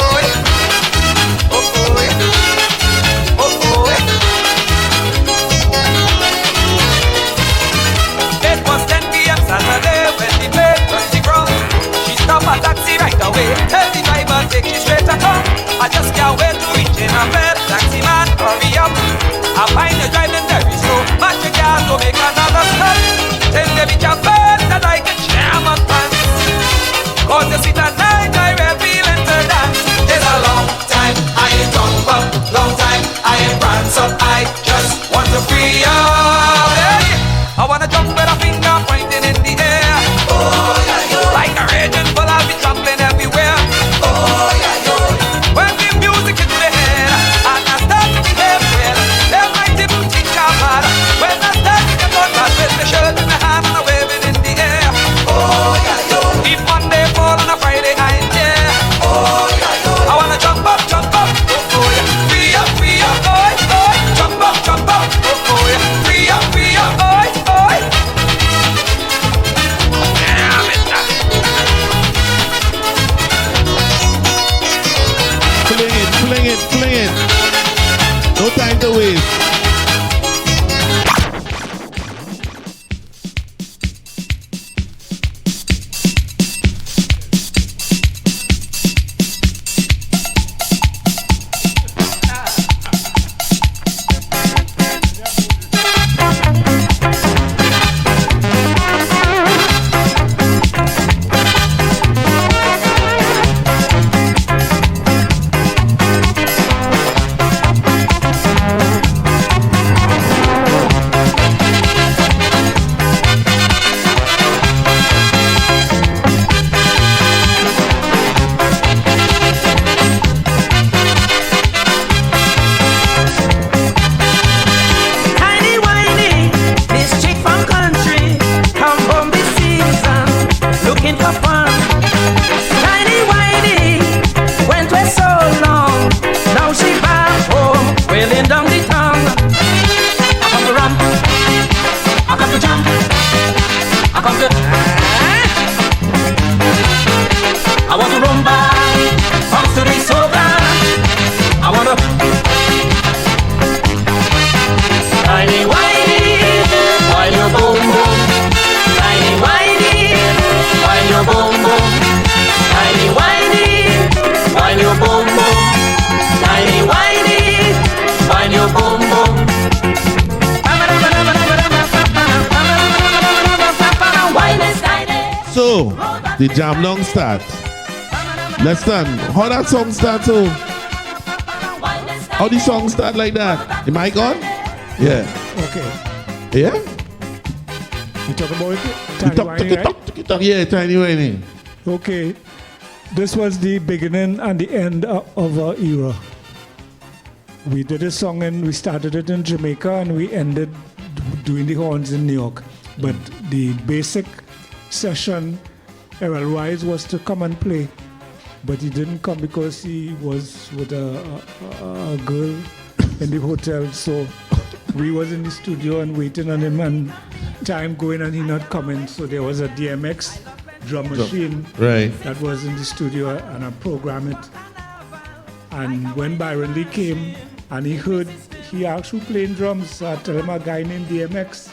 Tell the driver take you straight at home. I just can't wait to reach in a bed. Taxi man, hurry up. I find you driving very slow. Match your gas to make another stop. Tell the bitch I'm bad that I can jam on pants. Cause you see that night I will feeling to dance. It's a long time I ain't jump up. Long time I ain't prance up. I just want to free up. Hey, I wanna jump with a finger pointing in the air. Oh yeah, yeah. Like a raging bull, I'll be jumping everywhere. Oh yeah, yeah. When the music hits my head and I start to behave well, them mighty booty come hard. When I start to get on that with the shirt in the hand and I'm waving in the air. Oh yeah, yeah. If Monday fall on a Friday The jam don't start. Leston, how that song start too? How the song start like that? The mic on? Yeah. Okay. Yeah? You talk about it? Yeah, Tiny Whiny. Okay. This was the beginning and the end of our era. We did a song and we started it in Jamaica and we ended doing the horns in New York. But the basic session, Errol Wise was to come and play. But he didn't come because he was with a girl in the hotel. So we was in the studio and waiting on him and time going and he not coming. So there was a DMX drum machine that was in the studio and I programmed it. And when Byron Lee came and he heard, he asked who playing drums. I tell him a guy named DMX.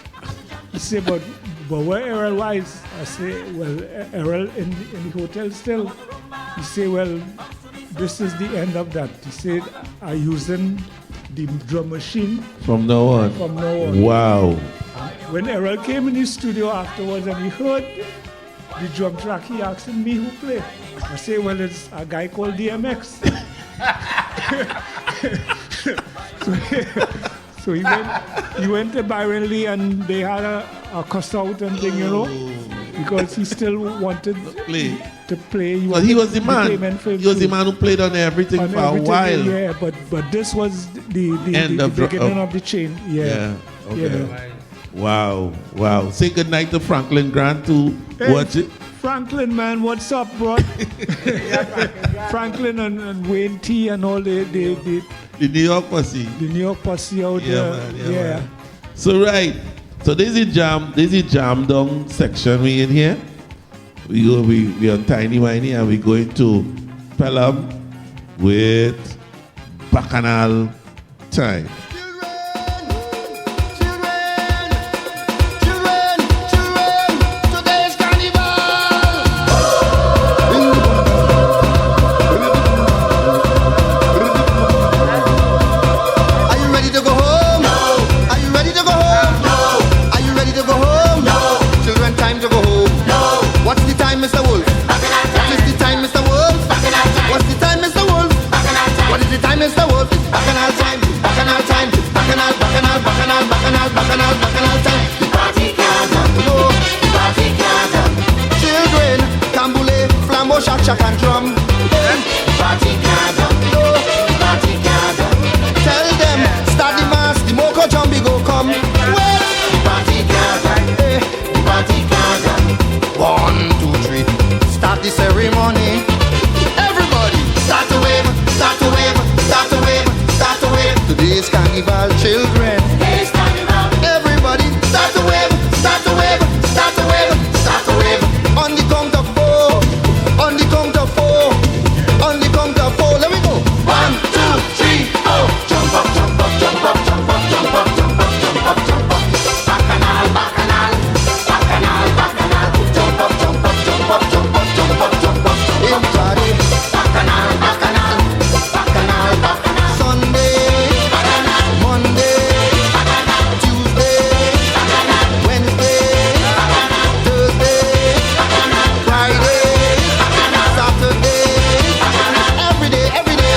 He said, but where Errol Wise? I say, well, Errol in the hotel still. He said, well, this is the end of that. He said, I'm using the drum machine. From now on? From now on. Wow. When Errol came in the studio afterwards and he heard the drum track, he asked me who played. I say, well, it's a guy called DMX. So he went to Byron Lee and they had a cuss out and thing, you know, because he still wanted to play. He was the man. He was the man who played on everything for a while. Yeah, but this was the beginning of the chain. Yeah. Okay. Yeah. Wow. Say good night to Franklin Grant to watch it. Franklin, man, what's up, bro? Franklin and Wayne T and all the New York posse. The New York posse out there. Man, Yeah. Man. So so this is jam down section we in here. We on Tiny Whiny and we going to Pelham with Bacchanal time. Shak and drum. Party can't done. No, party can't done. Tell them, start the mass, the Moko Jumbi go come. Well, party can't done. Party can't done. 1, 2, 3, start the ceremony. Everybody, start to wave, start to wave, start to wave, start to wave. Today's carnival, children. Today's carnival. Everybody, start to wave, start to wave, start to wave, start to wave. On the count of 4. On the count of 4, on the count of 4, let me go. 1, 2, 3, 4. Jump up, jump up, jump up, jump up, jump up, jump up, jump up, jump up. Bacchanal, bacchanal, bacchanal, bacchanal. Jump up, jump up, jump up, jump up, jump up, jump up. Everybody. Bacchanal, bacchanal, bacchanal, bacchanal. Sunday, bacchanal. Monday, bacchanal. Tuesday, bacchanal. Wednesday, bacchanal. Thursday, bacchanal. Friday. Every day.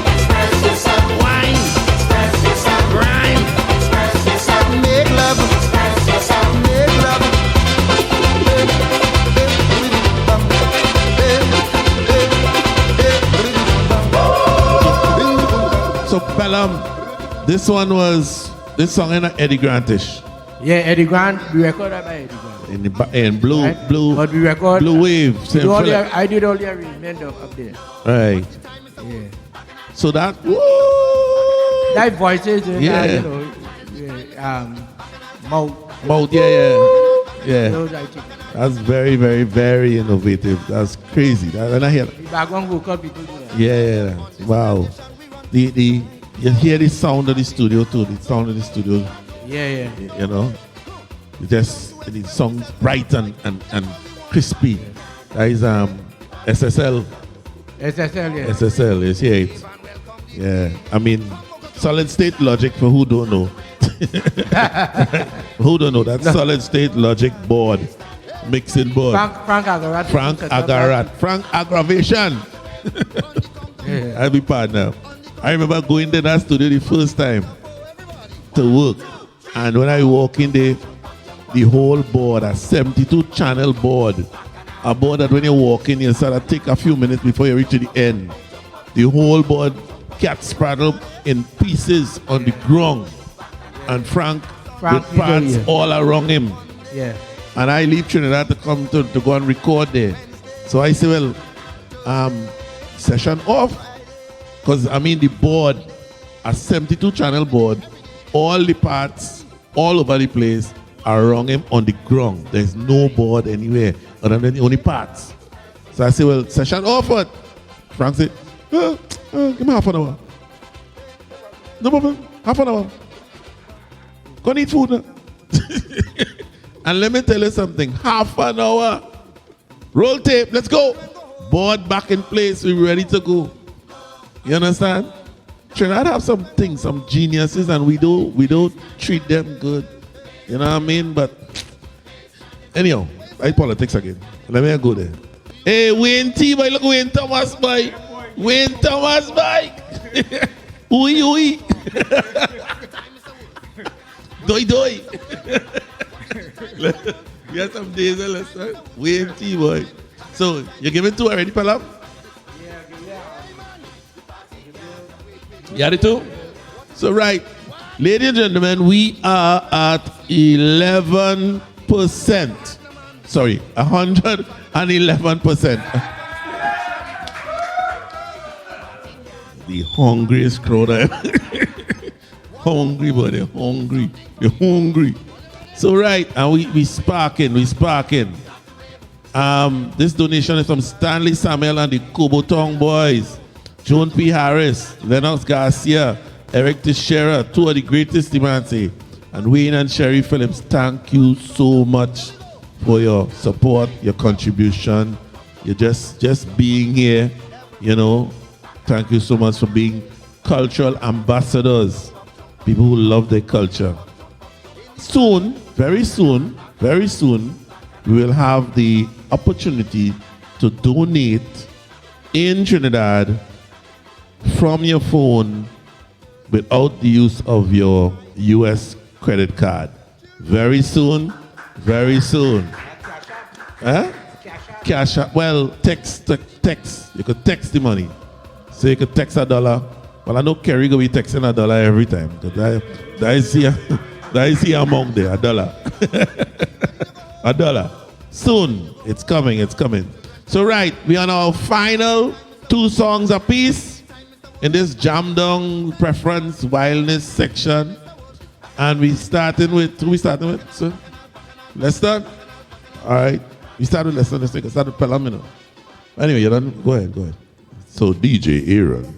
Express yourself. Wine. Express yourself. Rhyme. Express yourself. Make love. Express yourself. Make love. So Pelham, this song in Eddie Grantish. Yeah, Eddie Grant, we recorded by Eddie Grant. In blue, right? blue, but we record, blue wave. I did all the arrangement up there. Right. Yeah. So that, that voices, yeah. Mouth, yeah. Those I think. That's very, very, very innovative. That's crazy. When I hear the background vocal people do that. Yeah. Wow. You hear the sound of the studio too. The sound of the studio. Yeah. You know, the songs bright and crispy. That is SSL. SSL, yeah. SSL, yes, yeah. I mean, solid state logic for who don't know. Who don't know? That's solid state logic board. mixing board. Frank Agarat. Frank Agarat. Frank Aggravation. I'll be partner. I remember going to that studio the first time to work. And when I walk in there, the whole board, a 72 channel board, a board that when you walk in, you sort of take a few minutes before you reach to the end. The whole board cat spraddled in pieces on the ground. And Frank with parts all around him. Yeah. And I leave Trinidad to come to go and record there. So I say, well, session off. Because I mean the board, a 72 channel board, all the parts, all over the place are around him on the ground. There's no board anywhere other than the only parts. So I say, well, session off. What? Frank said, give me half an hour. No problem, half an hour. Go and eat food now. And let me tell you something, half an hour. Roll tape, let's go. Board back in place, we're ready to go. You understand? Trinidad have some things, some geniuses, and we don't treat them good. You know what I mean? But anyhow, I politics again. Let me go there. Hey, Wayne T, boy, look Wayne Thomas, boy. Wayne Thomas, boy. Ui, ui. Doi, doi. We have some days, Leston. Wayne T, boy. So, you give it two already, Pelham? You had it too? So, right. Ladies and gentlemen, we are at 11%. Sorry, 111%. The hungriest crowd I ever. Hungry, boy, they're hungry. They're hungry. So, right, and we sparking. This donation is from Stanley Samuel and the Cobotong boys. Joan P. Harris, Lennox Garcia, Eric Teixeira, two of the greatest Timansi, and Wayne and Sherry Phillips. Thank you so much for your support, your contribution. You're just being here, you know. Thank you so much for being cultural ambassadors, people who love their culture. Soon, very soon, we will have the opportunity to donate in Trinidad from your phone without the use of your US credit card. Very soon. Huh? Cash out. Well, text. You could text the money. So you could text $1. Well, I know Kerry will be texting $1 every time. That is here among there, $1. $1. Soon. It's coming. So right, we are on our final 2 songs apiece in this jam down preference wildness section. And who we starting with, sir? Leston? All right. We start with Leston. Let's start with Pelham, you know. Anyway, you're done. Go ahead. So DJ Aaron.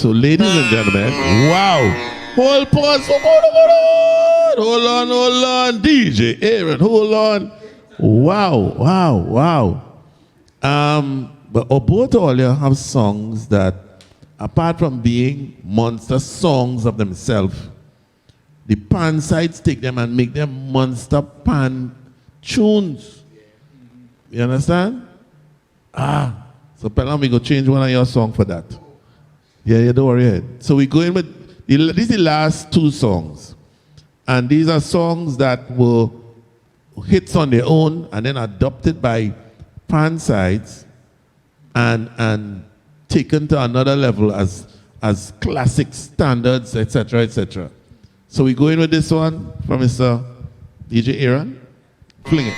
So, ladies and gentlemen, wow. Hold pause. Hold on. DJ Aaron, hold on. Wow. But both all you have songs that, apart from being monster songs of themselves, the pan sides take them and make them monster pan tunes. You understand? So Pelham, we go change one of your songs for that. Yeah, you don't worry. So we go in with, this is the last two songs. And these are songs that were hits on their own and then adopted by pan sides and taken to another level as classic standards, etc. So we go in with this one from Mr. DJ Aaron. Fling it.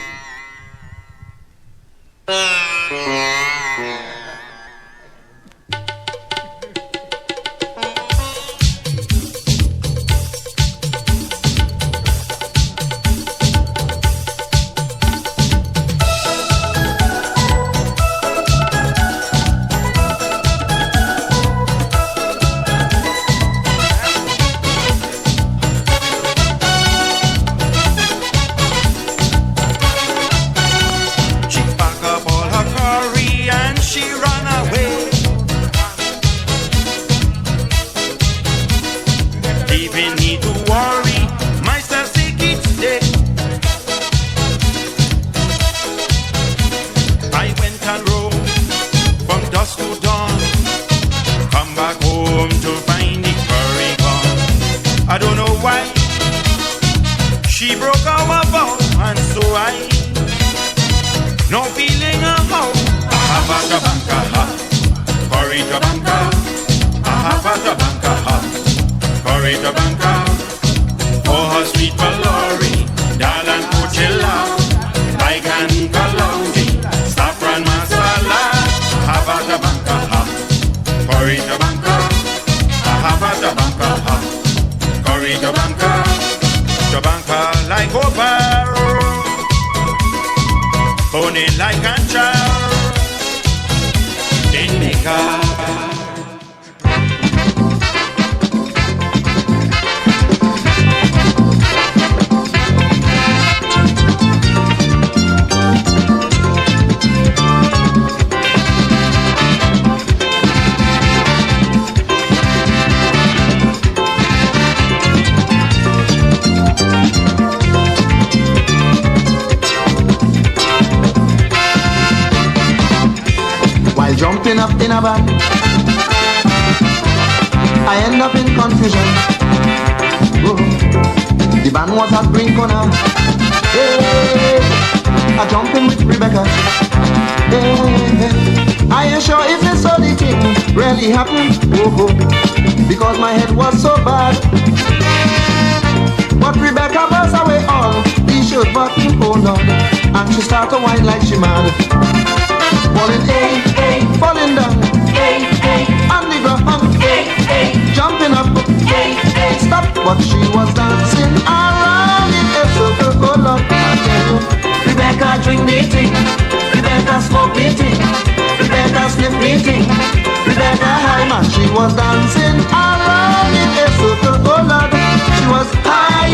Jumping up in a van, I end up in confusion. Whoa. The van was at brink corner. Hey, I jump in with Rebecca. Hey, I ain't sure if this sort of thing really happened. Whoa. Because my head was so bad. But Rebecca was away all the shirt button, oh Lord, and she start to whine like she mad. Falling, falling down, on the ground, jumping up, stop. But she was dancing around in a circle, oh Lord, I tell you. Rebecca drink me thing, Rebecca smoke me thing, Rebecca sniff me thing, Rebecca high man. She was dancing around in a circle, oh Lord. She was high.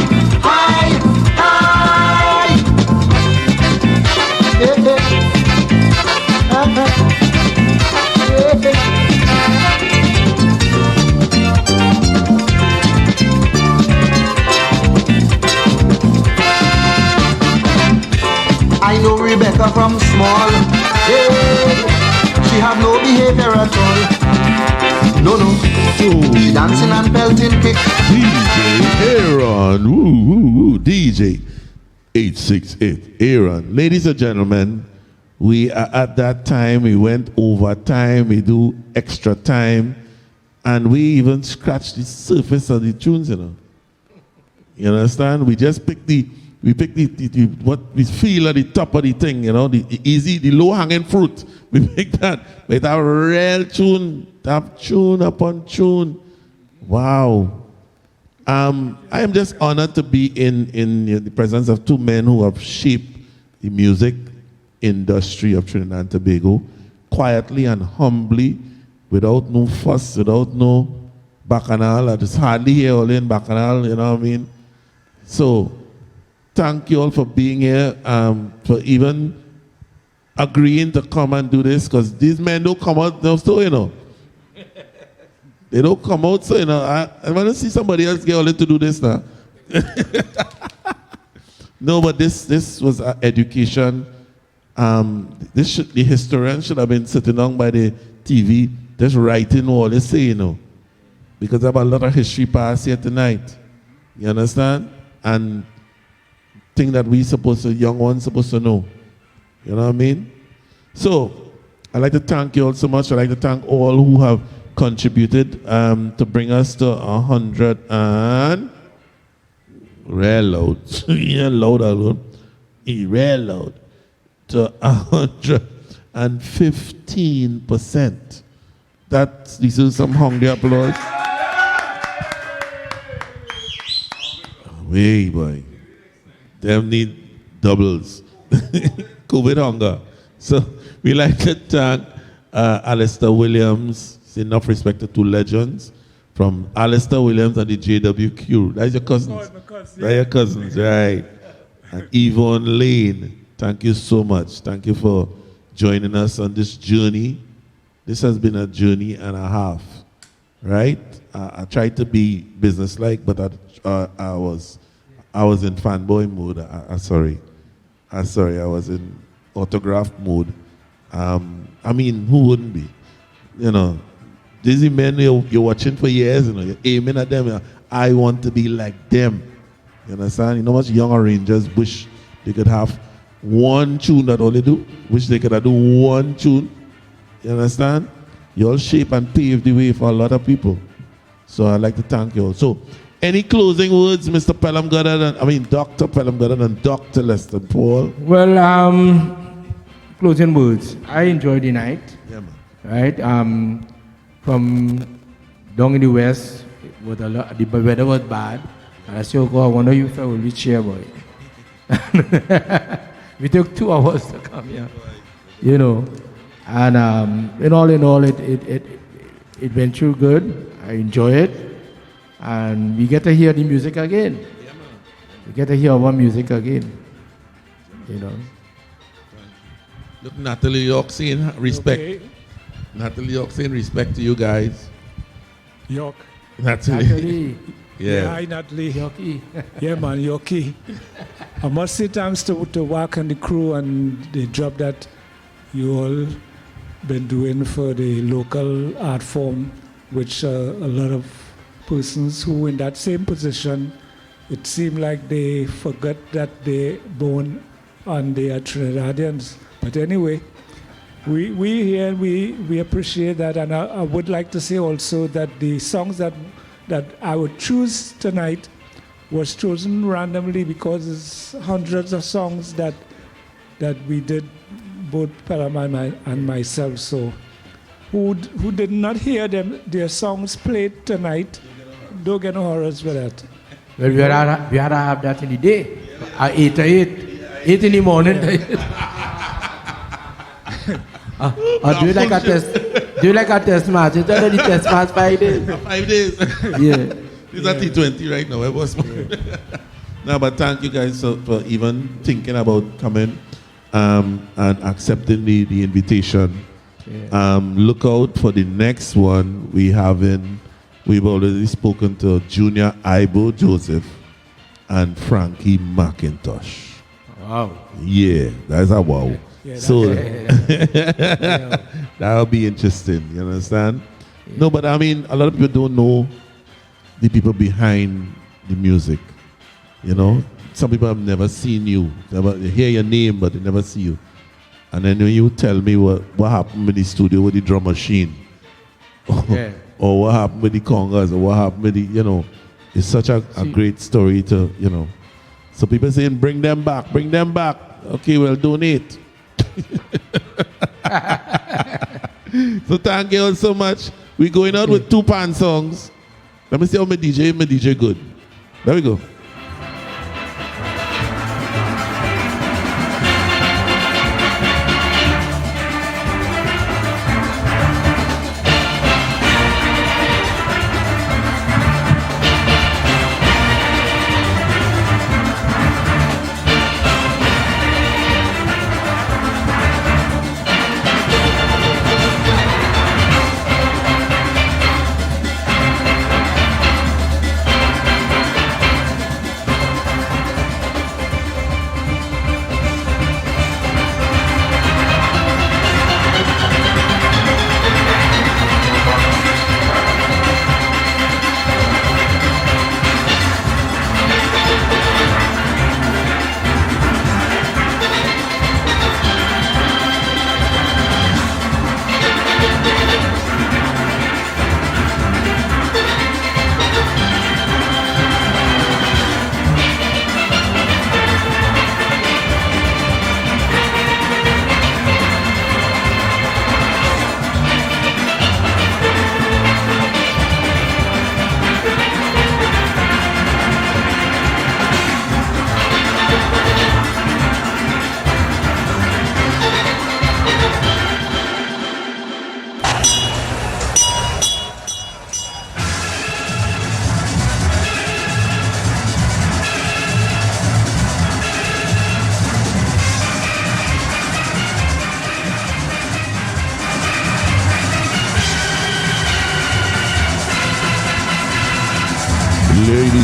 I know Rebecca from small. She have no behavior at all. No. She dancing and pelting kick. DJ Aaron, DJ 868 Aaron. Ladies and gentlemen, we are at that time. We went over time. We do extra time, and we even scratch the surface of the tunes. You understand? We just pick the what we feel at the top of the thing. The easy, the low hanging fruit. We pick that. But a real tune, tune upon tune. Wow. I am just honored to be in the presence of two men who have shaped the music industry of Trinidad and Tobago quietly and humbly, without no fuss, without no Bacchanal. I just hardly hear all in Bacchanal, you know what I mean? So, thank you all for being here, for even agreeing to come and do this, because these men don't come out now, so, you know. They don't come out, so, you know, I want to see somebody else get all in to do this now. No, but this was education. The historian should have been sitting down by the TV, just writing all they say, you know. Because I have a lot of history past here tonight. You understand? And thing that young ones supposed to know. You know what I mean? So, I'd like to thank you all so much. I'd like to thank all who have contributed to bring us to 100 and... Real loud. Yeah, loud, loud. Real loud. To 115%. This is some hungry applause. Way, boy. Them need doubles. COVID hunger. So we like to thank Alistair Williams. It's enough respect to two legends. From Alistair Williams and the JWQ. That's your cousins. That's your cousins, right. And Yvonne Lane. Thank you so much. Thank you for joining us on this journey. This has been a journey and a half, right? I tried to be businesslike, but I was in fanboy mode. Sorry, I was in autograph mode. I mean, who wouldn't be? You know, these men you're watching for years, you know, you're aiming at them. You know, I want to be like them. You understand? You know, much young Rangers wish they could have one tune that all they do. Wish they could have do one tune. You understand? You all shape and pave the way for a lot of people. So I'd like to thank you all. So, any closing words, Mr. Pelham Goddard, Dr. Pelham Goddard and Dr. Leston Paul? Well, closing words. I enjoyed the night. Yeah, man. Right? From down in the west, the weather was bad. And I said, oh God, I wonder if I will reach here, boy. We took 2 hours to come here. You know. And all in all, it went through good. I enjoy it. And we get to hear the music again. We get to hear our music again. You know. Look, Natalie York saying respect. Okay. Natalie York saying respect to you guys. York. Natalie. Yeah. Hi, Natalie. Yorkie. Yeah, man, Yorkie. I must say thanks to WACK and the crew and the job that you all been doing for the local art form, which a lot of persons who in that same position, it seemed like they forgot that they born and they are Trinidadians. But anyway, we here, we appreciate that, and I would like to say also that the songs that I would choose tonight was chosen randomly because it's hundreds of songs that we did, both Pelham and myself. So who did not hear their songs played tonight, don't get no horrors with that. Well, we had to have that in the day. At 8 in the morning. Do you like a test? Do you like a test match? It's already test match 5 days. 5 days. Yeah. It's at T20 right now. It was. No, but thank you guys for even thinking about coming and accepting the invitation. Yeah. Look out for the next one. We've already spoken to Junior Ibo Joseph and Frankie McIntosh. Wow. Yeah, that's a wow. Yeah, So that'll be interesting, you understand? Yeah. No, but I mean, a lot of people don't know the people behind the music. You know, some people have never seen you. They hear your name, but they never see you. And then when you tell me what happened in the studio with the drum machine, or what happened with the congas, or what happened with the, you know, it's such a great story to, you know. So people saying, bring them back. Okay, well, donate. So thank you all so much. We're going out with 2 pan songs. Let me see how my DJ good. There we go.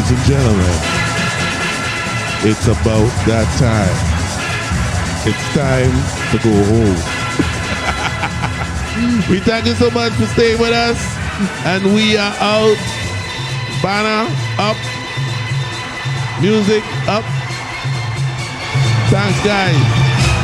Ladies and gentlemen, it's about that time. It's time to go home. We thank you so much for staying with us. And we are out. Banner up. Music up. Thanks, guys.